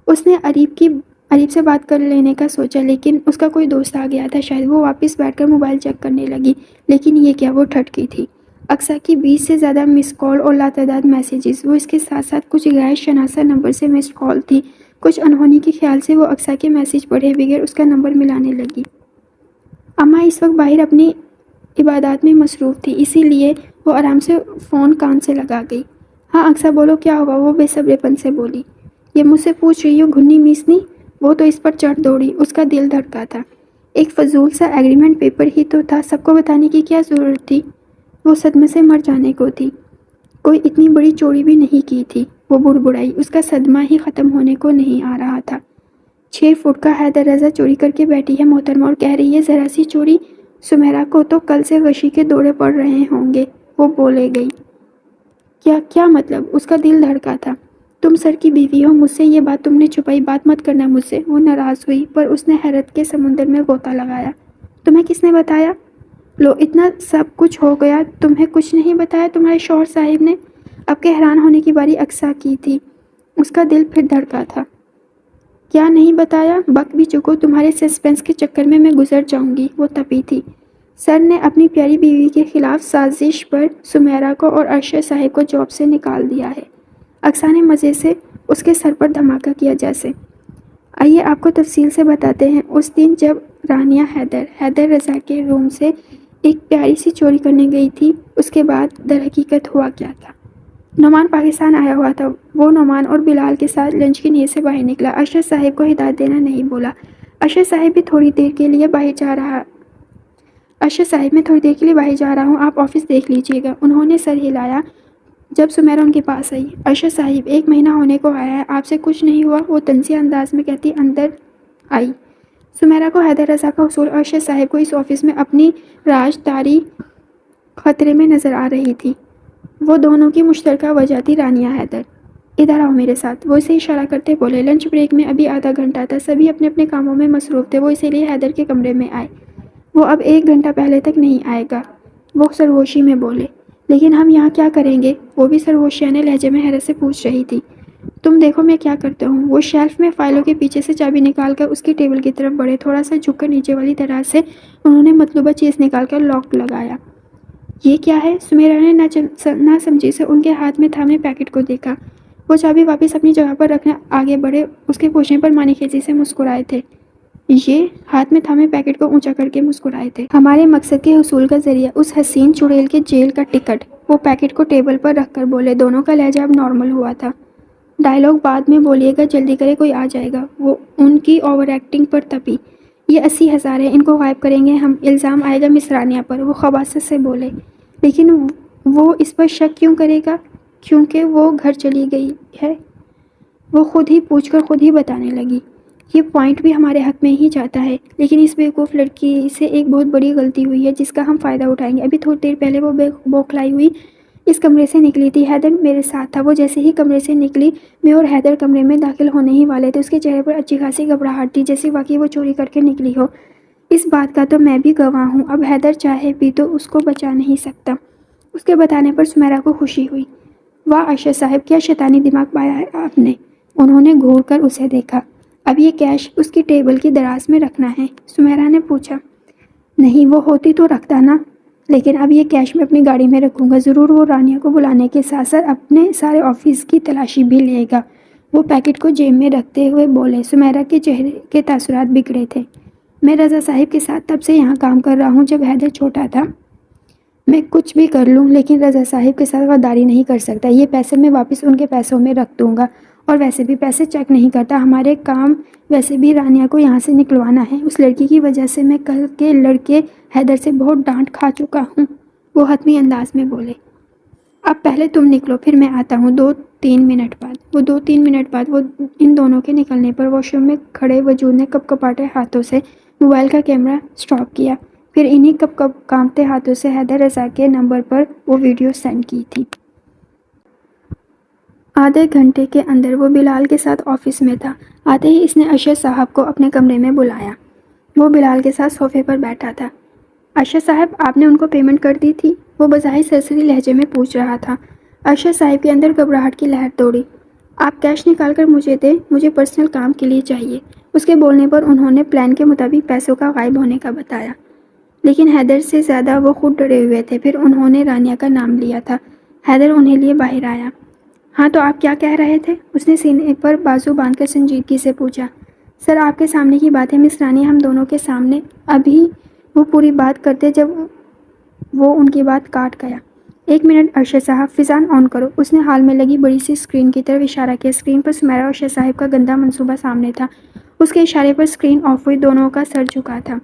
اس نے اریب سے بات کر لینے کا سوچا، لیکن اس کا کوئی دوست آ گیا تھا شاید۔ وہ واپس بیٹھ کر موبائل چیک کرنے لگی، لیکن یہ کیا، وہ ٹھٹکی تھی۔ اقصیٰ کی 20 سے زیادہ مس کال اور لاتعداد میسیجز، وہ اس کے ساتھ ساتھ کچھ غیر شناسا نمبر سے مس کال تھی۔ کچھ انہونی کے خیال سے وہ اقصیٰ کے میسیج پڑھے بغیر اس کا نمبر ملانے لگی۔ اماں اس وقت باہر اپنی عبادات میں مصروف تھی، اسی لیے وہ آرام سے فون کان سے لگا گئی۔ ہاں اقصیٰ بولو کیا ہوا، وہ بے صبرے پن سے بولی۔ یہ مجھ سے پوچھ رہی ہو گھنی میسنی؟ وہ تو اس پر چڑھ دوڑی، اس کا دل دھڑکا تھا۔ ایک فضول سا ایگریمنٹ پیپر ہی تو تھا، سب کو بتانے کی کیا ضرورت تھی؟ وہ صدمے سے مر جانے کو تھی۔ کوئی اتنی بڑی چوری بھی نہیں کی تھی۔ وہ بڑبڑائی، اس کا صدمہ ہی ختم ہونے کو نہیں آ رہا تھا۔ 6 فٹ کا حیدر رضا چوری کر کے بیٹھی ہے محترمہ، اور کہہ رہی ہے ذرا سی چوری۔ سمیرا کو تو کل سے وشی کے دورے پڑ رہے ہوں گے۔ وہ بولے گئی۔ کیا مطلب؟ اس کا دل دھڑکا تھا۔ تم سر کی بیوی ہو، مجھ سے یہ بات تم نے چھپائی، بات مت کرنا مجھ سے۔ وہ ناراض ہوئی، پر اس نے حیرت کے سمندر میں غوطہ لگایا۔ تمہیں کس نے بتایا؟ لو اتنا سب کچھ ہو گیا، تمہیں کچھ نہیں بتایا تمہارے شوہر صاحب نے؟ اب کے حیران ہونے کی باری اقصیٰ کی تھی۔ اس کا دل پھر دھڑکا تھا۔ کیا نہیں بتایا؟ بک بھی چکو، تمہارے سسپنس کے چکر میں گزر جاؤں گی۔ وہ تپی تھی۔ سر نے اپنی پیاری بیوی کے خلاف سازش پر سمیرا کو اور ارشد صاحب کو جاب سے نکال دیا ہے۔ اقصیٰ نے مزے سے اس کے سر پر دھماکہ کیا جیسے۔ آئیے آپ کو تفصیل سے بتاتے ہیں۔ اس دن جب رانیہ حیدر رضا کے روم سے ایک پیاری سی چوری کرنے گئی تھی، اس کے بعد در حقیقت ہوا کیا تھا؟ نعمان پاکستان آیا ہوا تھا۔ وہ نعمان اور بلال کے ساتھ لنچ کی نیت سے باہر نکلا۔ ارشد صاحب کو ہدایت دینا نہیں بولا۔ ارشد صاحب میں تھوڑی دیر کے لیے باہر جا رہا ہوں، آپ آفس دیکھ لیجئے گا۔ انہوں نے سر ہلایا جب سمیرا ان کے پاس آئی۔ ارشد صاحب 1 مہینہ ہونے کو آیا ہے، آپ سے کچھ نہیں ہوا؟ وہ طنزیہ انداز میں کہتی اندر آئی۔ سمیرا کو حیدر رضا کا حصول ارشد صاحب کو اس آفس میں اپنی راج داری خطرے میں نظر آ رہی تھی۔ وہ دونوں کی مشترکہ وجہ تھی رانیہ حیدر۔ ادھر آؤ میرے ساتھ، وہ اسے اشارہ کرتے بولے۔ لنچ بریک میں ابھی آدھا گھنٹہ تھا، سبھی اپنے اپنے کاموں میں مصروف تھے، وہ اسی لیے حیدر کے کمرے میں آئے۔ وہ اب 1 گھنٹہ پہلے تک نہیں آئے گا، وہ سرگوشی میں بولے۔ لیکن ہم یہاں کیا کریں گے؟ وہ بھی سرگوشیانے لہجے میں حیرت سے پوچھ رہی تھی۔ تم دیکھو میں کیا کرتا ہوں۔ وہ شیلف میں فائلوں کے پیچھے سے چابی نکال کر اس کی ٹیبل کی طرف بڑھے، تھوڑا سا جھک کر نیچے والی دراز سے انہوں نے مطلوبہ چیز نکال کر لاک لگایا۔ یہ کیا ہے؟ سمیرا نے نہ سمجھی سے ان کے ہاتھ میں تھامے پیکٹ کو دیکھا۔ وہ چابی واپس اپنی جگہ پر رکھنے آگے بڑھے، اس کے پوچھنے پر مانی خیزی سے مسکرائے تھے۔ یہ ہاتھ میں تھامے پیکٹ کو اونچا کر کے مسکرائے تھے۔ ہمارے مقصد کے حصول کا ذریعہ، اس حسین چڑیل کے جیل کا ٹکٹ۔ وہ پیکٹ کو ٹیبل پر رکھ کر بولے۔ دونوں کا لہجہ اب نارمل ہوا تھا۔ ڈائیلاگ بعد میں بولیے گا، جلدی کرے کوئی آ جائے گا۔ وہ ان کی اوور ایکٹنگ پر تپی۔ یہ 80,000 ہے، ان کو غائب کریں گے ہم، الزام آئے گا مس رانیہ پر۔ وہ خباثت سے بولے۔ لیکن وہ اس پر شک کیوں کرے گا؟ کیونکہ وہ گھر چلی گئی ہے۔ وہ خود ہی پوچھ کر خود ہی بتانے لگی۔ یہ پوائنٹ بھی ہمارے حق میں ہی جاتا ہے، لیکن اس بیوقوف لڑکی سے ایک بہت بڑی غلطی ہوئی ہے جس کا ہم فائدہ اٹھائیں گے۔ ابھی تھوڑی دیر پہلے وہ بوکھلائی ہوئی اس کمرے سے نکلی تھی۔ حیدر میرے ساتھ تھا۔ وہ جیسے ہی کمرے سے نکلی، میں اور حیدر کمرے میں داخل ہونے ہی والے تھے۔ اس کے چہرے پر اچھی خاصی گھبراہٹ تھی، جیسے واقعی وہ چوری کر کے نکلی ہو۔ اس بات کا تو میں بھی گواہ ہوں، اب حیدر چاہے بھی تو اس کو بچا نہیں سکتا۔ اس کے بتانے پر سمیرا کو خوشی ہوئی۔ واہ عائشہ صاحب، کیا شیطانی دماغ پایا ہے آپ نے۔ انہوں نے گھور کر اسے دیکھا۔ اب یہ کیش اس کی ٹیبل کی دراز میں رکھنا ہے؟ سمیرا نے پوچھا۔ نہیں، وہ ہوتی تو رکھتا نا، لیکن اب یہ کیش میں اپنی گاڑی میں رکھوں گا۔ ضرور وہ رانیہ کو بلانے کے ساتھ ساتھ اپنے سارے آفس کی تلاشی بھی لے گا۔ وہ پیکٹ کو جیب میں رکھتے ہوئے بولے۔ سمیرا کے چہرے کے تاثرات بگڑے تھے۔ میں رضا صاحب کے ساتھ تب سے یہاں کام کر رہا ہوں جب حیدر چھوٹا تھا۔ میں کچھ بھی کر لوں لیکن رضا صاحب کے ساتھ غداری نہیں کر سکتا۔ یہ پیسے میں واپس ان کے پیسوں میں رکھ دوں گا، اور ویسے بھی پیسے چیک نہیں کرتا۔ ہمارے کام ویسے بھی رانیہ کو یہاں سے نکلوانا ہے۔ اس لڑکی کی وجہ سے میں کل کے لڑکے حیدر سے بہت ڈانٹ کھا چکا ہوں، وہ حتمی انداز میں بولے۔ اب پہلے تم نکلو، پھر میں آتا ہوں 2-3 منٹ بعد۔ وہ 2-3 منٹ بعد وہ ان دونوں کے نکلنے پر واش روم میں کھڑے وجود نے کپ کپاتے ہاتھوں سے موبائل کا کیمرہ سٹاپ کیا، پھر انہی کپ کانپتے ہاتھوں سے حیدر رضا کے نمبر پر وہ ویڈیو سینڈ کی تھی۔ آدھے گھنٹے کے اندر وہ بلال کے ساتھ آفس میں تھا۔ آتے ہی اس نے ارشد صاحب کو اپنے کمرے میں بلایا۔ وہ بلال کے ساتھ صوفے پر بیٹھا تھا۔ ارشد صاحب، آپ نے ان کو پیمنٹ کر دی تھی؟ وہ بظاہر سرسری لہجے میں پوچھ رہا تھا۔ ارشد صاحب کے اندر گھبراہٹ کی لہر دوڑی۔ آپ کیش نکال کر مجھے دیں، مجھے پرسنل کام کے لیے چاہیے۔ اس کے بولنے پر انہوں نے پلان کے مطابق پیسوں کا غائب ہونے کا بتایا، لیکن حیدر سے زیادہ وہ خود ڈرے ہوئے تھے۔ پھر انہوں نے رانیہ کا نام لیا تھا۔ حیدر انہیں لیے باہر آیا۔ ہاں تو آپ کیا کہہ رہے تھے؟ اس نے سینے پر بازو باندھ کر سنجیدگی سے پوچھا۔ سر، آپ کے سامنے کی بات ہے مس رانیہ، ہم دونوں کے سامنے۔ ابھی وہ پوری بات کرتے جب وہ ان کی بات کاٹ گیا۔ 1 منٹ ارشد صاحب، فضان آن کرو۔ اس نے ہال میں لگی بڑی سی اسکرین کی طرف اشارہ کیا۔ اسکرین پر سمیرا اور ارشد صاحب کا گندا منصوبہ سامنے تھا۔ اس کے اشارے پر اسکرین آف ہوئی، دونوں کا سر جھکا تھا۔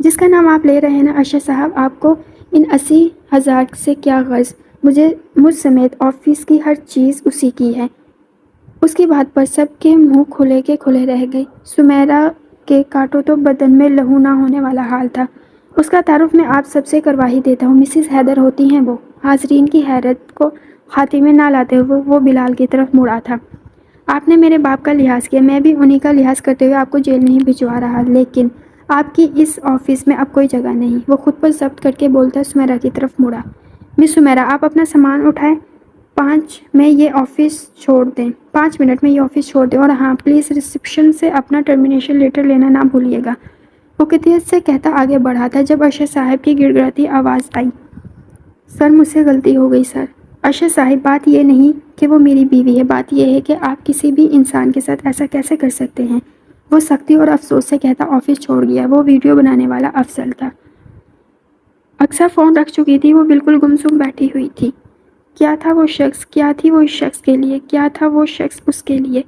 جس کا نام آپ لے رہے ہیں نا ارشد صاحب، آپ کو ان 80,000 سے کیا غرض؟ مجھ سمیت آفس کی ہر چیز اسی کی ہے۔ اس کی بات پر سب کے منہ کھلے کے کھلے رہ گئے۔ سمیرا کے کاٹو تو بدن میں لہو نہ ہونے والا حال تھا۔ اس کا تعارف میں آپ سب سے کروا ہی دیتا ہوں، مسز حیدر ہوتی ہیں وہ۔ حاضرین کی حیرت کو خاتمے نہ لاتے ہوئے وہ بلال کی طرف مڑا تھا۔ آپ نے میرے باپ کا لحاظ کیا، میں بھی انہی کا لحاظ کرتے ہوئے آپ کو جیل نہیں بھجوا رہا، لیکن آپ کی اس آفس میں اب کوئی جگہ نہیں۔ وہ خود پر ضبط کر کے بولتا سمیرا کی طرف مڑا۔ مس سمیرا، آپ اپنا سامان اٹھائیں، 5 منٹ میں یہ آفس چھوڑ دیں، اور ہاں پلیز ریسیپشن سے اپنا ٹرمینیشن لیٹر لینا نہ بھولیے گا۔ وہ قطعیت سے کہتا آگے بڑھا تھا جب ارشد صاحب کی گڑ گڑاتی آواز آئی۔ سر، مجھ سے غلطی ہو گئی سر۔ ارشد صاحب، بات یہ نہیں کہ وہ میری بیوی ہے، بات یہ ہے کہ آپ کسی بھی انسان کے ساتھ ایسا کیسے کر سکتے ہیں؟ وہ سختی اور افسوس سے کہتا آفس چھوڑ گیا۔ وہ ویڈیو بنانے والا افضل تھا۔ اکثر فون رکھ چکی تھی، وہ بالکل گمسم بیٹھی ہوئی تھی۔ کیا تھا وہ شخص؟ کیا تھی وہ اس شخص کے لیے؟ کیا تھا وہ شخص اس کے لیے؟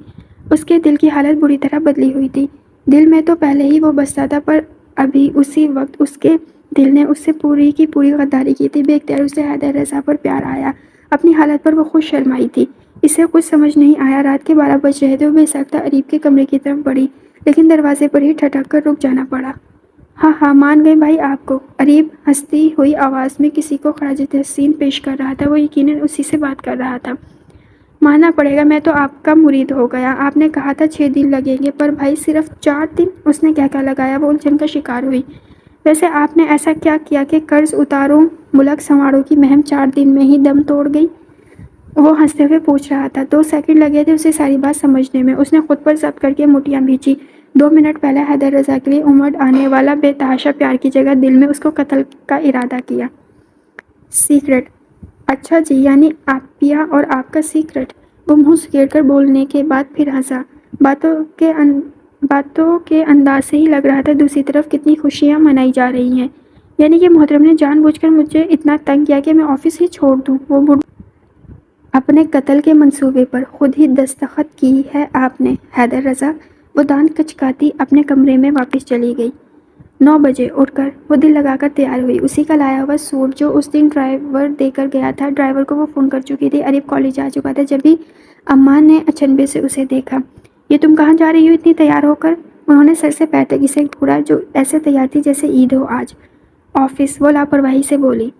اس کے دل کی حالت بری طرح بدلی ہوئی تھی۔ دل میں تو پہلے ہی وہ بستا تھا، پر ابھی اسی وقت اس کے دل نے اس سے پوری کی پوری غداری کی تھی۔ بے اختیار اسے حیدر رضا پر پیار آیا۔ اپنی حالت پر وہ خود شرمائی تھی۔ اسے کچھ سمجھ نہیں آیا۔ رات کے 12 بج رہے تھے۔ وہ بے ساختہ اریب کے کمرے کی طرف بڑھی، لیکن دروازے پر ہی ٹھٹک کر رک جانا پڑا۔ ہاں مان گئے بھائی آپ کو، اریب ہنستی ہوئی آواز میں کسی کو خراج تحسین پیش کر رہا تھا۔ وہ یقیناً اسی سے بات کر رہا تھا۔ ماننا پڑے گا، میں تو آپ کا مرید ہو گیا۔ آپ نے کہا تھا 6 دن لگیں گے، پر بھائی صرف 4 دن؟ اس نے کہہ لگایا۔ وہ الجھن کا شکار ہوئی۔ ویسے آپ نے ایسا کیا کیا کہ قرض اتاروں ملک سنواروں کی مہم 4 دن میں ہی دم توڑ گئی؟ وہ ہنستے ہوئے پوچھ رہا تھا۔ 2 سیکنڈ لگے تھے اسے ساری بات سمجھنے میں۔ اس نے خود پر ضبط کر کے مٹیاں بھینچی۔ 2 منٹ پہلے حیدر رضا کے لیے امڑ آنے والا بے تحاشا پیار کی جگہ دل میں اس کو قتل کا ارادہ کیا۔ سیکرٹ؟ اچھا جی، یعنی آپیہ اور آپ کا سیکرٹ؟ وہ منہ سکیڑ کر بولنے کے بعد پھر ہنسا۔ باتوں کے انداز سے ہی لگ رہا تھا دوسری طرف کتنی خوشیاں منائی جا رہی ہیں۔ یعنی کہ محترم نے جان بوجھ کر مجھے اتنا تنگ کیا کہ میں آفس ہی چھوڑ دوں؟ وہ اپنے قتل کے منصوبے پر خود ہی دستخط کی ہے آپ نے حیدر رضا؟ وہ دانت کچکاتی اپنے کمرے میں واپس چلی گئی۔ 9 بجے اٹھ کر وہ دل لگا کر تیار ہوئی۔ اسی کا لایا ہوا سوٹ جو اس دن ڈرائیور دے کر گیا تھا۔ ڈرائیور کو وہ فون کر چکی تھی۔ اریب کالج آ چکا تھا جبھی اماں نے اچنبے سے اسے دیکھا۔ یہ تم کہاں جا رہی ہو اتنی تیار ہو کر؟ انہوں نے سر سے پیر تک اسے گھورا جو ایسے تیار تھی جیسے عید ہو آج۔ آفس، وہ لاپرواہی سے بولی۔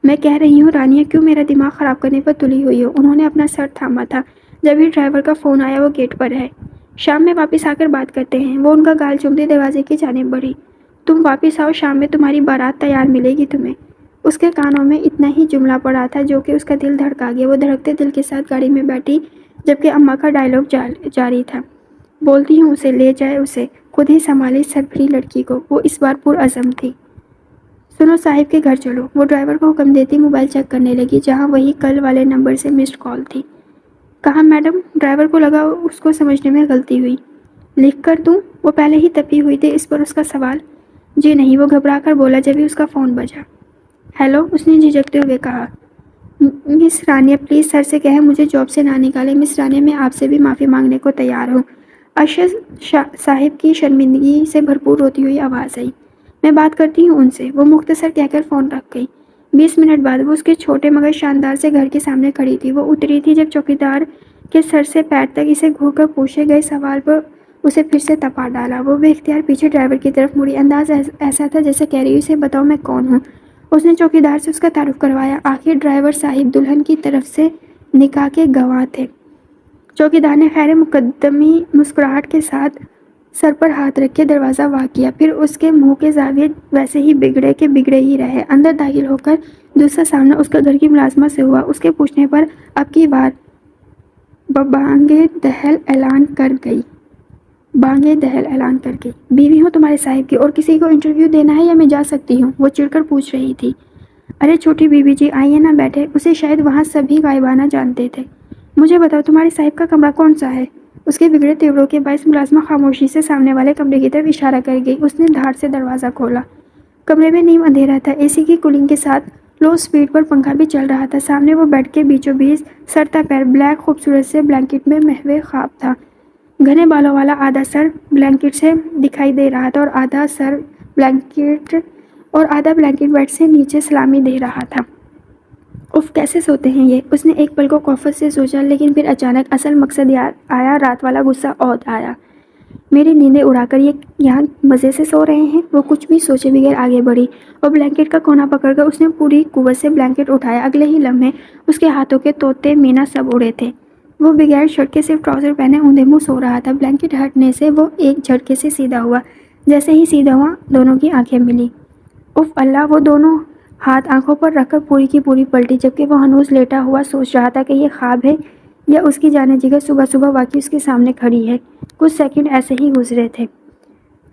میں کہہ رہی ہوں رانیہ کیوں میرا دماغ خراب کرنے پر تلی ہوئی ہو؟ انہوں نے اپنا سر تھاما تھا جب ہی ڈرائیور کا فون آیا وہ گیٹ پر ہے۔ شام میں واپس آ کر بات کرتے ہیں۔ وہ ان کا گال چومتے دروازے کی جانب بڑھی۔ تم واپس آؤ، شام میں تمہاری بارات تیار ملے گی تمہیں۔ اس کے کانوں میں اتنا ہی جملہ پڑا تھا جو کہ اس کا دل دھڑکا گیا۔ وہ دھڑکتے دل کے ساتھ گاڑی میں بیٹھی جبکہ اماں کا ڈائلاگ جاری تھا۔ بولتی ہوں اسے لے جائے، اسے خود ہی سنبھالے سربری لڑکی کو۔ وہ اس بار پرعزم تھی۔ سنو صاحب کے گھر چلو، وہ ڈرائیور کو حکم دیتی موبائل چیک کرنے لگی جہاں وہی کل والے نمبر سے مسڈ کال تھی۔ کہاں میڈم؟ ڈرائیور کو لگا اس کو سمجھنے میں غلطی ہوئی۔ لکھ کر دوں؟ وہ پہلے ہی تپی ہوئی تھی اس پر اس کا سوال۔ جی نہیں، وہ گھبرا کر بولا جبھی اس کا فون بجا۔ ہیلو، اس نے جھجکتے ہوئے کہا۔ مس رانیہ پلیز سر سے کہیں مجھے جاب سے نہ نکالیں۔ مس رانیہ میں آپ سے بھی معافی مانگنے کو تیار ہوں۔ ارشد صاحب کی شرمندگی سے بھرپور روتی ہوئی آواز آئی۔ میں بات کرتی ہوں ان سے، وہ مختصر کہہ کر فون رکھ گئی۔ 20 منٹ بعد وہ اس کے چھوٹے مگر شاندار سے گھر کے سامنے کھڑی تھی۔ وہ اتری تھی جب چوکیدار کے سر سے پیر تک اسے گھور کر پوچھے گئے سوال پر اسے پھر سے تپا ڈالا۔ وہ بے اختیار پیچھے ڈرائیور کی طرف مڑی۔ انداز ایسا تھا جیسے کہہ رہی اسے بتاؤ میں کون ہوں۔ اس نے چوکیدار سے اس کا تعارف کروایا۔ آخر ڈرائیور صاحب دلہن کی طرف سے نکاح کے گواہ تھے۔ چوکیدار نے خیر مقدمی مسکراہٹ کے ساتھ سر پر ہاتھ رکھ کے دروازہ وا کیا، پھر اس کے منہ کے زاویے ویسے ہی بگڑے کے بگڑے ہی رہے۔ اندر داخل ہو کر دوسرا سامنا اس کا گھر کی ملازمت سے ہوا۔ اس کے پوچھنے پر اب کی بار بانگ دہل اعلان کر گئی۔ بیوی ہوں تمہارے صاحب کی، اور کسی کو انٹرویو دینا ہے یا میں جا سکتی ہوں؟ وہ چڑ کر پوچھ رہی تھی۔ ارے چھوٹی بی بی جی آئیے نہ بیٹھے۔ اسے شاید وہاں سبھی غائبانہ جانتے تھے۔ مجھے بتاؤ تمہارے صاحب کا کمرہ کون سا ہے؟ اس کے بگڑے تیوروں کے باعث ملازمہ خاموشی سے سامنے والے کمرے کی طرف اشارہ کر گئی۔ اس نے دھاڑ سے دروازہ کھولا۔ کمرے میں نیم اندھیرا تھا۔ اے سی کی کولنگ کے ساتھ لو سپیڈ پر پنکھا بھی چل رہا تھا۔ سامنے وہ بیڈ کے بیچوں بیچ سر تا پیر بلیک خوبصورت سے بلینکٹ میں محو خواب تھا۔ گھنے بالوں والا آدھا سر بلینکٹ سے دکھائی دے رہا تھا اور آدھا بلینکٹ بیڈ سے نیچے سلامی دے رہا تھا۔ اف کیسے سوتے ہیں یہ؟ اس نے ایک پل کو کوفت سے سوچا، لیکن پھر اچانک اصل مقصد آیا، رات والا غصہ عود آیا۔ میری نیندیں اڑا کر یہ یہاں مزے سے سو رہے ہیں؟ وہ کچھ بھی سوچے بغیر آگے بڑھی اور بلینکٹ کا کونا پکڑ کر اس نے پوری قوت سے بلینکٹ اٹھایا۔ اگلے ہی لمحے اس کے ہاتھوں کے طوطے مینا سب اڑے تھے۔ وہ بغیر شرٹ کے صرف ٹراؤزر پہنے اوندھے منہ سو رہا تھا۔ بلینکٹ ہٹنے سے وہ ایک جھٹکے سے سیدھا ہوا۔ جیسے ہی سیدھا ہوا دونوں کی آنکھیں ملی۔ اف اللہ! وہ دونوں ہاتھ آنکھوں پر رکھ کر پوری کی پوری پلٹی جبکہ وہ ہنوز لیٹا ہوا سوچ رہا تھا کہ یہ خواب ہے یا اس کی جانے جگر صبح صبح واقعی اس کے سامنے کھڑی ہے۔ کچھ سیکنڈ ایسے ہی گزرے تھے۔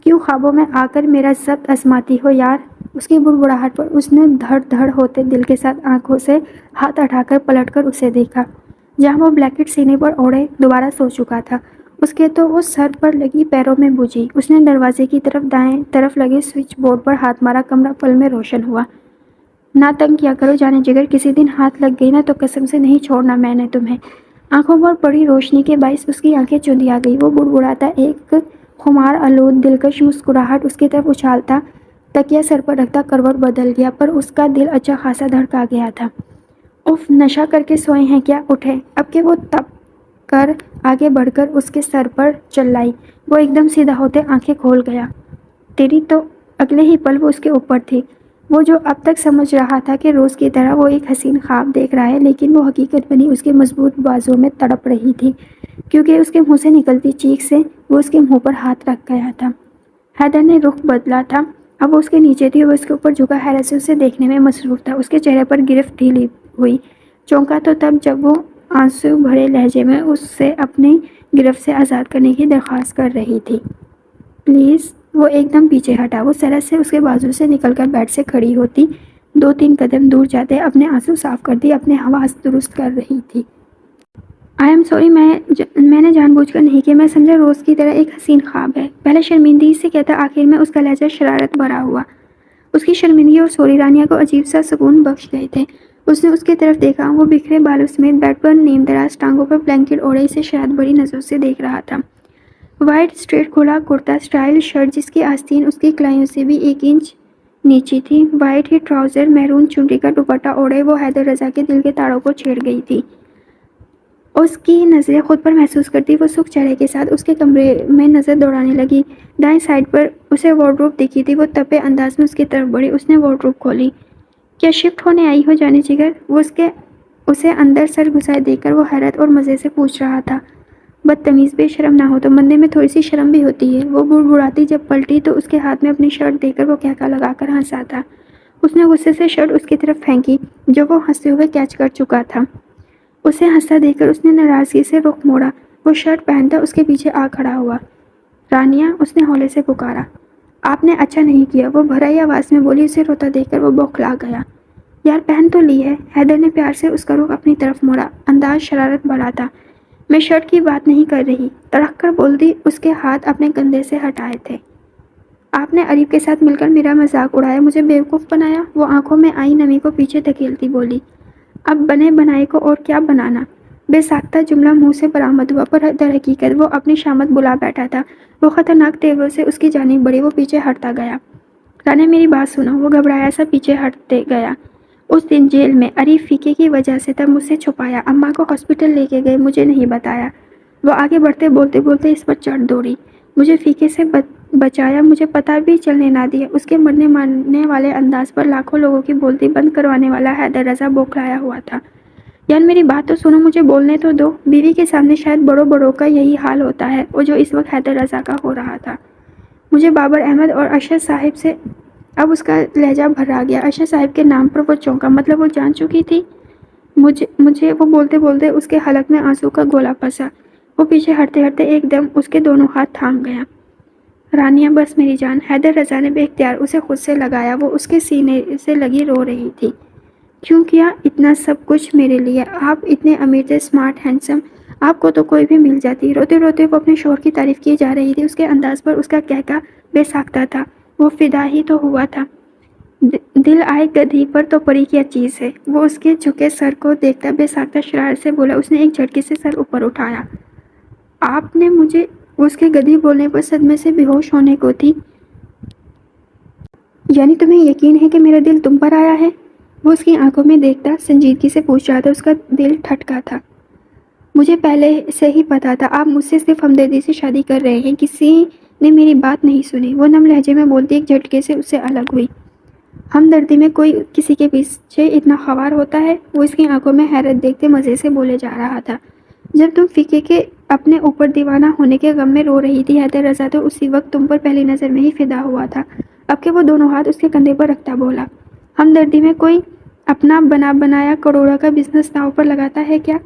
کیوں خوابوں میں آ کر میرا ضبط آزماتی ہو یار؟ اس کی بڑبڑاہٹ پر اس نے دھڑ دھڑ ہوتے دل کے ساتھ آنکھوں سے ہاتھ اٹھا کر پلٹ کر اسے دیکھا جہاں وہ بلینکٹ سینے پر اوڑھے دوبارہ سو چکا تھا۔ اس کے تو وہ سر پر لگی پیروں میں بجھی۔ اس نے دروازے کی طرف دائیں طرف لگے سوئچ بورڈ پر ہاتھ مارا۔ کمرہ پل میں روشن ہوا۔ نہ تنگ کیا کرو جانے جگر، کسی دن ہاتھ لگ گئی نا تو قسم سے نہیں چھوڑنا میں نے تمہیں۔ آنکھوں پر پڑی روشنی کے باعث اس کی آنکھیں چندیا گئی۔ وہ بڑبڑاتا ایک خمار آلود دلکش مسکراہٹ اس کی طرف اچھالتا تکیہ سر پر رکھتا کروٹ بدل گیا، پر اس کا دل اچھا خاصا دھڑکا گیا تھا۔ اف نشہ کر کے سوئے ہیں کیا؟ اٹھے اب کہ وہ تپ کر آگے بڑھ کر اس کے سر پر چلائی۔ وہ ایک دم سیدھا ہوتے آنکھیں کھول گیا۔ تیری تو اگلے ہی پل وہ اس کے اوپر تھی۔ وہ جو اب تک سمجھ رہا تھا کہ روز کی طرح وہ ایک حسین خواب دیکھ رہا ہے، لیکن وہ حقیقت بنی اس کے مضبوط بازوؤں میں تڑپ رہی تھی کیونکہ اس کے منہ سے نکلتی چیخ سے وہ اس کے منہ پر ہاتھ رکھ گیا تھا۔ حیدر نے رخ بدلا تھا۔ اب وہ اس کے نیچے تھی اور وہ اس کے اوپر جھکا حیرت سے اسے دیکھنے میں مصروف تھا۔ اس کے چہرے پر گرفت ڈھیلی ہوئی۔ چونکا تو تب جب وہ آنسو بھرے لہجے میں اس سے اپنی گرفت سے آزاد کرنے کی درخواست کر رہی تھی۔ پلیز! وہ ایک دم پیچھے ہٹا۔ وہ سرعت سے اس کے بازو سے نکل کر بیڈ سے کھڑی ہوتی 2-3 قدم دور جاتے اپنے آنسو صاف کرتی، اپنے حواس درست کر رہی تھی۔ آئی ایم سوری، میں نے جان بوجھ کر نہیں کیا۔ میں سمجھا روز کی طرح ایک حسین خواب ہے۔ پہلے شرمندگی سے کہتا، آخر میں اس کا لہجہ شرارت بھرا ہوا۔ اس کی شرمندگی اور سوری رانیہ کو عجیب سا سکون بخش گئے تھے۔ اس نے اس کی طرف دیکھا۔ وہ بکھرے بالوں سمیت بیڈ پر نیم دراز ٹانگوں پر بلینکٹ اوڑھے اسے شاید بڑی نظروں سے دیکھ رہا تھا۔ وائٹ اسٹریٹ کھلا کرتا سٹائل شرٹ جس کی آستین اس کی کلائیوں سے بھی 1 انچ نیچی تھی، وائٹ ہی ٹراؤزر، میرون چنڈی کا دوپٹہ اوڑھے وہ حیدر رضا کے دل کے تاڑوں کو چھیڑ گئی تھی۔ اس کی نظریں خود پر محسوس کرتی وہ سکھ چہرے کے ساتھ اس کے کمرے میں نظر دوڑانے لگی۔ دائیں سائڈ پر اسے وارڈروب دکھی تھی۔ وہ تپے انداز میں اس کی طرف بڑھی۔ اس نے وارڈروب کھولی۔ کیا شفٹ ہونے آئی ہو جانے جگر؟ وہ اسے اندر سر گھسائے دیکھ کر وہ حیرت اور مزے سے پوچھ رہا تھا۔ بدتمیز، بے شرم نہ ہو تو بندے میں تھوڑی سی شرم بھی ہوتی ہے۔ وہ بڑبڑاتی جب پلٹی تو اس کے ہاتھ میں اپنی شرٹ دیکھ کر وہ کہکا لگا کر ہنسا تھا۔ اس نے غصے سے شرٹ اس کی طرف پھینکی جو وہ ہنستے ہوئے کیچ کر چکا تھا۔ اسے ہنستا دیکھ کر اس نے ناراضگی سے رخ موڑا۔ وہ شرٹ پہنتا اس کے پیچھے آ کھڑا ہوا۔ رانیہ، اس نے ہولے سے پکارا۔ آپ نے اچھا نہیں کیا، وہ بھرائی آواز میں بولی۔ اسے روتا دیکھ کر وہ بوکھلا گیا۔ یار پہن تو لی ہے۔ حیدر نے پیار سے اس کا رخ اپنی طرف موڑا۔ انداز شرارت بھرا تھا۔ میں شرٹ کی بات نہیں کر رہی، تڑک کر بول دی۔ اس کے ہاتھ اپنے کندھے سے ہٹائے تھے۔ آپ نے عریب کے ساتھ مل کر میرا مذاق اڑایا، مجھے بیوقوف بنایا۔ وہ آنکھوں میں آئی نمی کو پیچھے دھکیلتی بولی۔ اب بنے بنائے کو اور کیا بنانا؟ بے ساختہ جملہ منہ سے برآمد ہوا، پر در حقیقت وہ اپنی شامت بلا بیٹھا تھا۔ وہ خطرناک تیور سے اس کی جانب بڑھی۔ وہ پیچھے ہٹتا گیا۔ رانیہ میری بات سنو۔ وہ گھبرایا سا پیچھے ہٹتے گیا۔ اس دن جیل میں عریف فیقے کی وجہ سے تب مجھ سے چھپایا، اماں کو ہاسپٹل لے کے گئے، مجھے نہیں بتایا۔ وہ آگے بڑھتے بولتے بولتے اس پر چڑھ دوڑی۔ مجھے فیقے سے بچایا، مجھے پتہ بھی چلنے نہ دیا۔ اس کے مرنے مارنے والے انداز پر لاکھوں لوگوں کی بولتی بند کروانے والا حیدر رضا بوکھلایا ہوا تھا۔ یار میری بات تو سنو، مجھے بولنے تو دو۔ بیوی کے سامنے شاید بڑوں بڑوں کا یہی حال ہوتا ہے، اور جو اس وقت حیدر رضا کا ہو رہا تھا۔ مجھے بابر احمد اور ارشد صاحب سے، اب اس کا لہجہ بھرا گیا، ارشد صاحب کے نام پر وہ چونکا، مطلب وہ جان چکی تھی مجھے وہ بولتے بولتے اس کے حلق میں آنسو کا گولا پھنسا۔ وہ پیچھے ہٹتے ہٹتے ایک دم اس کے دونوں ہاتھ تھام گیا۔ رانیہ بس میری جان، حیدر رضا نے بے اختیار اسے خود سے لگایا۔ وہ اس کے سینے سے لگی رو رہی تھی۔ کیوں کیا اتنا سب کچھ میرے لیے؟ آپ اتنے امیر تھے، اسمارٹ، ہینڈسم، آپ کو تو کوئی بھی مل جاتی۔ روتے روتے وہ اپنے شوہر کی تعریف کی جا رہی تھی۔ اس کے انداز پر اس کا کہکا بے ساختہ تھا۔ وہ فدا ہی تو ہوا تھا۔ دل آئے گدھی پر تو پری کیا چیز ہے۔ وہ اس کے جھکے سر کو دیکھتا بے ساختہ شرارت سے بولا۔ اس نے ایک جھٹکے سے سر اوپر اٹھایا۔ آپ نے مجھے؟ اس کے گدھی بولنے پر صدمے سے بے ہوش ہونے کو تھی۔ یعنی تمہیں یقین ہے کہ میرا دل تم پر آیا ہے؟ وہ اس کی آنکھوں میں دیکھتا سنجیدگی سے پوچھ رہا تھا۔ اس کا دل ٹھٹکا تھا۔ مجھے پہلے سے ہی پتا تھا، آپ مجھ سے صرف ہمدردی سے شادی کر رہے ہیں، کسی نے میری بات نہیں سنی۔ وہ نم لہجے میں بولتی ایک جھٹکے سے اس سے الگ ہوئی۔ ہمدردی میں کوئی کسی کے پیچھے اتنا خوار ہوتا ہے؟ وہ اس کی آنکھوں میں حیرت دیکھتے مزے سے بولے جا رہا تھا۔ جب تم فیقے کے اپنے اوپر دیوانہ ہونے کے غم میں رو رہی تھی، حیدر رضا تو اسی وقت تم پر پہلی نظر میں ہی فدا ہوا تھا۔ اب کہ وہ دونوں ہاتھ اس کے کندھے پر رکھتا بولا، ہمدردی میں کوئی اپنا بنا بنایا کروڑوں کا بزنس داؤ پر لگاتا ہے کیا؟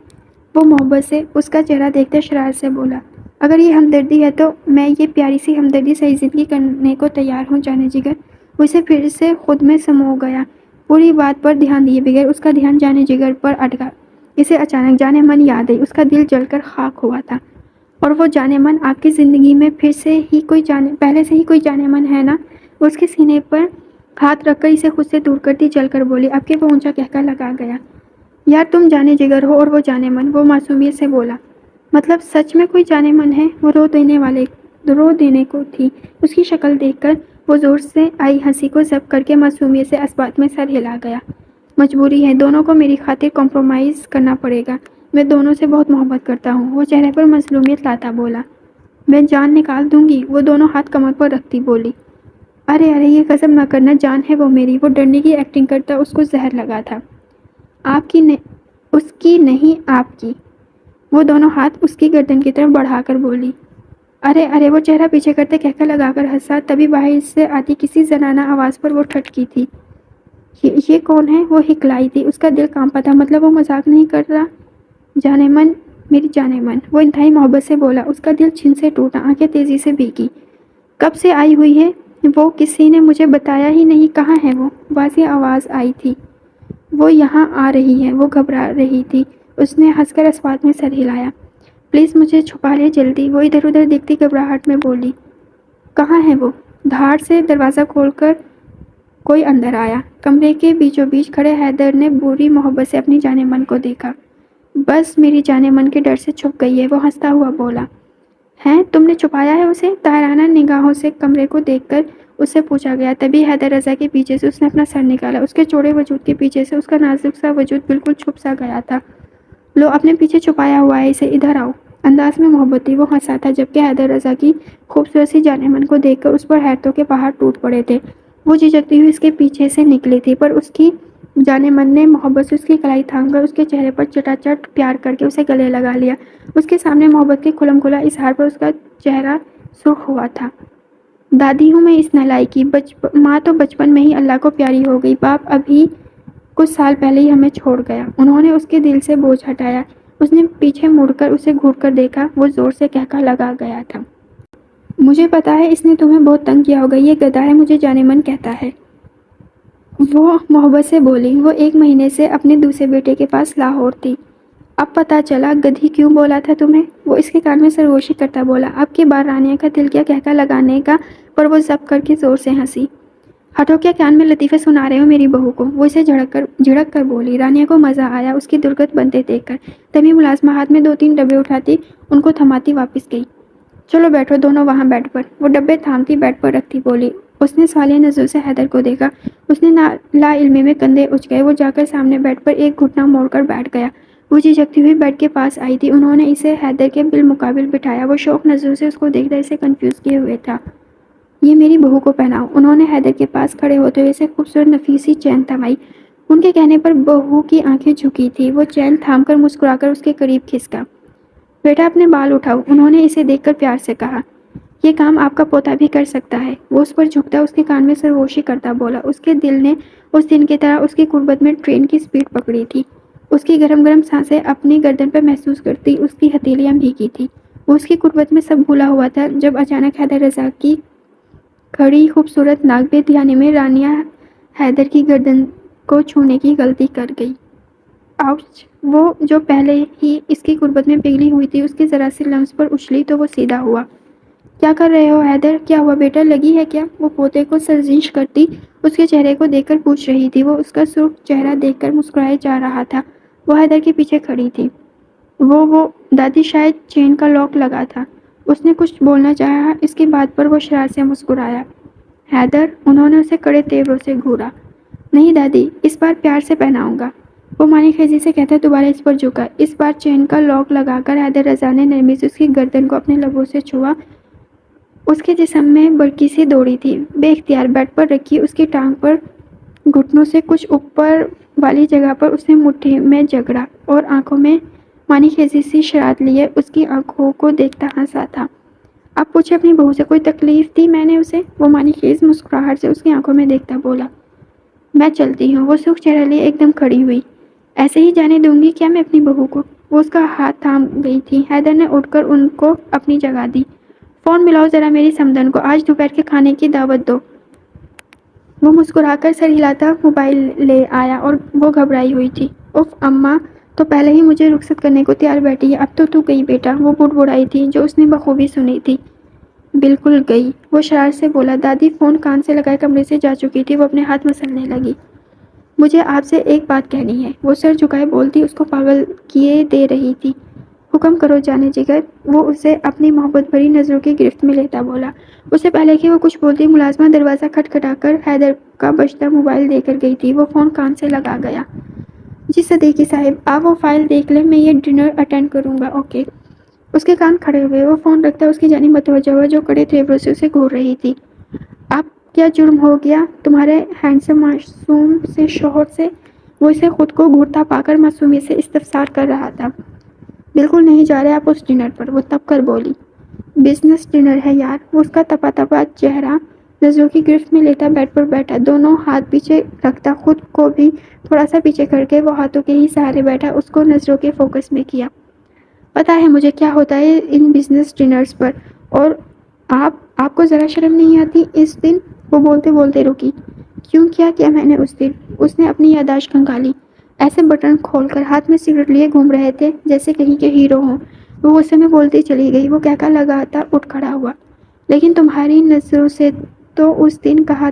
وہ محبت سے اس کا چہرہ دیکھتے شرارت سے بولا، اگر یہ ہمدردی ہے تو میں یہ پیاری سی ہمدردی صحیح زندگی کرنے کو تیار ہوں جانے جگر۔ وہ اسے پھر سے خود میں سمو گیا، پوری بات پر دھیان دیے بغیر اس کا دھیان جانے جگر پر اٹکا۔ اسے اچانک جانے من یاد آئی، اس کا دل جل کر خاک ہوا تھا۔ اور وہ جانے من آپ کی زندگی میں پہلے سے ہی کوئی جانے من ہے نا؟ وہ اس کے سینے پر ہاتھ رکھ کر اسے خود سے دور کرتی جل کر بولی۔ اب کہ وہ اونچا کہکا لگا گیا، یار تم جانے جگر ہو اور وہ جانے من۔ وہ معصومیت سے بولا، مطلب سچ میں کوئی جانے من ہے؟ وہ رو دینے کو تھی۔ اس کی شکل دیکھ کر وہ زور سے آئی ہنسی کو ضبط کر کے معصومیت سے اس بات میں سر ہلا گیا۔ مجبوری ہے، دونوں کو میری خاطر کمپرومائز کرنا پڑے گا۔ میں دونوں سے بہت محبت کرتا ہوں۔ وہ چہرے پر مظلومیت لاتا بولا، میں جان نکال دوں گی۔ وہ دونوں ہاتھ کمر پر رکھتی بولی، ارے یہ غضب نہ کرنا، جان ہے وہ میری۔ وہ ڈرنے کی ایکٹنگ کرتا اس کو زہر لگا تھا۔ اس کی نہیں، آپ کی۔ وہ دونوں ہاتھ اس کی گردن کی طرف بڑھا کر بولی، ارے وہ چہرہ پیچھے کرتے کہکا لگا کر ہنسا۔ تبھی باہر سے آتی کسی زنانہ آواز پر وہ ٹھٹکی تھی۔ یہ کون ہے؟ وہ ہکلائی تھی۔ اس کا دل کانپا تھا، مطلب وہ مذاق نہیں کر رہا۔ جانے من، میری جانے من، وہ انتہائی محبت سے بولا۔ اس کا دل چھن سے ٹوٹا، آنکھیں تیزی سے بھیگی۔ کب سے آئی ہوئی ہے وہ؟ کسی نے مجھے بتایا ہی نہیں۔ کہاں ہے وہ؟ واضح آواز آئی تھی، وہ یہاں آ رہی ہے۔ وہ گھبرا رہی تھی۔ اس نے ہنس کر اس بات میں سر ہلایا، پلیز مجھے چھپا لے جلدی۔ وہ ادھر ادھر دیکھتی گھبراہٹ میں بولی، کہاں ہے وہ؟ دھاڑ سے دروازہ کھول کر کوئی اندر آیا۔ کمرے کے بیچوں بیچ کھڑے حیدر نے بری محبت سے اپنی جانے من کو دیکھا۔ بس میری جانے من کے ڈر سے چھپ گئی ہے، وہ ہنستا ہوا بولا۔ ہیں، تم نے چھپایا ہے اسے؟ طاہرانہ نگاہوں سے کمرے کو دیکھ کر اس سے پوچھا گیا۔ تبھی حیدر رضا کے پیچھے سے اس نے اپنا سر نکالا۔ اس کے چوڑے وجود کے پیچھے سے اس کا نازک سا وجود بالکل چھپ سا گیا تھا۔ لو اپنے پیچھے چھپایا ہوا ہے اسے، ادھر آؤ۔ انداز میں محبت تھی، وہ ہنسا تھا، جبکہ حیدر رضا کی خوبصورت سی جان من کو دیکھ کر اس پر حیرتوں کے پہاڑ ٹوٹ پڑے تھے۔ وہ جھجکتی ہوئی اس کے پیچھے سے نکلی تھی، پر اس کی جان من نے محبت سے اس کی کلائی تھام کر اس کے چہرے پر چٹا چٹ پیار کر کے اسے گلے لگا لیا۔ اس کے سامنے محبت کے کھلم کھلا اظہار پر اس کا چہرہ سرخ ہوا تھا۔ دادی ہوں میں اس نالائق کی، ماں تو بچپن میں ہی اللہ کو پیاری ہو گئی، باپ ابھی کچھ سال پہلے ہی ہمیں چھوڑ گیا۔ انہوں نے اس کے دل سے بوجھ ہٹایا۔ اس نے پیچھے مڑ کر اسے گھور کر دیکھا، وہ زور سے کہکا لگا گیا تھا۔ مجھے پتا ہے اس نے تمہیں بہت تنگ کیا ہوگا، یہ گدھا ہے، مجھے جان من کہتا ہے، وہ محبت سے بولی۔ وہ 1 مہینے سے اپنے دوسرے بیٹے کے پاس لاہور تھی۔ اب پتا چلا گدھی کیوں بولا تھا تمہیں؟ وہ اس کے کان میں سرگوشی کرتا بولا۔ اب کی بار رانیہ کا دل کیا کہکا لگانے کا، پر وہ ضبط کر کے زور سے ہنسی۔ ہٹو، کیا کان میں لطیفے سنا رہے ہو میری بہو کو؟ وہ اسے جھڑک کر بولی۔ رانیہ کو مزہ آیا اس کی درگت بنتے دیکھ کر، تبھی ملازمہ ہاتھ میں 2-3 ڈبے اٹھاتی ان کو تھماتی واپس گئی۔ چلو بیٹھو دونوں وہاں بیڈ پر۔ وہ ڈبے تھامتی بیڈ پر رکھتی بولی۔ اس نے سوالیہ نظروں سے حیدر کو دیکھا۔ اس نے لا علمی میں کندھے اچھ گئے، وہ جا کر سامنے بیڈ پر ایک گھٹنا موڑ کر بیٹھ گیا۔ وہ جھجکتی ہوئی بیڈ کے پاس آئی تھی، انہوں نے اسے حیدر کے بالمقابل بٹھایا۔ وہ شوق نظروں سے اس کو دیکھتا اسے کنفیوز کیے ہوئے تھا۔ یہ میری بہو کو پہناؤ۔ انہوں نے حیدر کے پاس کھڑے ہوتے ہوئے اسے خوبصورت نفیس سی چین تھمائی۔ ان کے کہنے پر بہو کی آنکھیں جھکی تھی، وہ چین تھام کر مسکرا کر اس کے قریب کھسکا۔ بیٹا اپنے بال اٹھاؤ، انہوں نے اسے دیکھ کر پیار سے کہا۔ یہ کام آپ کا پوتا بھی کر سکتا ہے، وہ اس پر جھکتا اس کے کان میں سرگوشی کرتا بولا۔ اس کے دل نے اس دن کی طرح اس کی قربت میں ٹرین کی سپیڈ پکڑی تھی۔ اس کی گرم گرم سانسیں اپنی گردن پر محسوس کرتی اس کی ہتھیلیاں بھیگی تھی۔ وہ اس کی قربت میں سب بھولا ہوا تھا جب اچانک حیدر رضا کی کھڑی خوبصورت ناک بے دھیانی میں رانیہ حیدر کی گردن کو چھونے کی غلطی کر گئی۔ آؤچ! وہ جو پہلے ہی اس کی قربت میں پگھلی ہوئی تھی، اس کی ذرا سی لمس پر اچھلی تو وہ سیدھا ہوا۔ کیا کر رہے ہو حیدر؟ کیا ہوا بیٹا، لگی ہے کیا؟ وہ پوتے کو سرزنش کرتی اس کے چہرے کو دیکھ کر پوچھ رہی تھی۔ وہ اس کا سرخ چہرہ دیکھ کر مسکرائے جا رہا تھا۔ وہ حیدر کے پیچھے کھڑی تھی۔ وہ دادی شاید چین کا لاک لگا تھا۔ اس نے کچھ بولنا چاہا، اس کی بات پر وہ شرارت سے مسکرایا۔ حیدر، انہوں نے اسے کڑے تیوروں سے گھورا۔ نہیں دادی، اس بار پیار سے پہناؤں گا، وہ معنی خیزی سے کہتا دوبارہ اس پر جھکا۔ اس بار چین کا لاک لگا کر حیدر رضا نے نرمی سے اس کی گردن کو اپنے لبوں سے چھوا۔ اس کے جسم میں برقی سی دوڑی تھی۔ بے اختیار بیڈ پر رکھی اس کی ٹانگ پر گھٹنوں سے کچھ اوپر والی جگہ پر اس نے مٹھی میں جگڑا اور آنکھوں میں معنی خیزی سی شرارت لیے اس کی آنکھوں کو دیکھتا ہنسا تھا۔ اب پوچھے اپنی بہو سے کوئی تکلیف دی میں نے اسے؟ وہ معنی خیز مسکراہٹ سے اس کی آنکھوں میں دیکھتا بولا۔ میں چلتی ہوں۔ وہ سرخ چہرہ لیے ایک دم کھڑی ہوئی۔ ایسے ہی جانے دوں گی کیا میں اپنی بہو کو؟ وہ اس کا ہاتھ تھام گئی تھی۔ حیدر نے اٹھ کر ان کو اپنی جگہ دی۔ فون ملاؤ ذرا میری سمدن کو، آج دوپہر کے کھانے کی دعوت دو۔ وہ مسکرا کر سر ہلاتا موبائل لے آیا اور وہ گھبرائی ہوئی تھی۔ اف، اماں تو پہلے ہی مجھے رخصت کرنے کو تیار بیٹھی ہے، اب تو گئی بیٹا، وہ بڑبڑائی تھی جو اس نے بخوبی سنی تھی۔ بالکل گئی، وہ شرارت سے بولا۔ دادی فون کان سے لگائے کمرے سے جا چکی تھی، وہ اپنے ہاتھ مسلنے لگی۔ مجھے آپ سے ایک بات کہنی ہے، وہ سر جھکائے بولتی اس کو پاگل کیے دے رہی تھی۔ حکم کرو جانے جگر، وہ اسے اپنی محبت بھری نظروں کی گرفت میں لیتا بولا۔ اس سے پہلے کہ وہ کچھ بولتی، ملازمہ دروازہ کھٹکھٹا کر حیدر کا بجتا موبائل دے کر گئی تھی۔ وہ فون کان سے لگا گیا۔ جی صدیقی صاحب، آپ وہ فائل دیکھ لیں، میں یہ ڈنر اٹینڈ کروں گا، اوکے۔ اس کے کان کھڑے ہوئے، وہ فون رکھتا اس کی جانب متوجہ ہوا جو کڑے تیوروں سے اسے گھور رہی تھی۔ اب کیا جرم ہو گیا تمہارے ہینڈسم معصوم سے شوہر سے؟ وہ اسے خود کو گھورتا پا کر معصومیت سے استفسار کر رہا تھا۔ بالکل نہیں جا رہے آپ اس ڈنر پر، وہ تب کر بولی۔ بزنس ڈنر ہے یار، وہ اس کا تپا تپا چہرہ نظروں کی گرفت میں لیتا بیڈ پر بیٹھا، دونوں ہاتھ پیچھے رکھتا، خود کو بھی تھوڑا سا پیچھے کر کے وہ ہاتھوں کے ہی سہارے بیٹھا، اس کو نظروں کے فوکس میں کیا۔ پتا ہے مجھے کیا ہوتا ہے ان بزنس ڈنرز پر، اور آپ کو ذرا شرم نہیں آتی؟ اس دن وہ بولتے بولتے رکی۔ کیوں، کیا میں نے اس دن؟ اس نے اپنی یادداشت کھنگالی۔ ایسے بٹن کھول کر ہاتھ میں سگریٹ لیے گھوم رہے تھے جیسے کہیں کے ہیرو ہوں۔ وہ غصے میں بولتی چلی گئی۔ وہ کہکا لگاتا اٹھ کھڑا ہوا۔ لیکن تمہاری نظروں نے تو اس دن کہا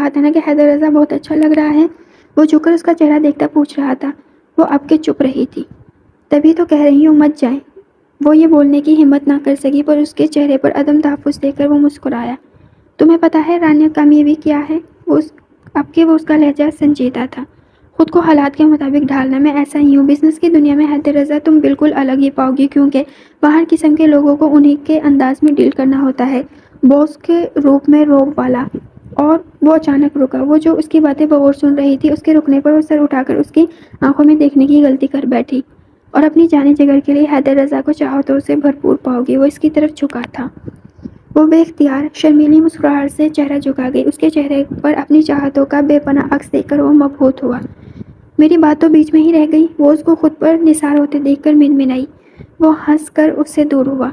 تھا نا کہ حیدر رضا بہت اچھا لگ رہا ہے۔ وہ جھک کر اس کا چہرہ دیکھتا پوچھ رہا تھا۔ وہ اب کے چپ رہی تھی۔ تبھی تو کہہ رہی ہوں مت جائیں۔ وہ یہ بولنے کی ہمت نہ کر سکی، پر اس کے چہرے پر عدم تحفظ دیکھ کر وہ مسکرایا۔ تمہیں پتا ہے رانیہ کامیابی کیا ہے؟ اب کہ وہ اس کا لہجہ سنجیدہ تھا۔ خود کو حالات کے مطابق ڈھالنا. میں ایسا ہی ہوں. بزنس کی دنیا میں حید رضا تم بالکل الگ ہی پاؤ گی کیونکہ باہر قسم کے لوگوں کو انہی کے انداز میں ڈیل کرنا ہوتا ہے. باس کے روپ میں روب والا. اور وہ اچانک رکا. وہ جو اس کی باتیں بغور سن رہی تھی اس کے رکنے پر وہ سر اٹھا کر اس کی آنکھوں میں دیکھنے کی غلطی کر بیٹھی. اور اپنی جانی جگر کے لیے حیدر رضا کو چاہتوں سے بھرپور پاؤ گی. وہ اس کی طرف جھکا تھا. وہ بے اختیار شرمیلی مسکراہٹ سے چہرہ جھکا گئی. اس کے چہرے پر اپنی چاہتوں کا بے پناہ عکس دیکھ کر وہ مبہوت ہوا. میری بات تو بیچ میں ہی رہ گئی. وہ اس کو خود پر نثار ہوتے دیکھ کر منمنائی. وہ ہنس کر اس سے دور ہوا.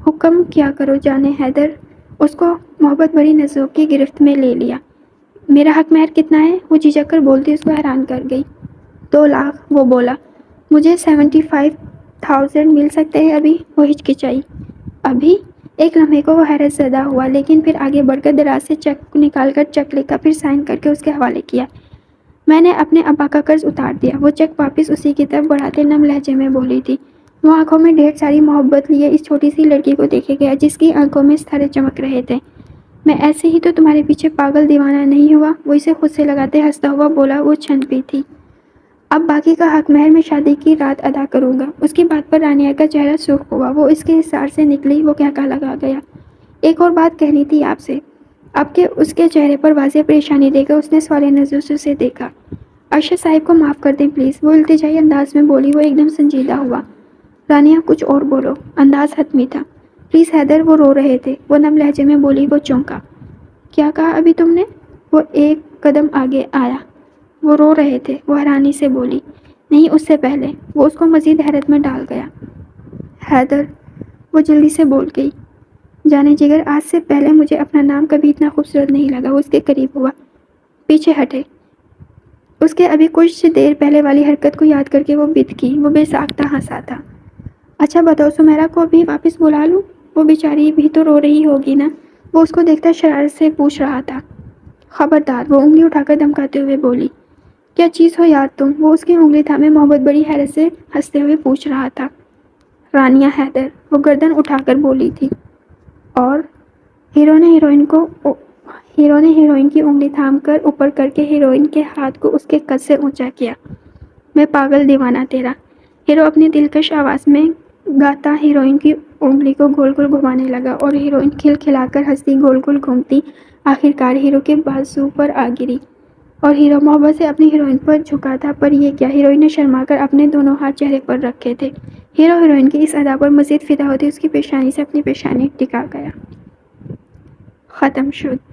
حکم کیا کرو جانے حیدر. اس کو محبت بڑی نظروں کی گرفت میں لے لیا. میرا حق مہر کتنا ہے؟ وہ جھجک کر بولتی اس کو حیران کر گئی. 2 لاکھ. وہ بولا. مجھے 75,000 مل سکتے ہیں ابھی؟ وہ ہچکچائی. ابھی؟ ایک لمحے کو وہ حیرت زدہ ہوا لیکن پھر آگے بڑھ کر دراز سے چیک نکال کر چیک لکھا پھر سائن کر کے اس کے حوالے کیا. میں نے اپنے ابا کا قرض اتار دیا. وہ چیک واپس اسی کی طرف بڑھاتے نم لہجے میں بولی تھی. وہ آنکھوں میں ڈھیر ساری محبت لیے اس چھوٹی سی لڑکی کو دیکھے گیا جس کی آنکھوں میں ستارے چمک رہے تھے. میں ایسے ہی تو تمہارے پیچھے پاگل دیوانہ نہیں ہوا. وہ اسے خود سے لگاتے ہنستا ہوا بولا. وہ چھن پی تھی. اب باقی کا حق مہر میں شادی کی رات ادا کروں گا. اس کی بات پر رانیہ کا چہرہ سرخ ہوا. وہ اس کے حصار سے نکلی. وہ کہکا لگا گیا. ایک اور بات کہنی تھی آپ سے. اب کہ اس کے چہرے پر واضح پریشانی دیکھ کر اس نے سوالے نظروں سے اسے دیکھا. ارشد صاحب کو معاف کر دیں پلیز. وہ التجائی انداز میں بولی. وہ ایک دم سنجیدہ ہوا. رانیہ کچھ اور بولو. انداز حتمی تھا. پلیز حیدر. وہ رو رہے تھے. وہ نم لہجے میں بولی. وہ چونکا. کیا کہا ابھی تم نے؟ وہ ایک قدم آگے آیا. وہ رو رہے تھے. وہ حیرانی سے بولی. نہیں اس سے پہلے. وہ اس کو مزید حیرت میں ڈال گیا. حیدر. وہ جلدی سے بول گئی. جانے جگر آج سے پہلے مجھے اپنا نام کبھی اتنا خوبصورت نہیں لگا. وہ اس کے قریب ہوا. پیچھے ہٹے. اس کے ابھی کچھ دیر پہلے والی حرکت کو یاد کر کے وہ بتکی. وہ بے ساختہ ہنسا تھا. اچھا بتاؤ سمیرا کو بھی واپس بلا لوں؟ وہ بیچاری بھی تو رو رہی ہوگی نا. وہ اس کو دیکھتا شرارت سے پوچھ رہا تھا. خبردار. وہ انگلی اٹھا کر دمکاتے ہوئے بولی. کیا چیز ہو یار تم؟ وہ اس کی انگلی تھامے محبت بڑی حیرت سے ہنستے ہوئے پوچھ رہا تھا. رانیہ حیدر. وہ گردن اٹھا کر بولی تھی. اور ہیرو نے ہیروئن کی انگلی تھام کر اوپر کر کے ہیروئن کے ہاتھ کو اس کے قد سے اونچا کیا. میں پاگل دیوانہ تیرا. ہیرو اپنی دلکش آواز میں گاتا ہیروئن کی انگلی کو گول گول گھمانے لگا اور ہیروئن کھل کھلا کر ہنستی گول گول گھومتی آخرکار ہیرو کے بازو پر آ گری. اور ہیرو محبت سے اپنی ہیروئن پر جھکا تھا پر یہ کیا. ہیروئن نے شرما کر اپنے دونوں ہاتھ چہرے پر رکھے تھے. ہیرو ہیروئن کی اس ادا پر مزید فدا ہوتے اس کی پیشانی سے اپنی پیشانی ٹکا گیا. ختم شد.